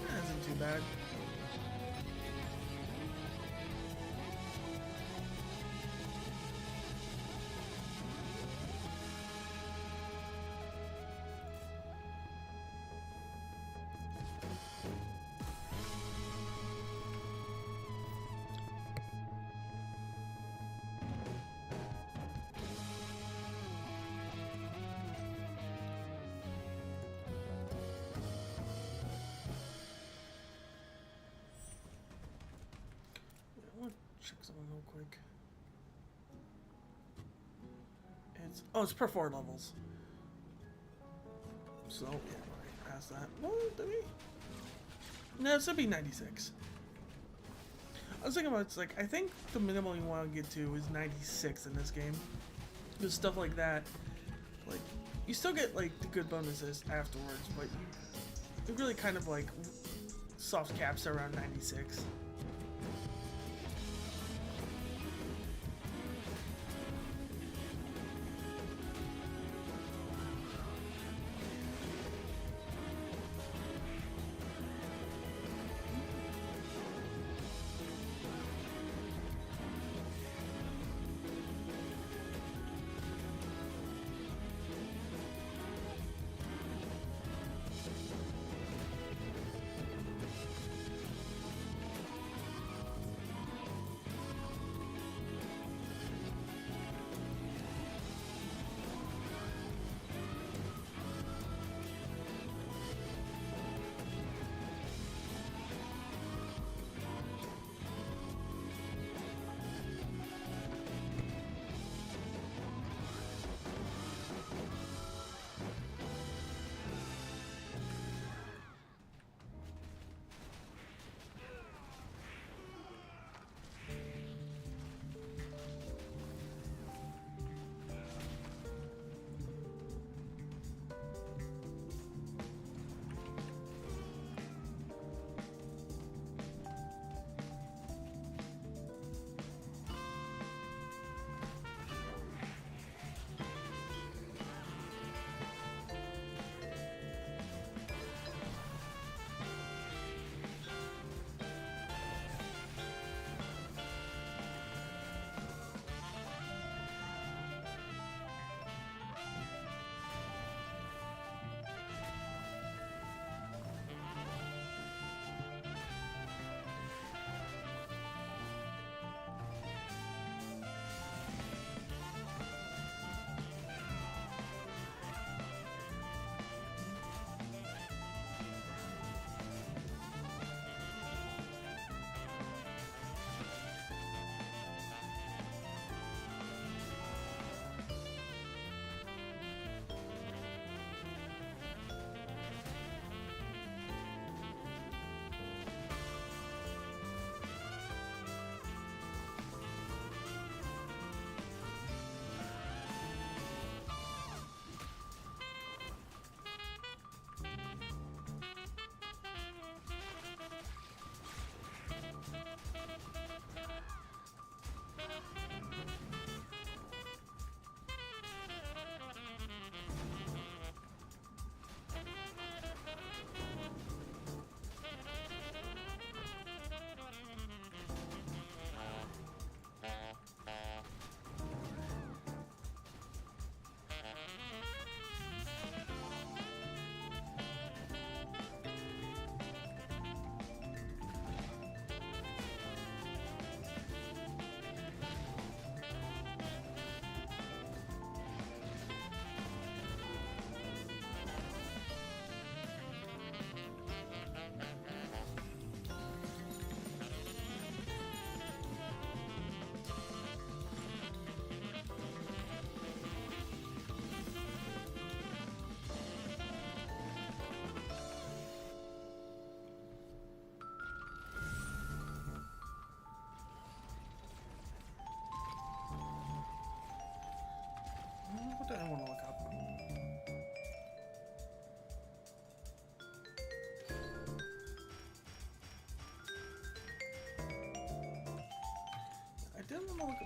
That isn't too bad. I want to check something real quick. It's per 4 levels. So yeah, right past that. Well, did we? No, it should be 96. I was thinking about it's like I think the minimum you want to get to is 96 in this game. Because stuff like that, like you still get like the good bonuses afterwards, but you really kind of like soft caps around 96.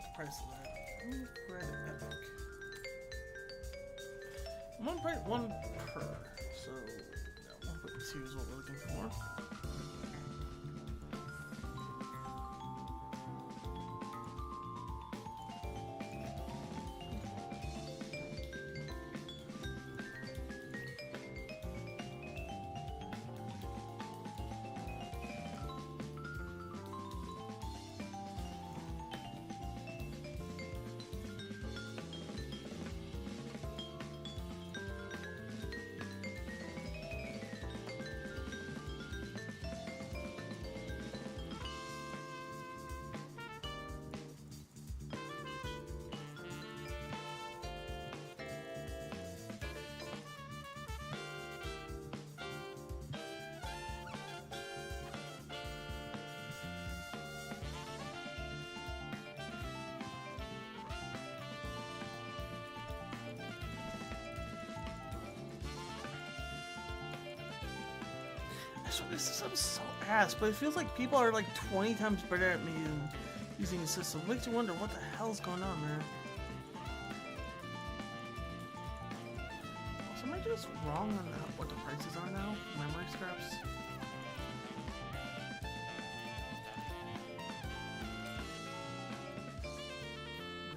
What's the price of that? Red Epic. One price, one per. So, yeah, 1.2 is what we're looking for. This system's so ass, but it feels like people are like 20 times better at me than using the system. Makes you wonder what the hell's going on, man. Also, am I just wrong on what the prices are now? Memory scraps?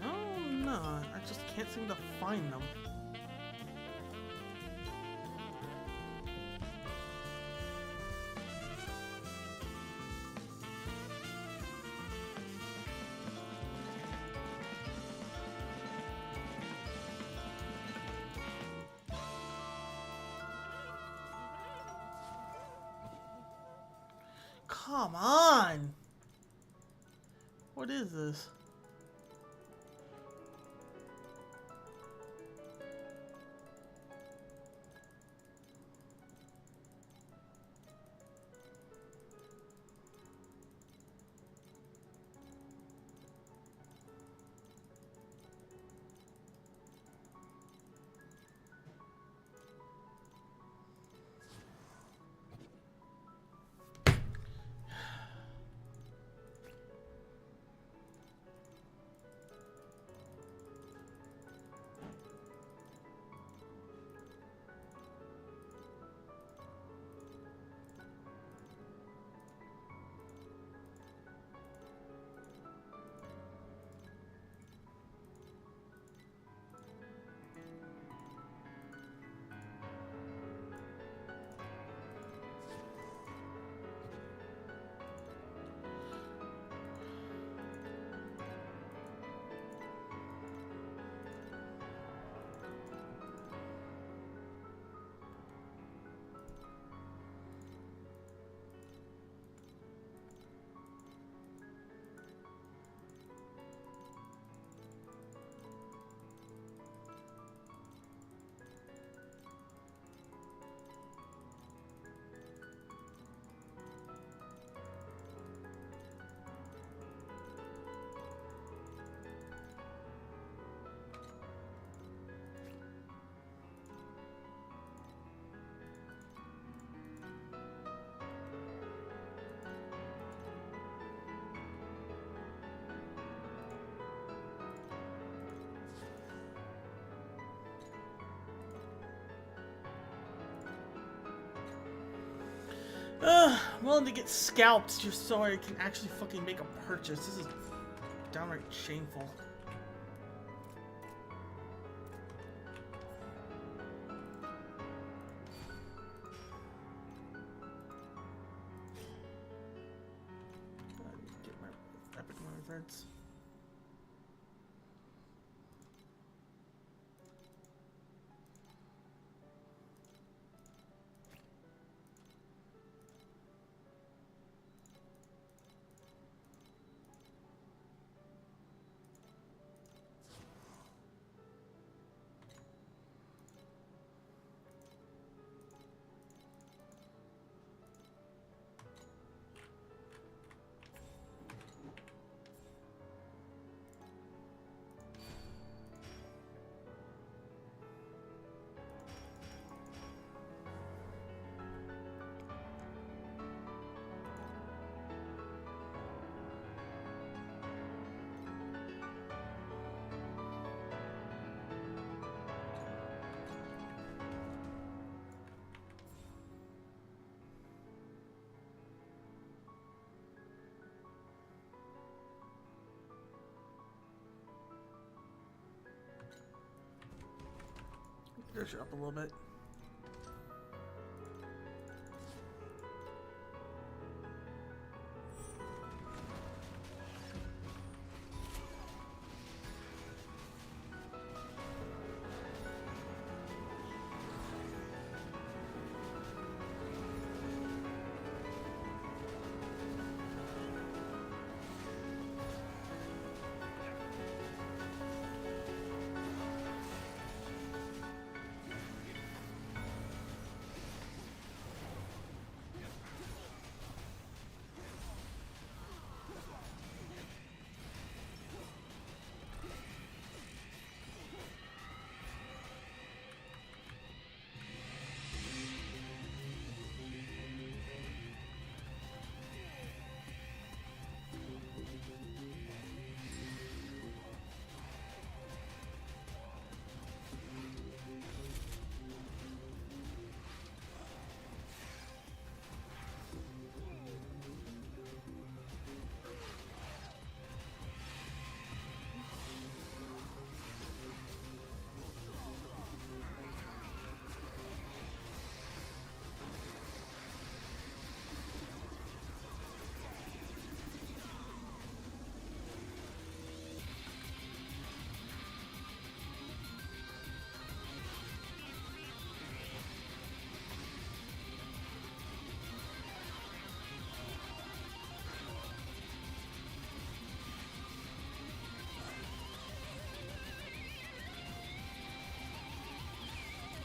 No, I'm not. I just can't seem to find them. Come on! What is this? I'm willing to get scalped just so I can actually fucking make a purchase. This is downright shameful. I need to get my epic money threads. There's her up a little bit.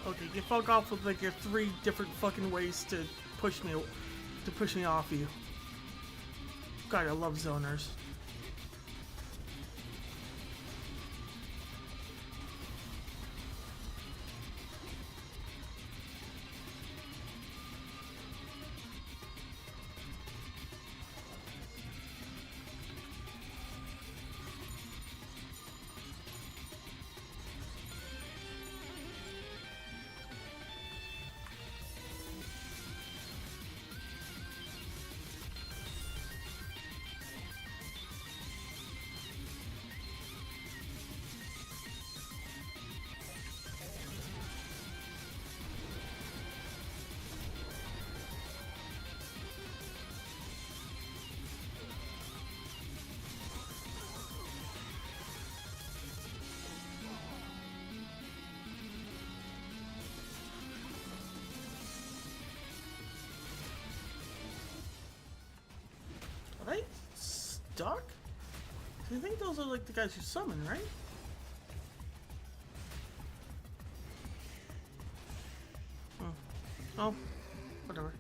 Okay, you fuck off with like your 3 different fucking ways to push me off you. God, I love zoners. Are they stuck? I think those are like the guys who summon, right? Oh, whatever.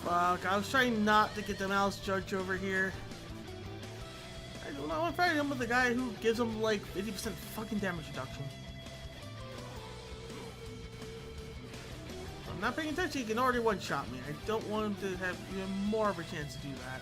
Fuck, I was trying not to get the mouse judge over here. I don't know, I'm fighting him with the guy who gives him like 50% fucking damage reduction. I'm not paying attention, he can already one-shot me. I don't want him to have even more of a chance to do that.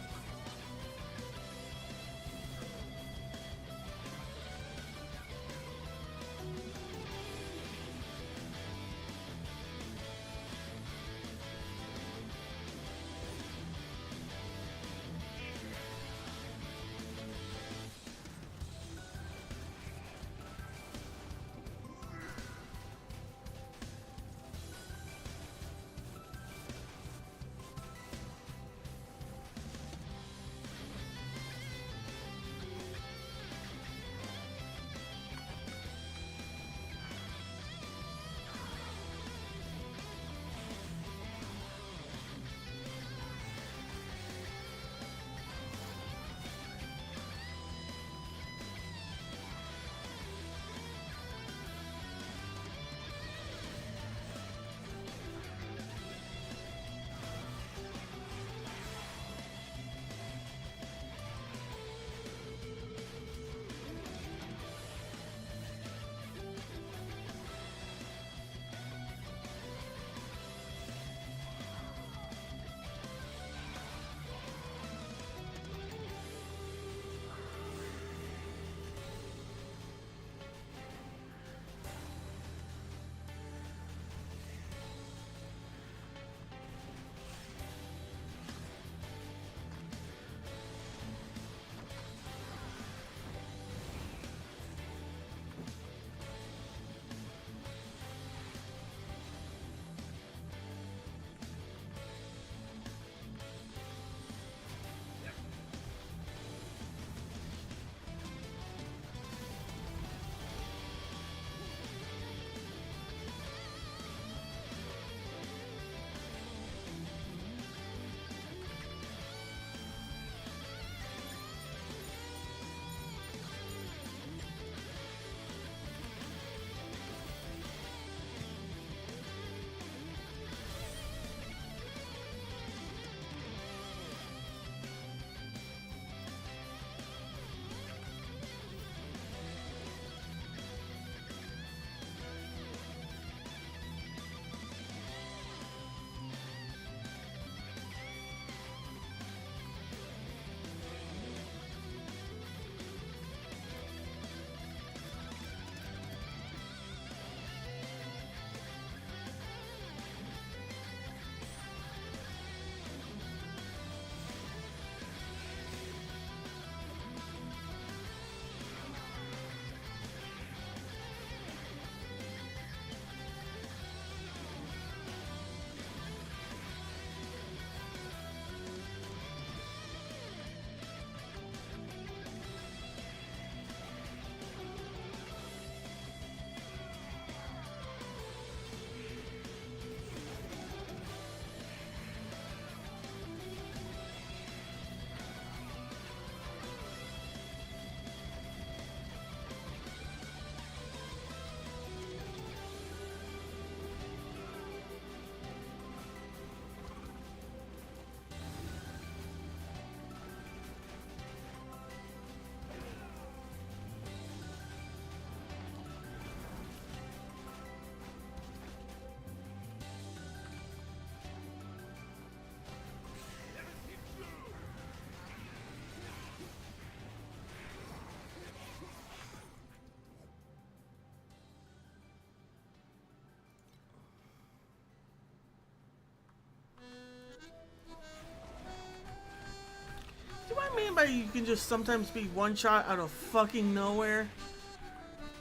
Do I mean by you can just sometimes be one shot out of fucking nowhere?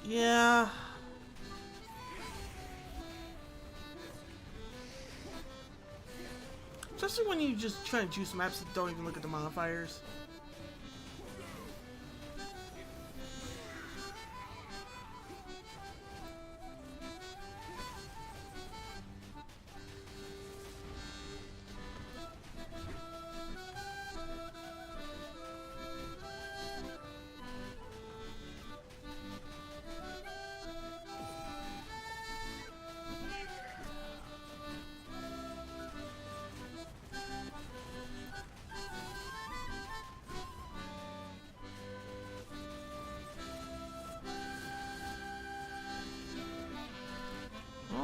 Yeah. Especially when you just try and juice maps that don't even look at the modifiers.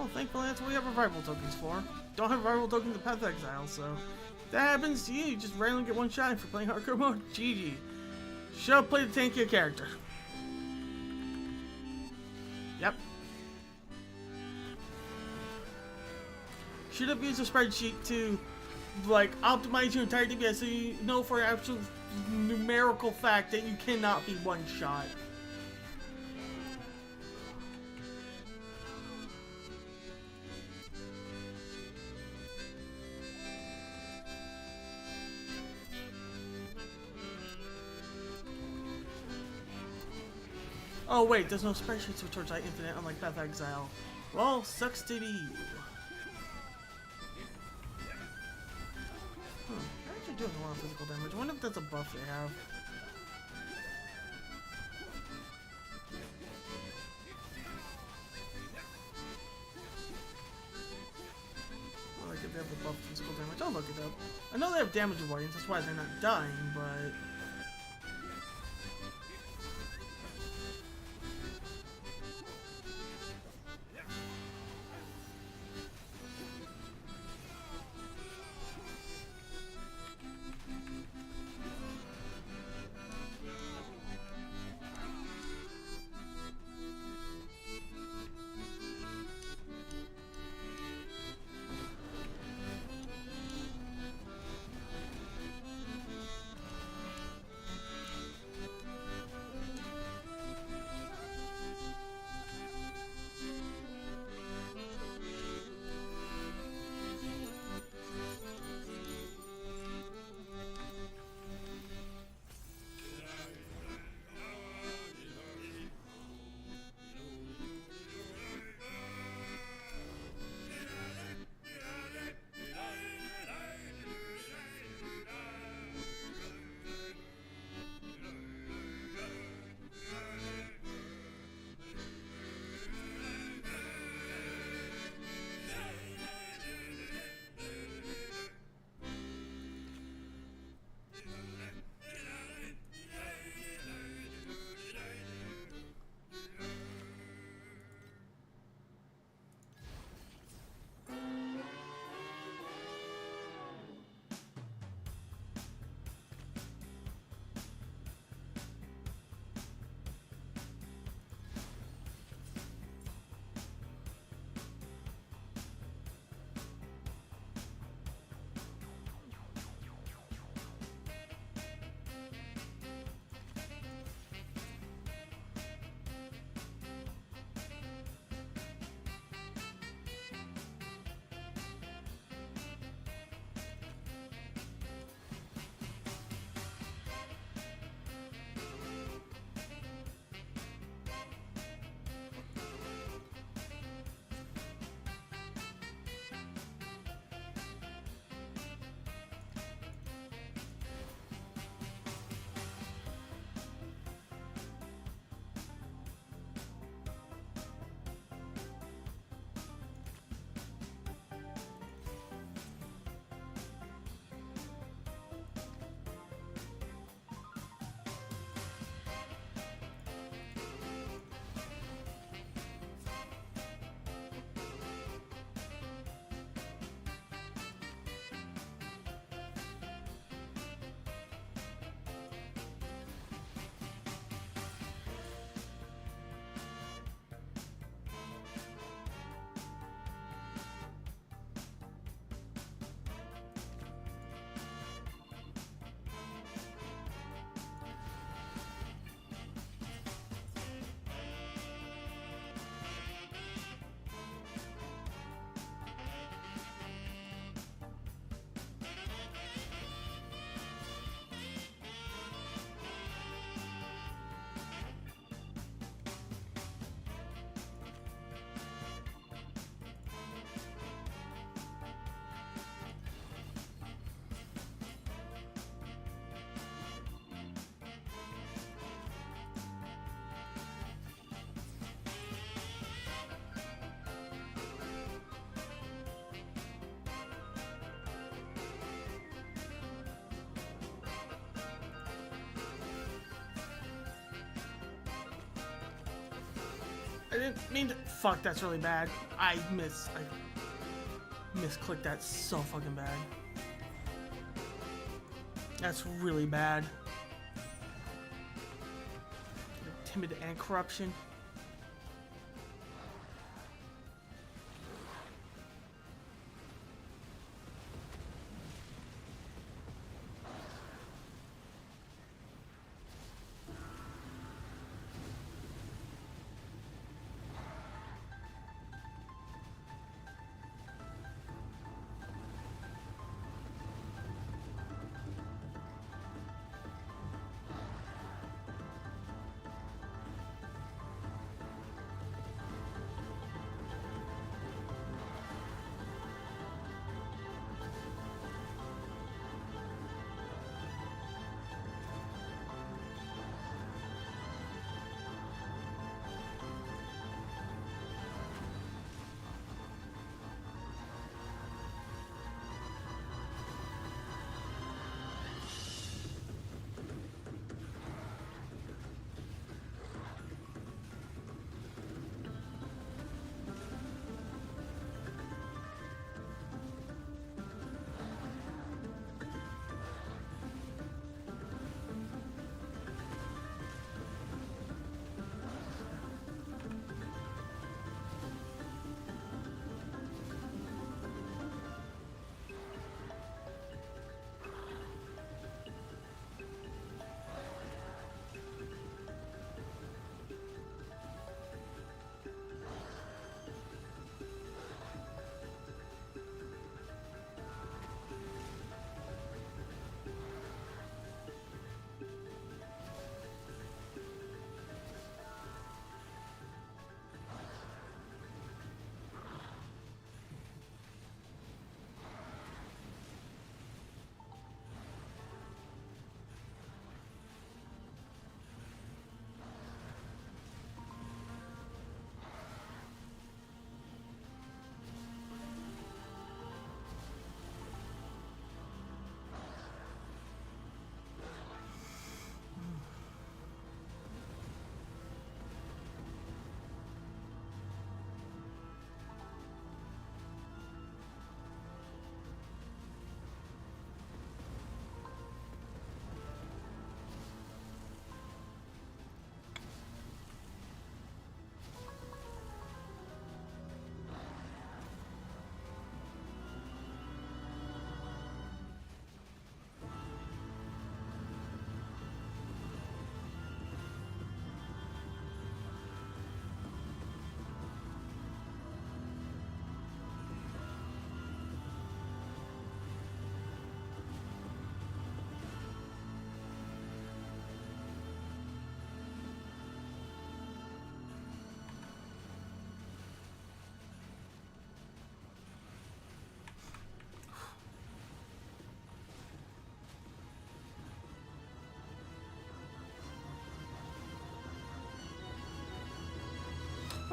Well, thankfully that's what we have revival tokens for. Don't have revival tokens to Path Exile, so if that happens to you, you just randomly get one shot for playing hardcore mode. GG. Should have played the tankier character. Yep. Should have used a spreadsheet to, like, optimize your entire DPS so you know for an absolute numerical fact that you cannot be one shot. Oh wait, there's no spreadsheet switch towards Infinite unlike Path Exile. Well, sucks to be you. They're actually doing a lot of physical damage. I wonder if that's a buff they have. I like if they have the buff physical damage. I'll look it up. I know they have damage avoidance, that's why they're not dying, but... didn't mean to. Fuck, that's really bad. I misclicked that so fucking bad. That's really bad. Timid and corruption.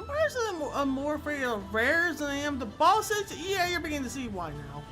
Personally, I'm more afraid of rares than I am the bosses. Yeah, you're beginning to see why now.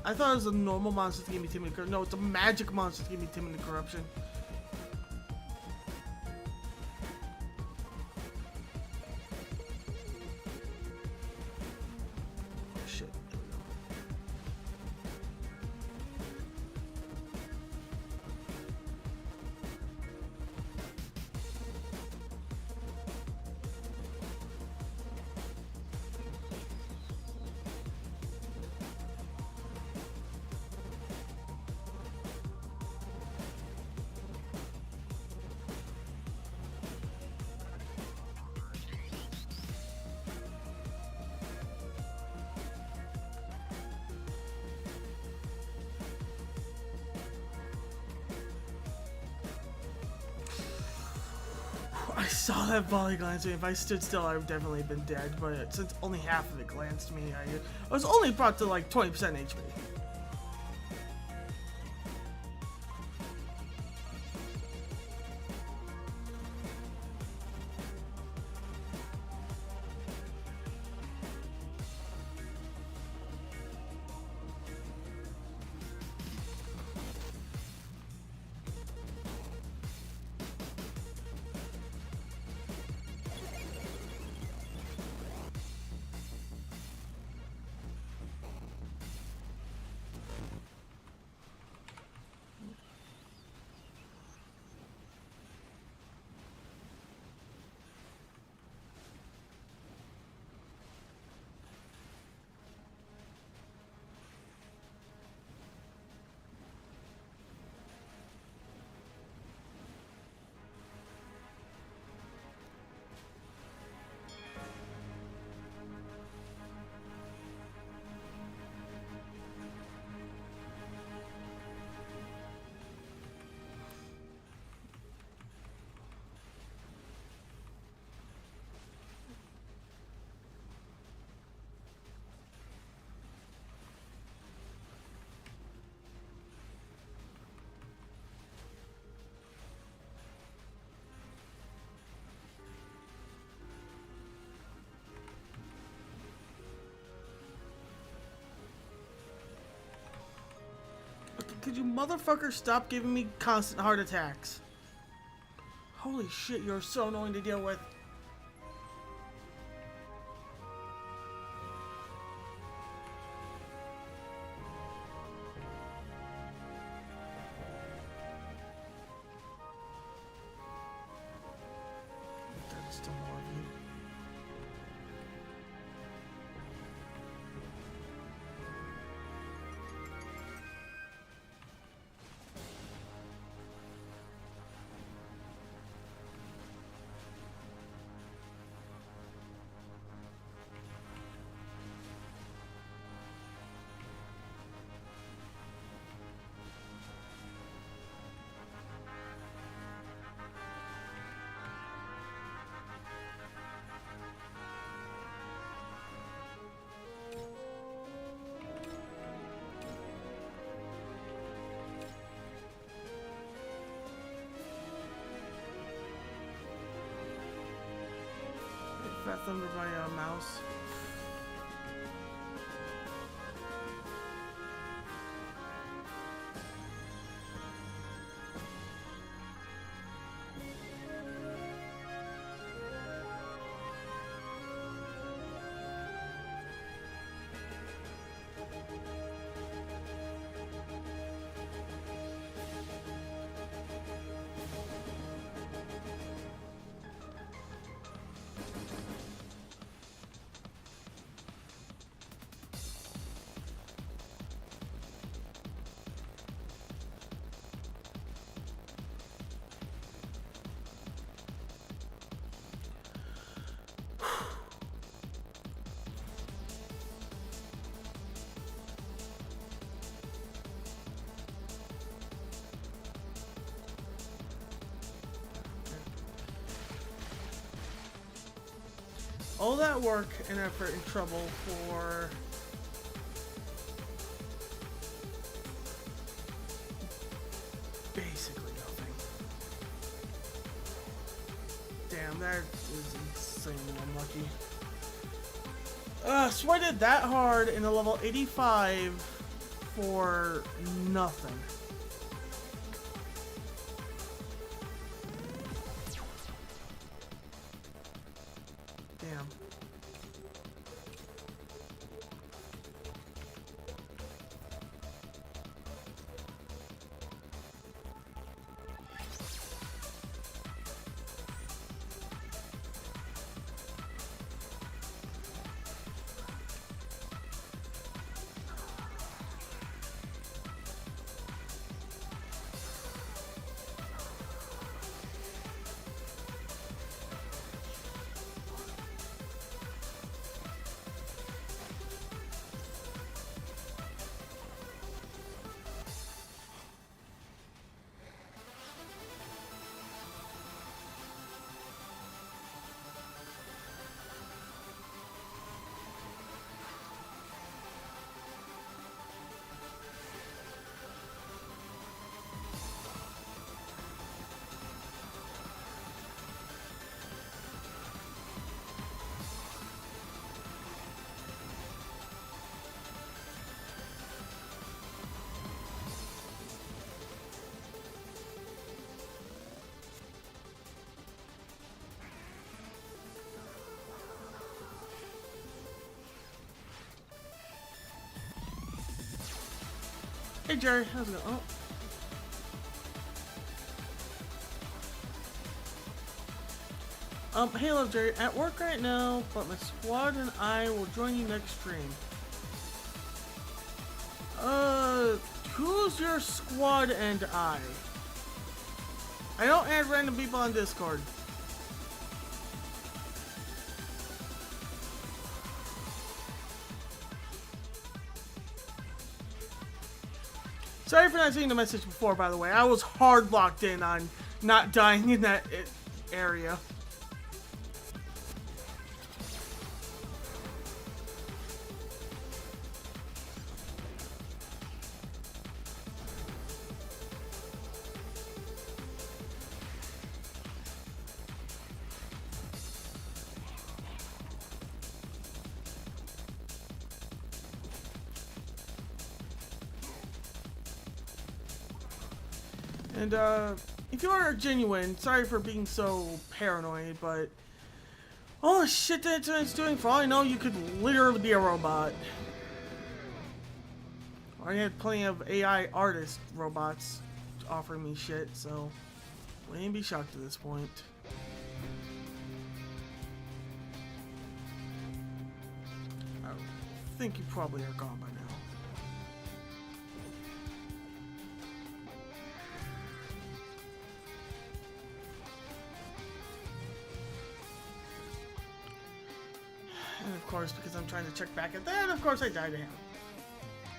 I thought it was a normal monster to give me timid corruption. No, it's a magic monster to give me timid corruption. Shit. There we go. I saw that volley glance at me. If I stood still, I would definitely have been dead. But since only half of it glanced me, I was only brought to like 20% HP. Could you motherfucker stop giving me constant heart attacks? Holy shit, you're so annoying to deal with. There's still more of you. Fat Thunder by mouse. All that work and effort and trouble for basically nothing. Damn, that is insanely unlucky. So I did that hard in a level 85 for nothing. Damn. Hey Jerry, how's it going? Hey love Jerry, at work right now, but my squad and I will join you next stream. Who's your squad and I? I don't add random people on Discord. Sorry for not seeing the message before, by the way. I was hard locked in on not dying in that area. And, if you are genuine, sorry for being so paranoid, but all the shit the internet's doing, for all I know, you could literally be a robot. I had plenty of AI artist robots offering me shit, so wouldn't be shocked at this point. I think you probably are gone by now. And of course, because I'm trying to check back at that, of course I died to him.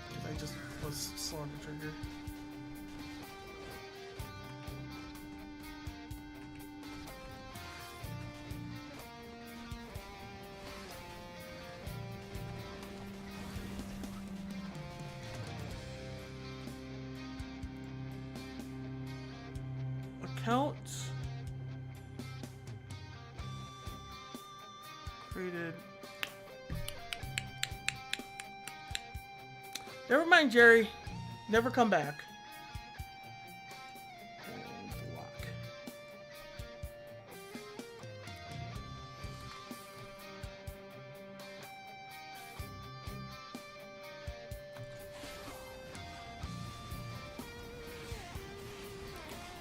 Because I just was slow on the trigger. Account created. Never mind, Jerry. Never come back. And block.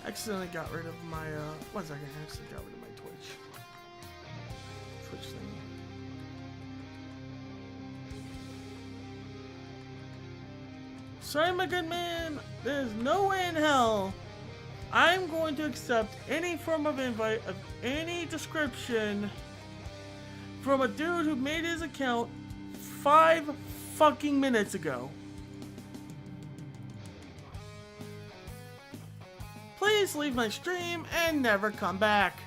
Accidentally got rid of my, 1 second, I accidentally got rid of my Twitch thing. Sorry, my good man, there's no way in hell I'm going to accept any form of invite of any description from a dude who made his account 5 fucking minutes ago. Please leave my stream and never come back.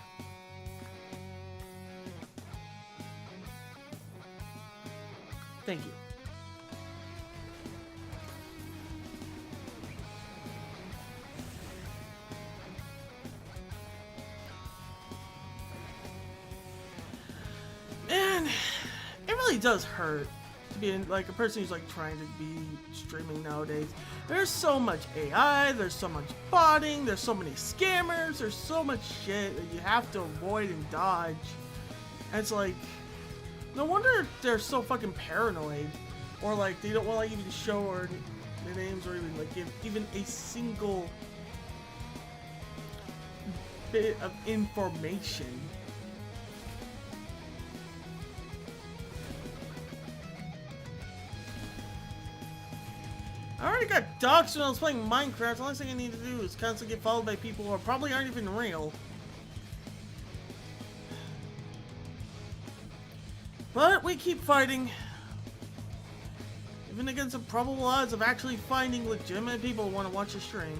Thank you. Man, it really does hurt to be like a person who's like trying to be streaming nowadays. There's so much AI, there's so much botting, there's so many scammers, there's so much shit that you have to avoid and dodge. And it's like, no wonder they're so fucking paranoid, or like they don't want like even to show or their names or even like give even a single bit of information. I already got doxxed when I was playing Minecraft. The only thing I need to do is constantly get followed by people who probably aren't even real. But we keep fighting. Even against the probable odds of actually finding legitimate people who want to watch the stream.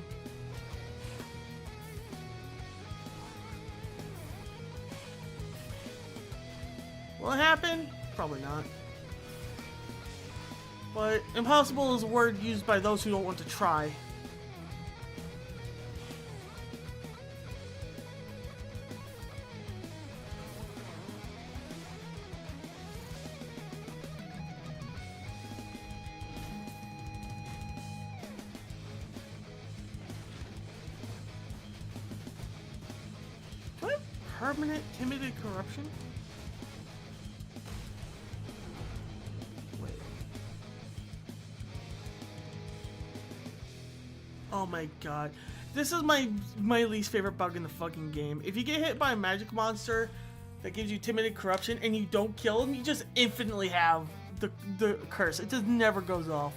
Will it happen? Probably not. But impossible is a word used by those who don't want to try. What? Permanent timid corruption? Oh my god. This is my least favorite bug in the fucking game. If you get hit by a magic monster that gives you timid corruption and you don't kill him, you just infinitely have the curse. It just never goes off.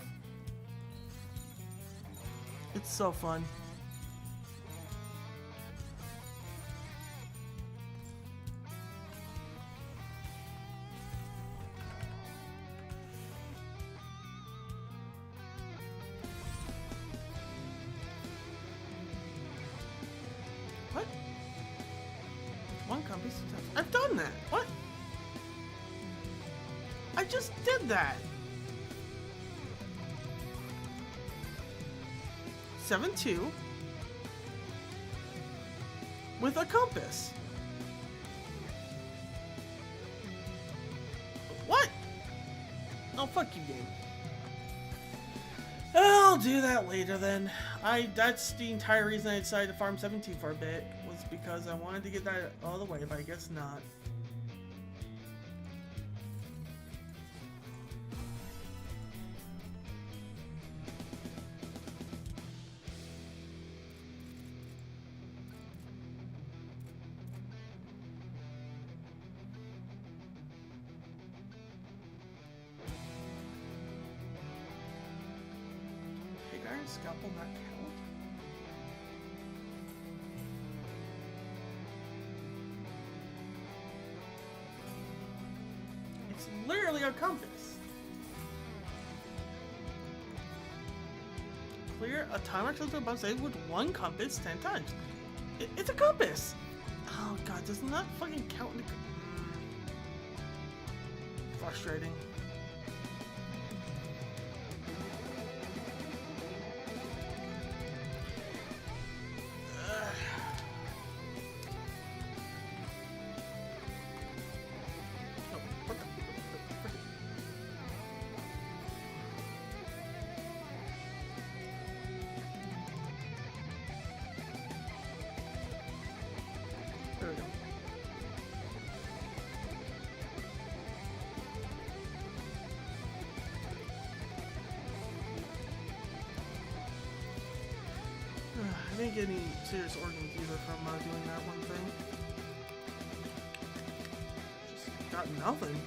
It's so fun. What? One compass. I've done that. What? I just did that. 7-2 with a compass. What? Oh, fuck you, game. I'll do that later then. That's the entire reason I decided to farm 17 for a bit, was because I wanted to get that all the way, but I guess not. Scalpel not count? It's literally a compass. Clear a timer to above save with one compass 10 times. It's a compass! Oh god, doesn't that fucking count? Frustrating. I didn't get any serious organs either from doing that one thing. Just got nothing.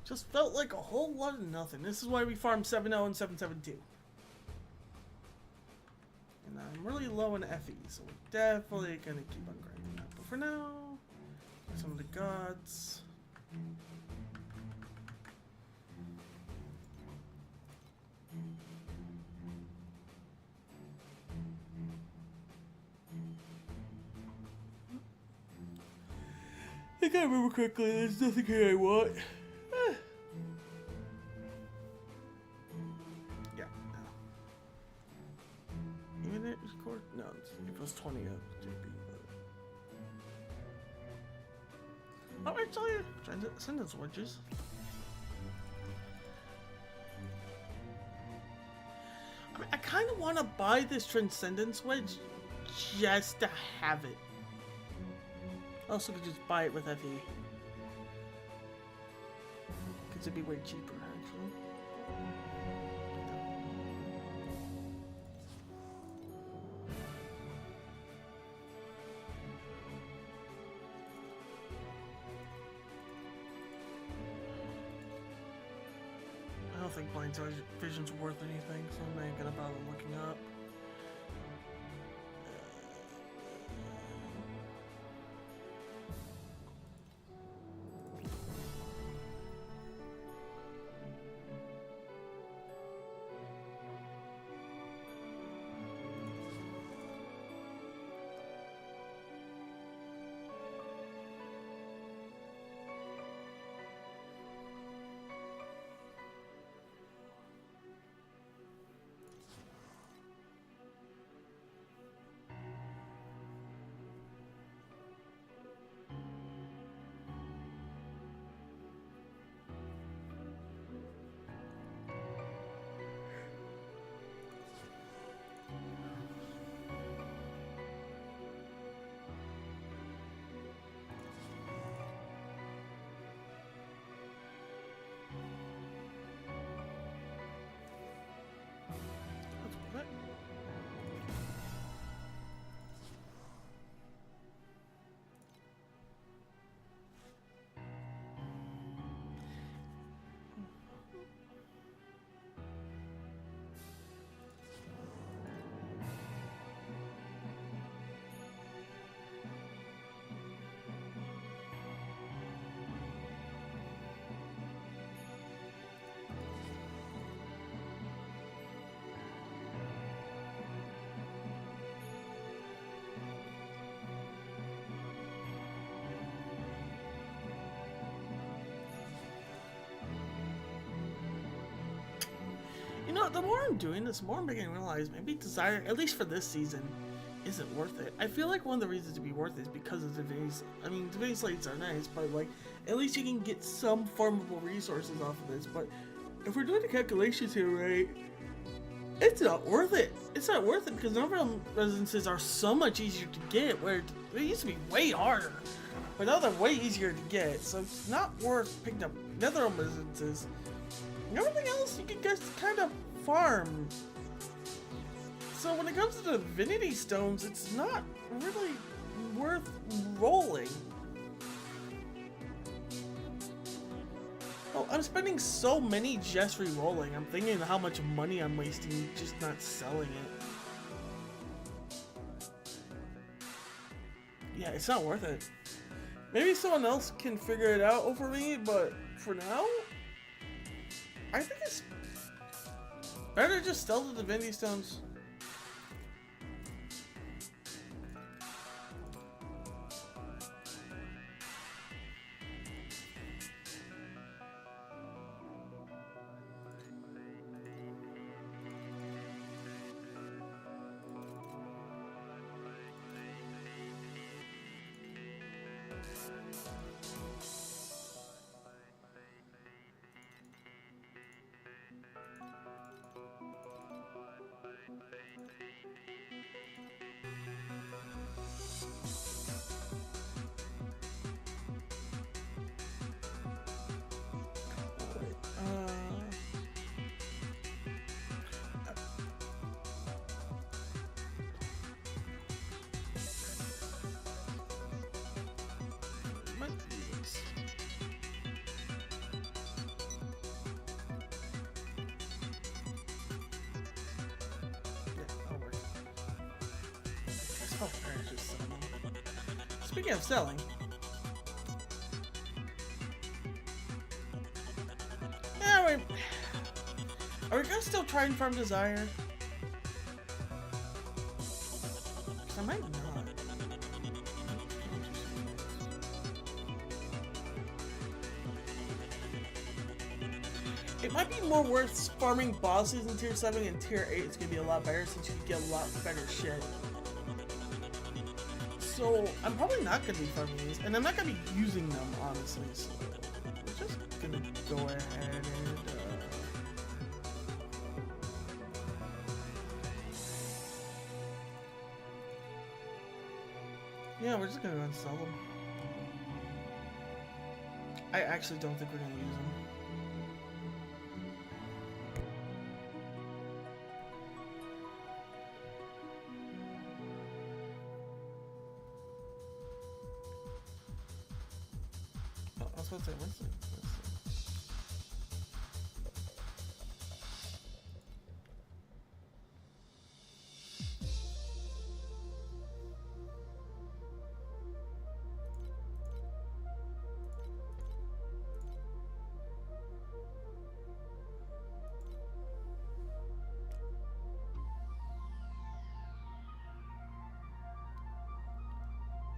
Just felt like a whole lot of nothing. This is why we farm 7-0 and 7-7-2. And I'm really low in FE, so we're definitely gonna keep on grinding that. But for now, some of the gods. I can't remember correctly, there's nothing here I want. Yeah, no. Even it is core? No, it's plus 20 of JP. Oh, actually, Transcendence Wedges. I mean, I kind of want to buy this Transcendence Wedge just to have it. I also could just buy it with FE. Because it'd be way cheaper, actually. I don't think Blind Vision's worth anything, so I'm not gonna bother looking up. You know, the more I'm doing this, the more I'm beginning to realize maybe Desire, at least for this season, isn't worth it. I feel like one of the reasons to be worth it is because of Divinity. I mean, Divinity Slates are nice, but like, at least you can get some farmable resources off of this. But if we're doing the calculations here right, it's not worth it. It's not worth it because Netherrealm residences are so much easier to get, where they used to be way harder. But now they're way easier to get, so it's not worth picking up Netherrealm residences. Everything else you can just kind of farm. So when it comes to the Divinity Stones, it's not really worth rolling. Oh, I'm spending so many just re-rolling. I'm thinking how much money I'm wasting just not selling it. Yeah, it's not worth it. Maybe someone else can figure it out over me, but for now, I think it's better to just sell the Divinity Stones. Speaking of selling, yeah, are we gonna still try and farm Desire? 'Cause I might not. It might be more worth farming bosses in tier 7 and tier 8. It's gonna be a lot better since you can get a lot better shit. So I'm probably not gonna be farming these, and I'm not gonna be using them honestly. So we're just gonna go ahead and yeah, we're just gonna go and sell them. I actually don't think we're gonna use them. Oh, I was about to say, what's it?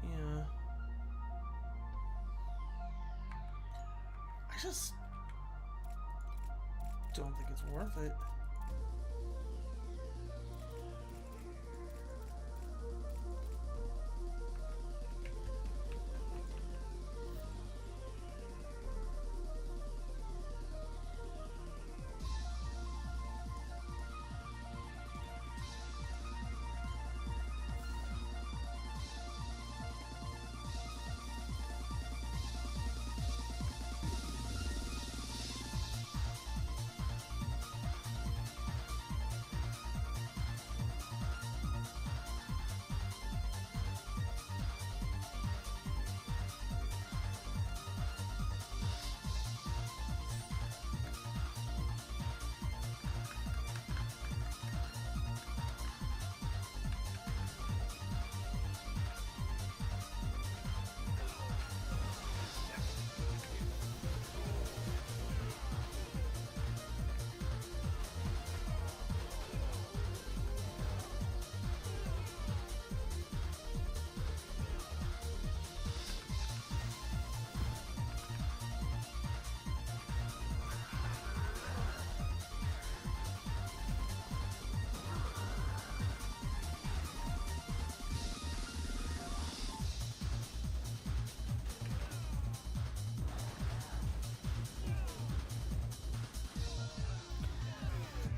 Yeah. I just don't think it's worth it.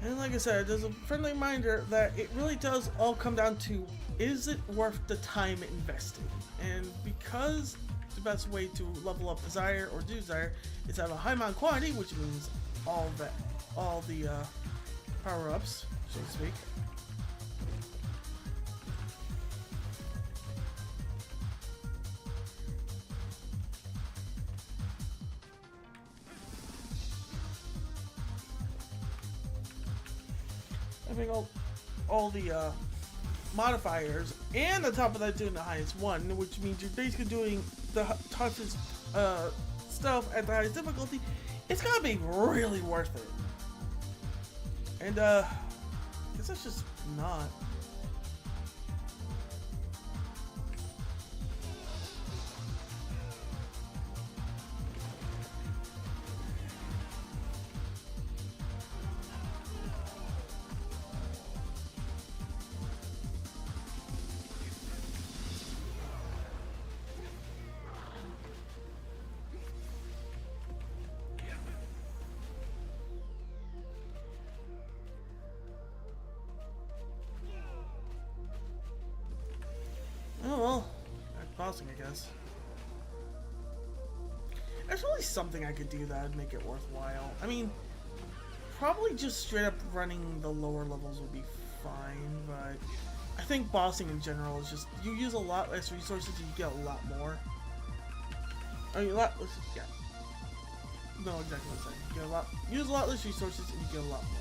And like I said, there's a friendly reminder that it really does all come down to, is it worth the time invested? And because the best way to level up Desire or do Desire is to have a high amount of quantity, which means all the power-ups, so to speak. Having all the modifiers, and on top of that doing the highest one, which means you're basically doing the toughest stuff at the highest difficulty, it's gonna be really worth it. And I guess that's just not. Oh well, that's bossing, I guess. There's really something I could do that would make it worthwhile. I mean, probably just straight up running the lower levels would be fine, but I think bossing in general is just, you use a lot less resources and you get a lot more. I mean, a lot less, yeah. No, exactly what I'm saying. You get use a lot less resources and you get a lot more.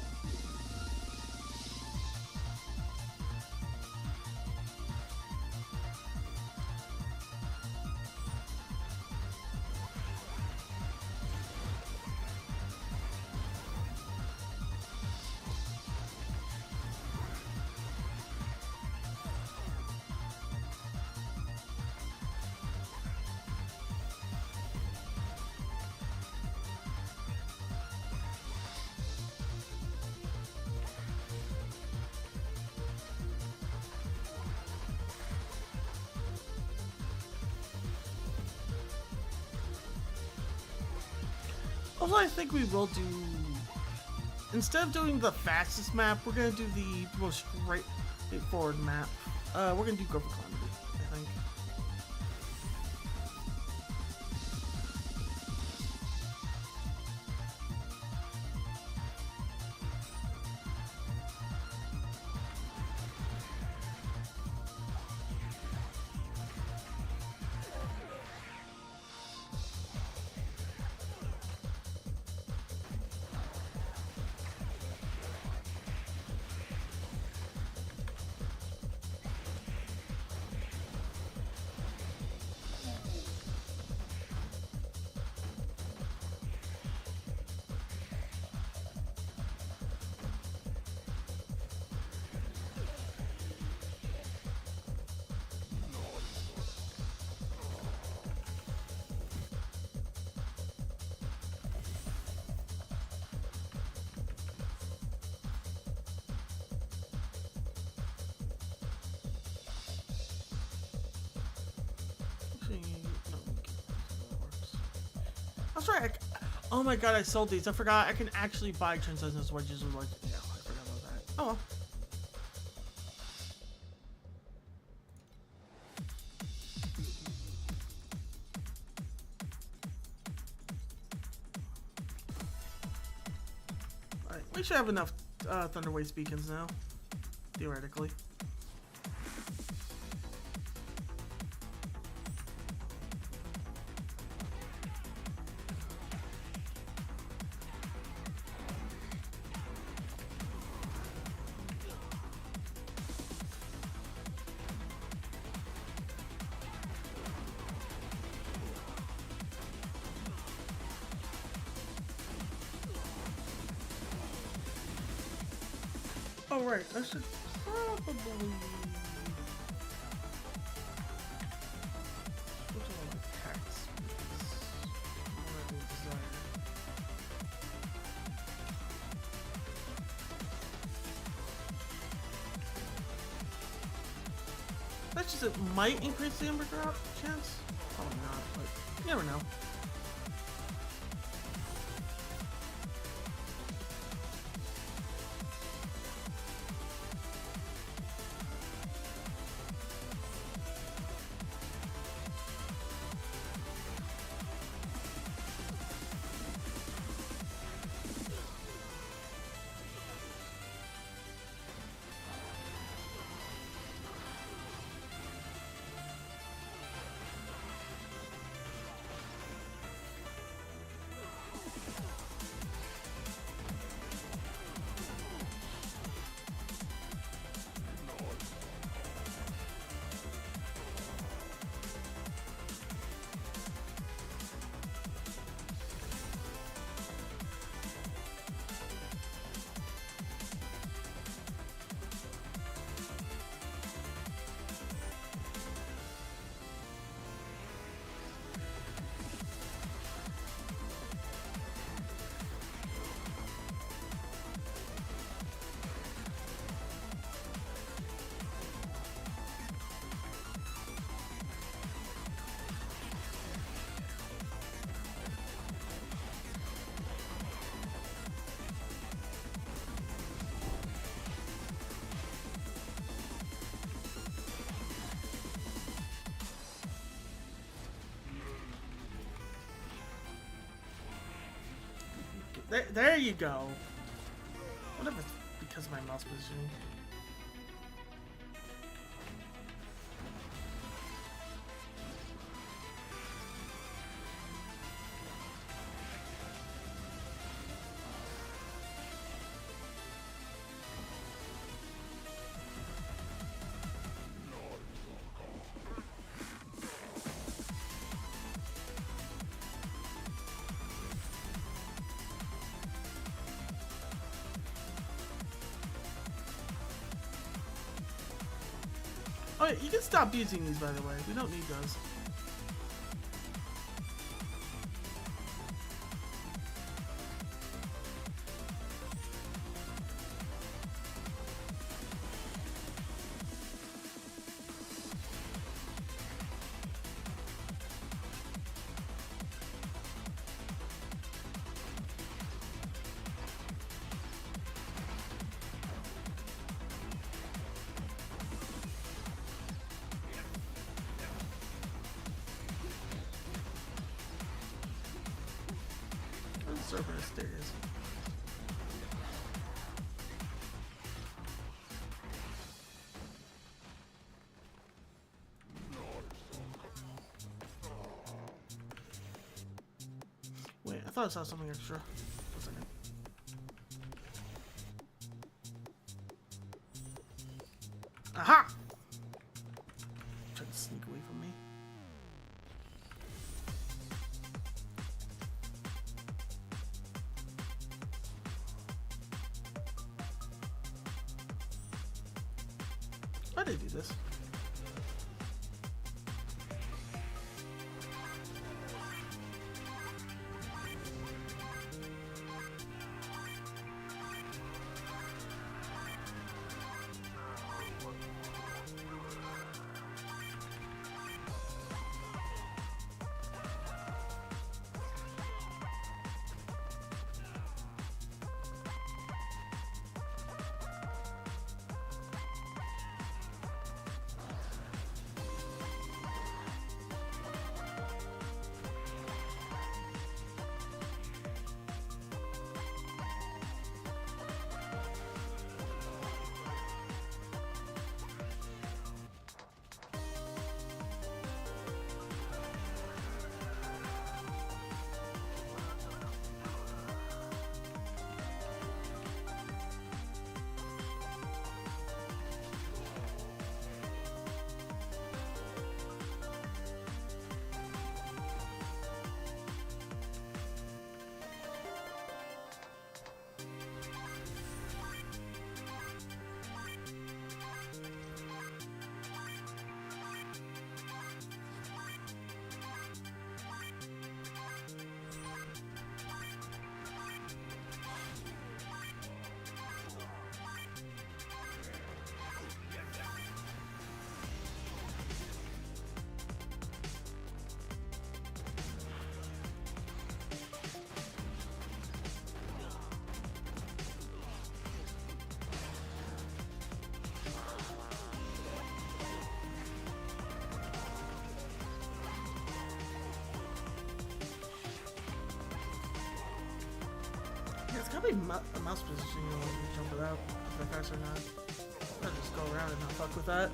Also, I think we will do... Instead of doing the fastest map, we're going to do the most straightforward map. We're going to do Go for Calamity, I think. That's right. Oh my god, I sold these. I forgot I can actually buy transcendence wedges with like. Yeah, I forgot about that. Oh well. Alright, we should have enough Thunderwaste beacons now. Theoretically. Oh right, I should probably switch all my attacks because what I will desire. That's just it might increase the Ember Drop chance. Probably not, but you never know. There you go. What if it's because of my mouse positioning? Oh, yeah, you can stop using these, by the way. We don't need those. serpent stairs. Wait, I thought I saw something extra. One second. Aha! Trying to sneak away from me. Why did I do this? Yeah, it's gotta be a mouse position, you know, when you jump it out. If that's or not. I'll just go around and not fuck with that.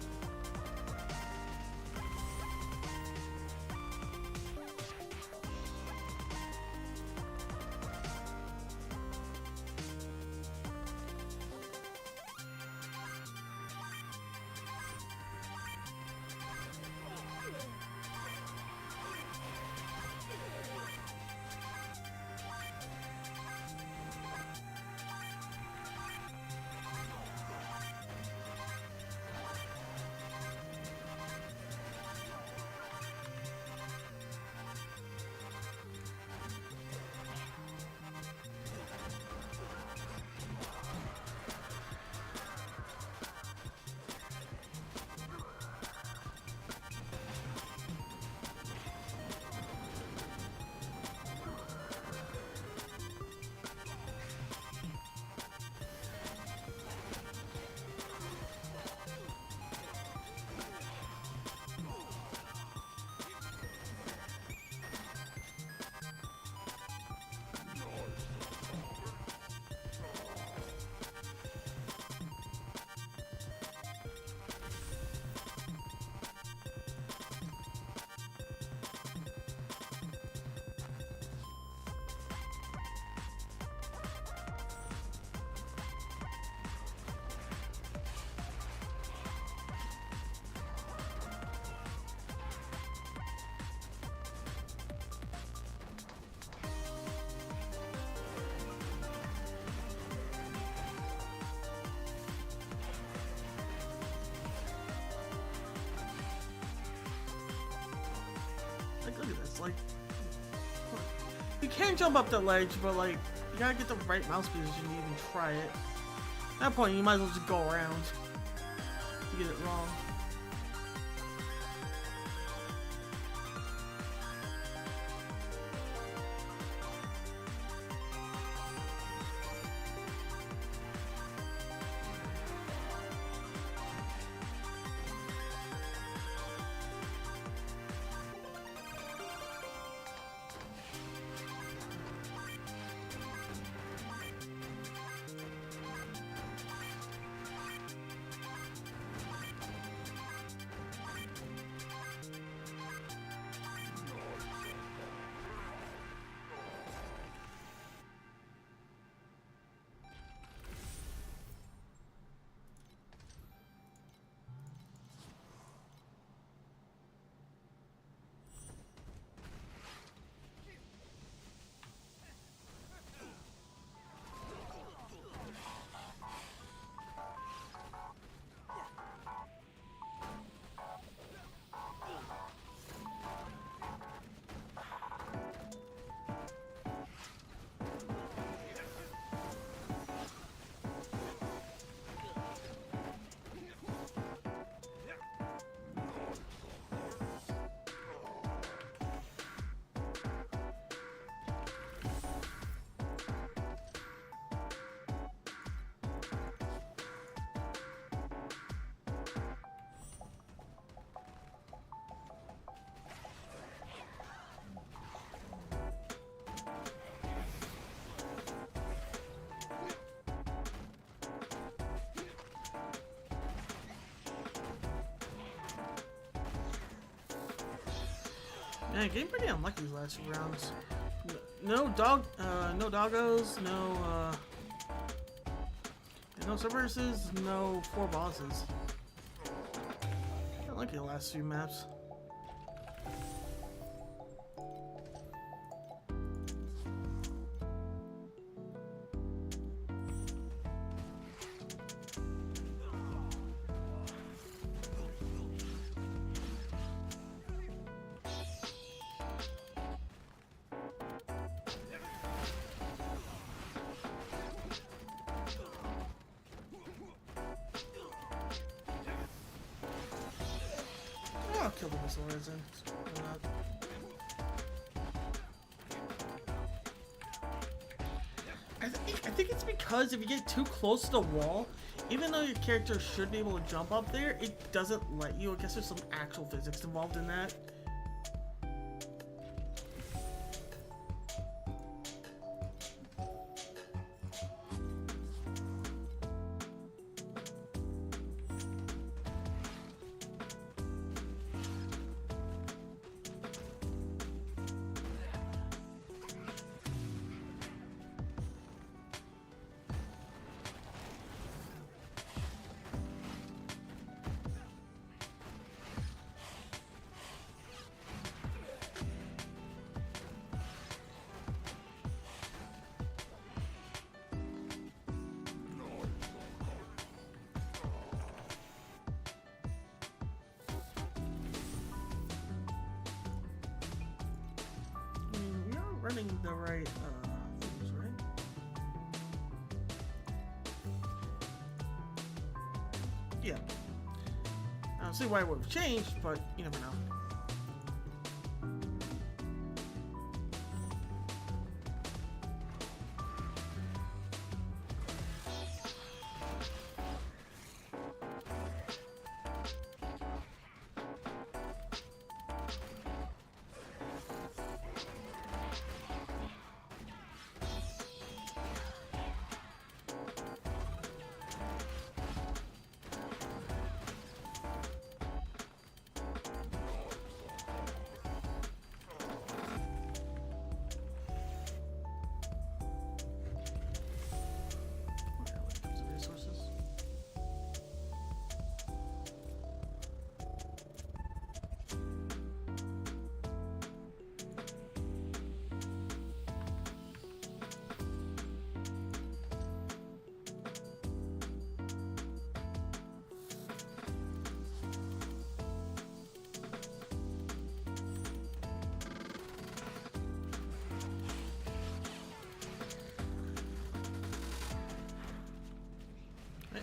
Like, look at this, like, you can jump up the ledge, but like, you gotta get the right mouse position to even try it. At that point, you might as well just go around. You get it wrong. Man, getting pretty unlucky these last few rounds. No doggos, no subverses, no 4 bosses. Unlucky the last few maps. I'll kill the missile resin. I think it's because if you get too close to the wall, even though your character should be able to jump up there, it doesn't let you. I guess there's some actual physics involved in that. Running the right things, right? Yeah. I don't see why it would have changed, but you never know.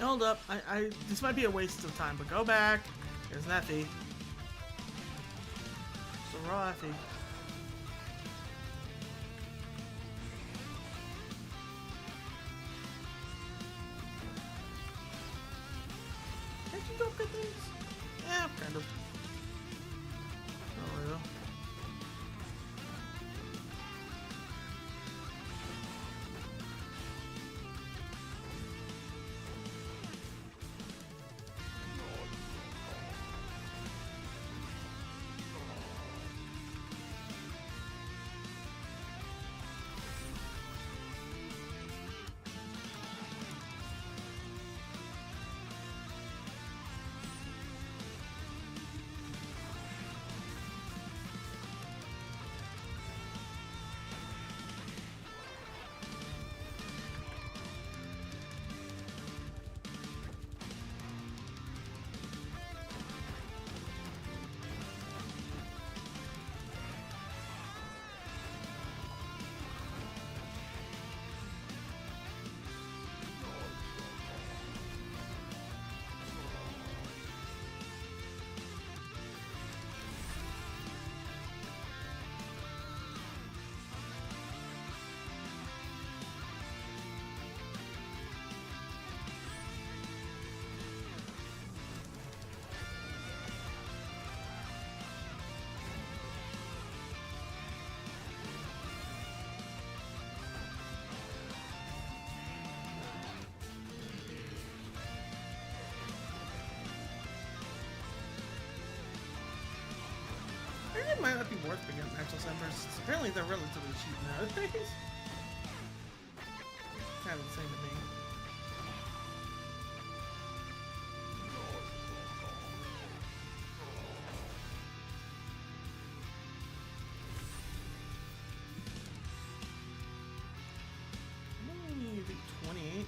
Hold up, this might be a waste of time, but go back. There's an Effie. It's a raw Effie. Can't you drop good things? Yeah, kind of. Oh, yeah. worth picking up matchless embers. Apparently they're relatively cheap nowadays. Kind of insane to me. I think 28. Okay.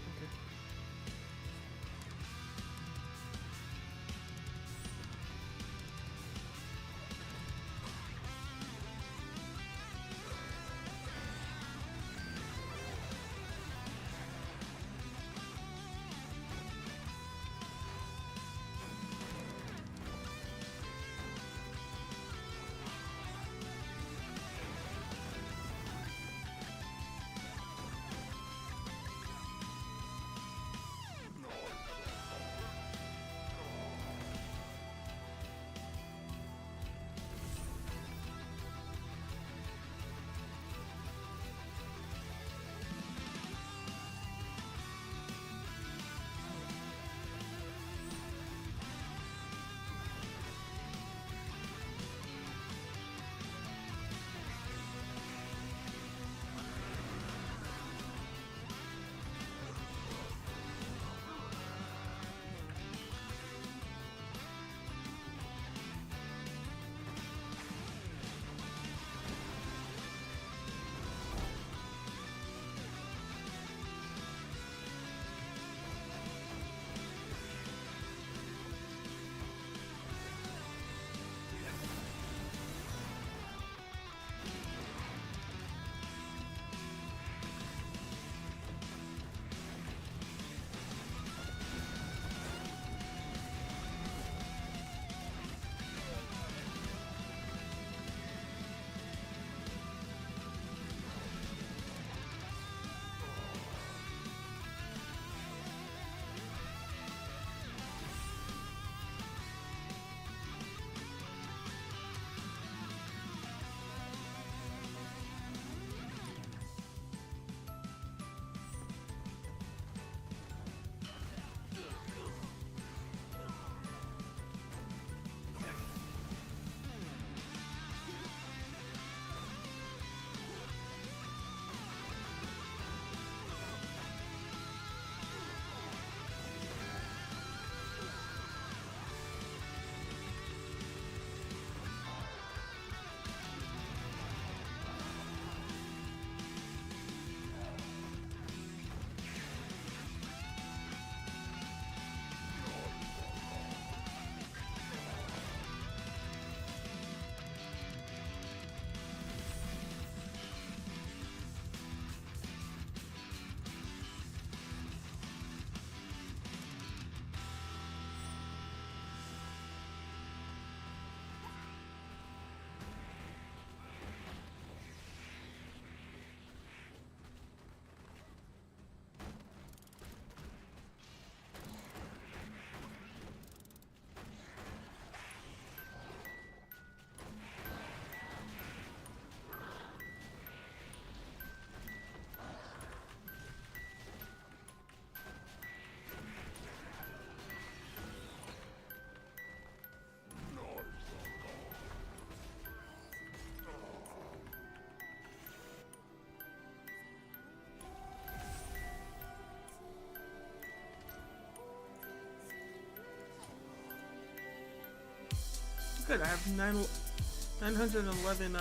Good, I have 911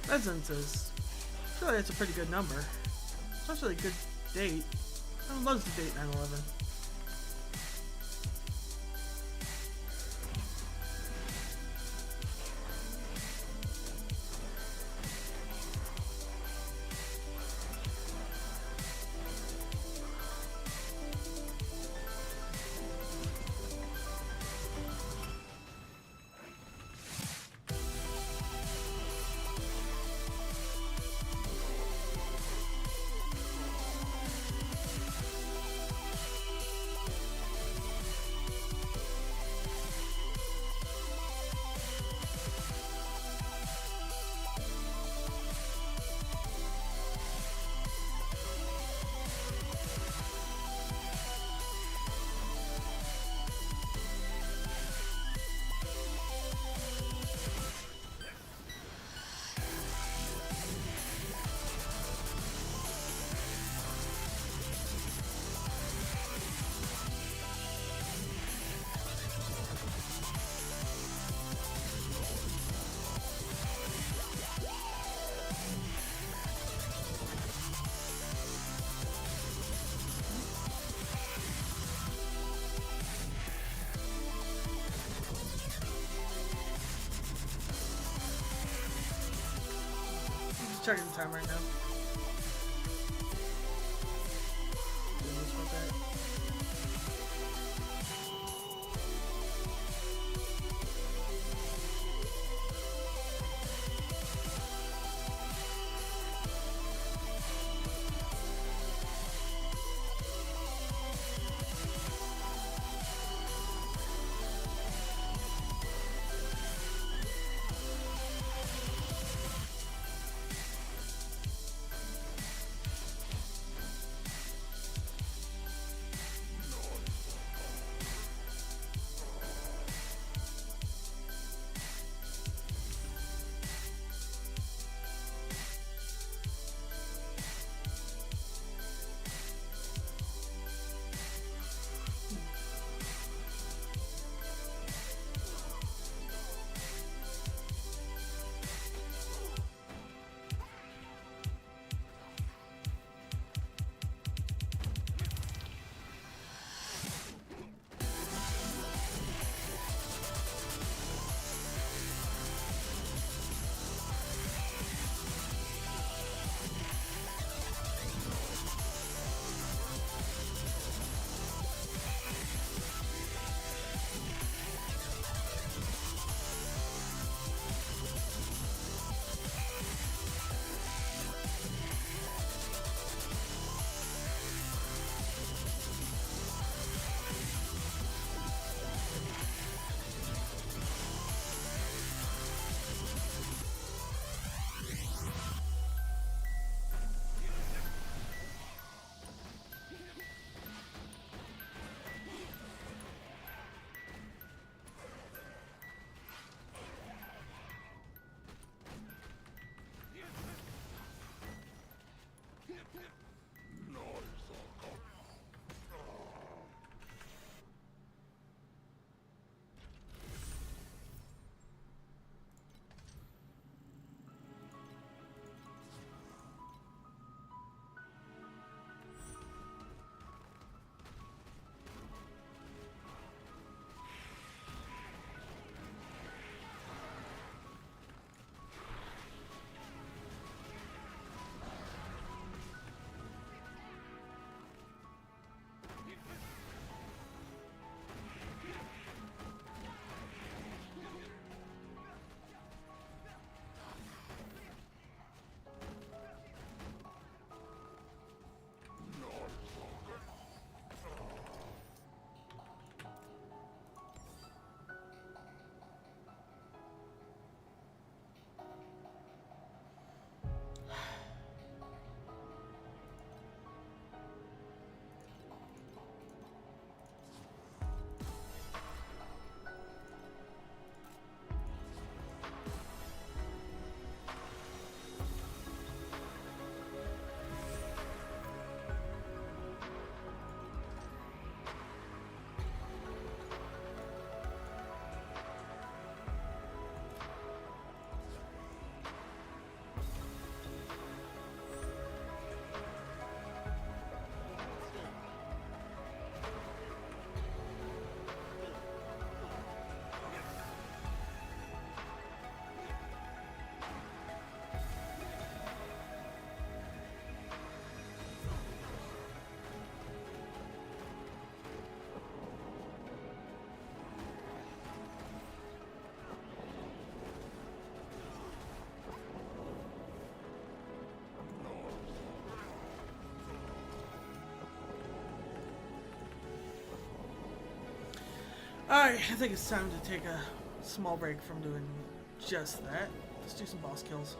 residences. I feel like that's a pretty good number. Especially a good date. I love the date 9/11. checking the time right now. Doing this real quick. Alright, I think it's time to take a small break from doing just that. Let's do some boss kills.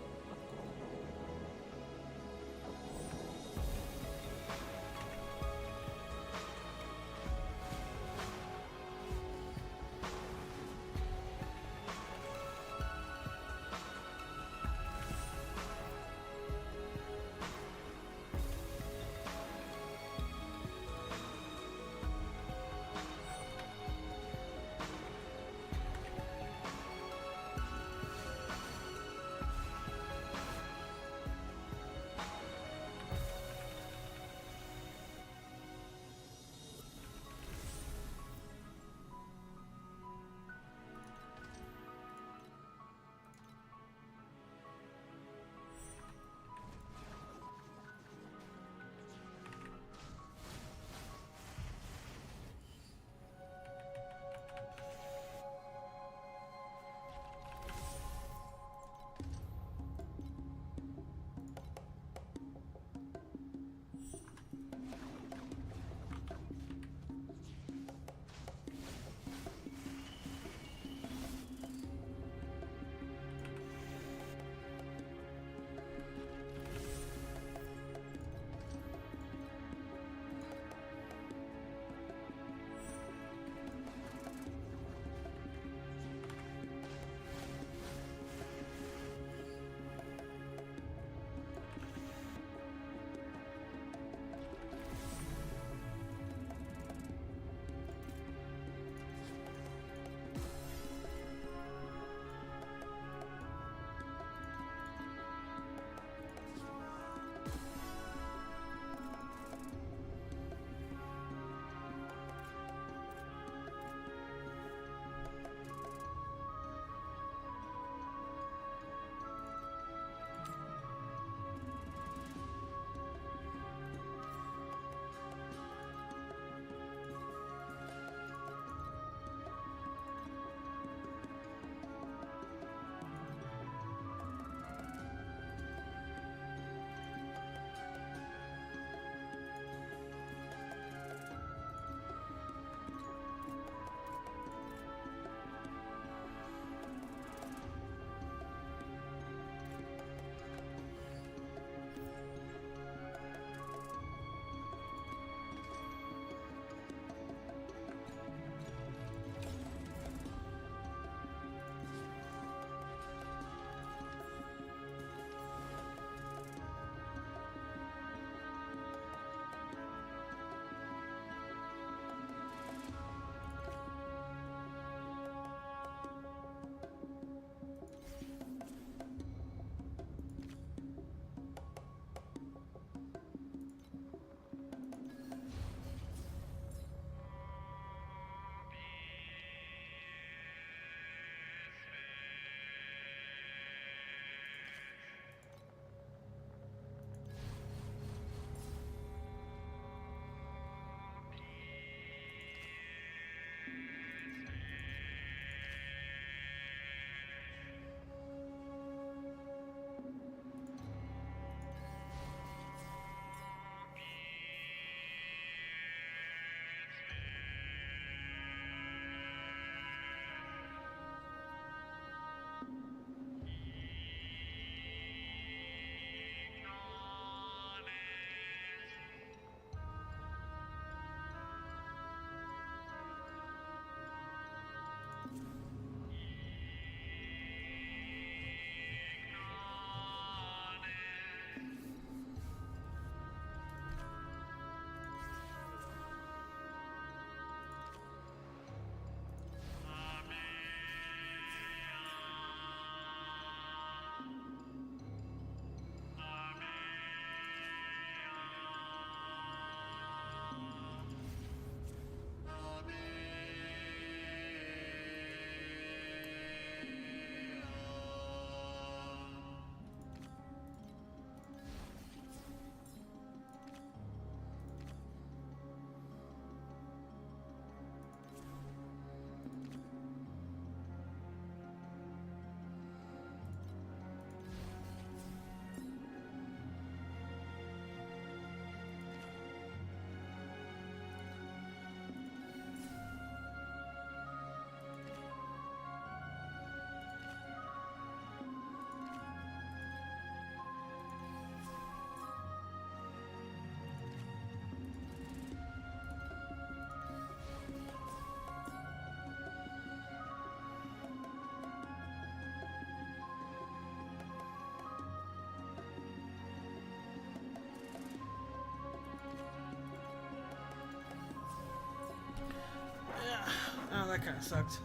that kind of sucked.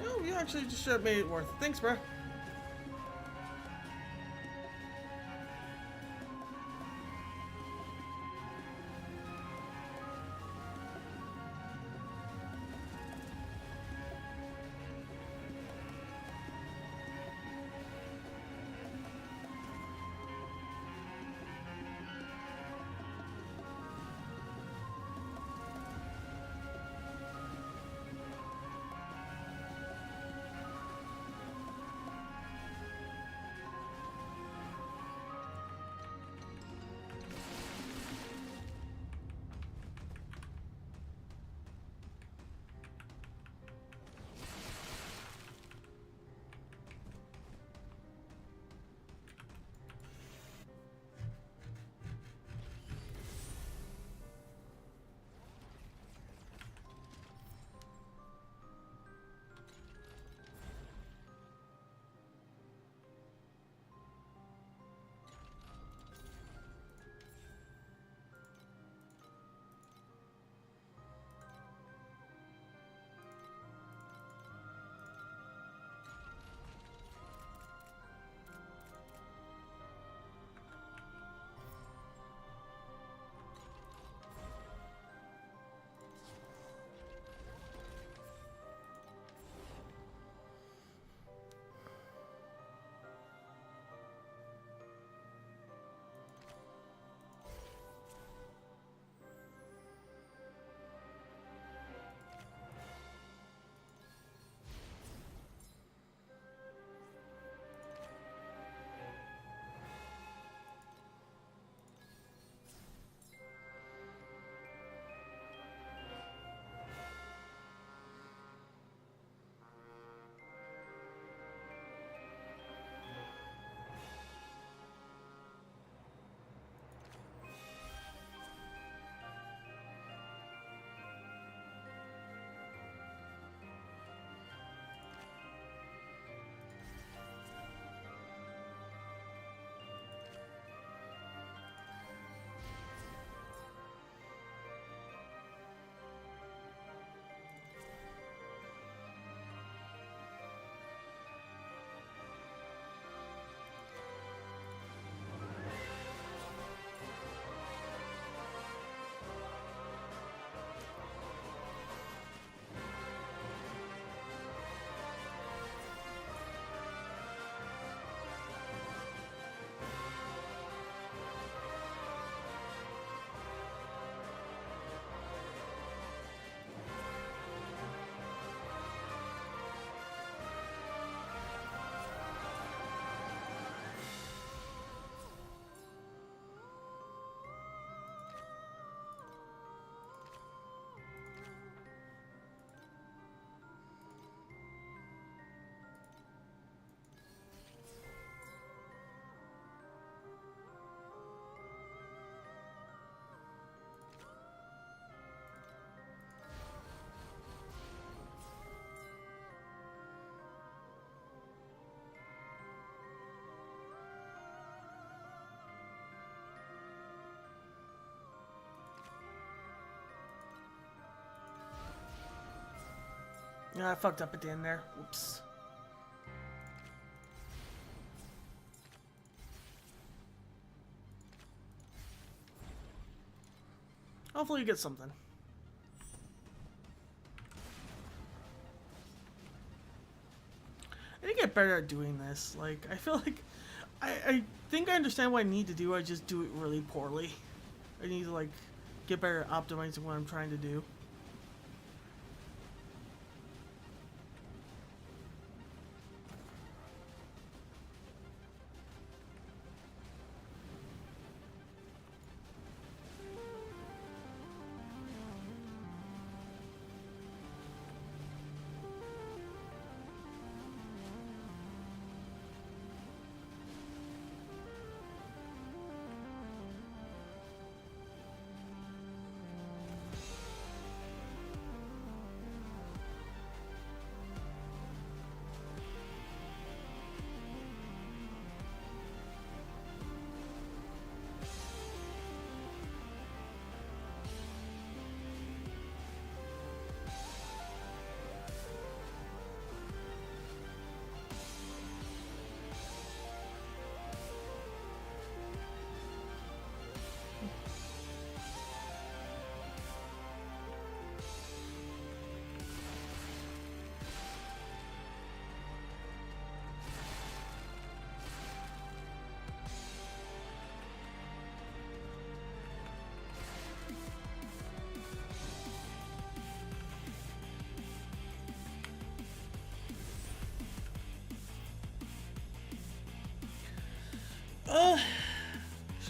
No, you actually just should have made it worth it. Thanks, bro. Yeah, I fucked up at the end there. Whoops. Hopefully you get something. I need to get better at doing this. Like, I feel like I think I understand what I need to do. I just do it really poorly. I need to, like, get better at optimizing what I'm trying to do.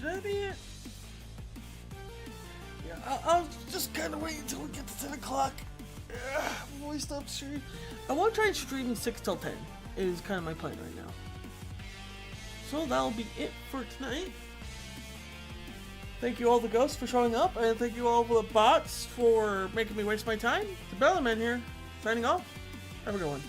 Should that be it? Yeah, I'll just kind of wait until we get to 10 o'clock. Before we stop streaming. I want to try streaming 6 till 10. Is kind of my plan right now. So that'll be it for tonight. Thank you all the ghosts for showing up, and thank you all the bots for making me waste my time. The Bellaman here, signing off. Have a good one.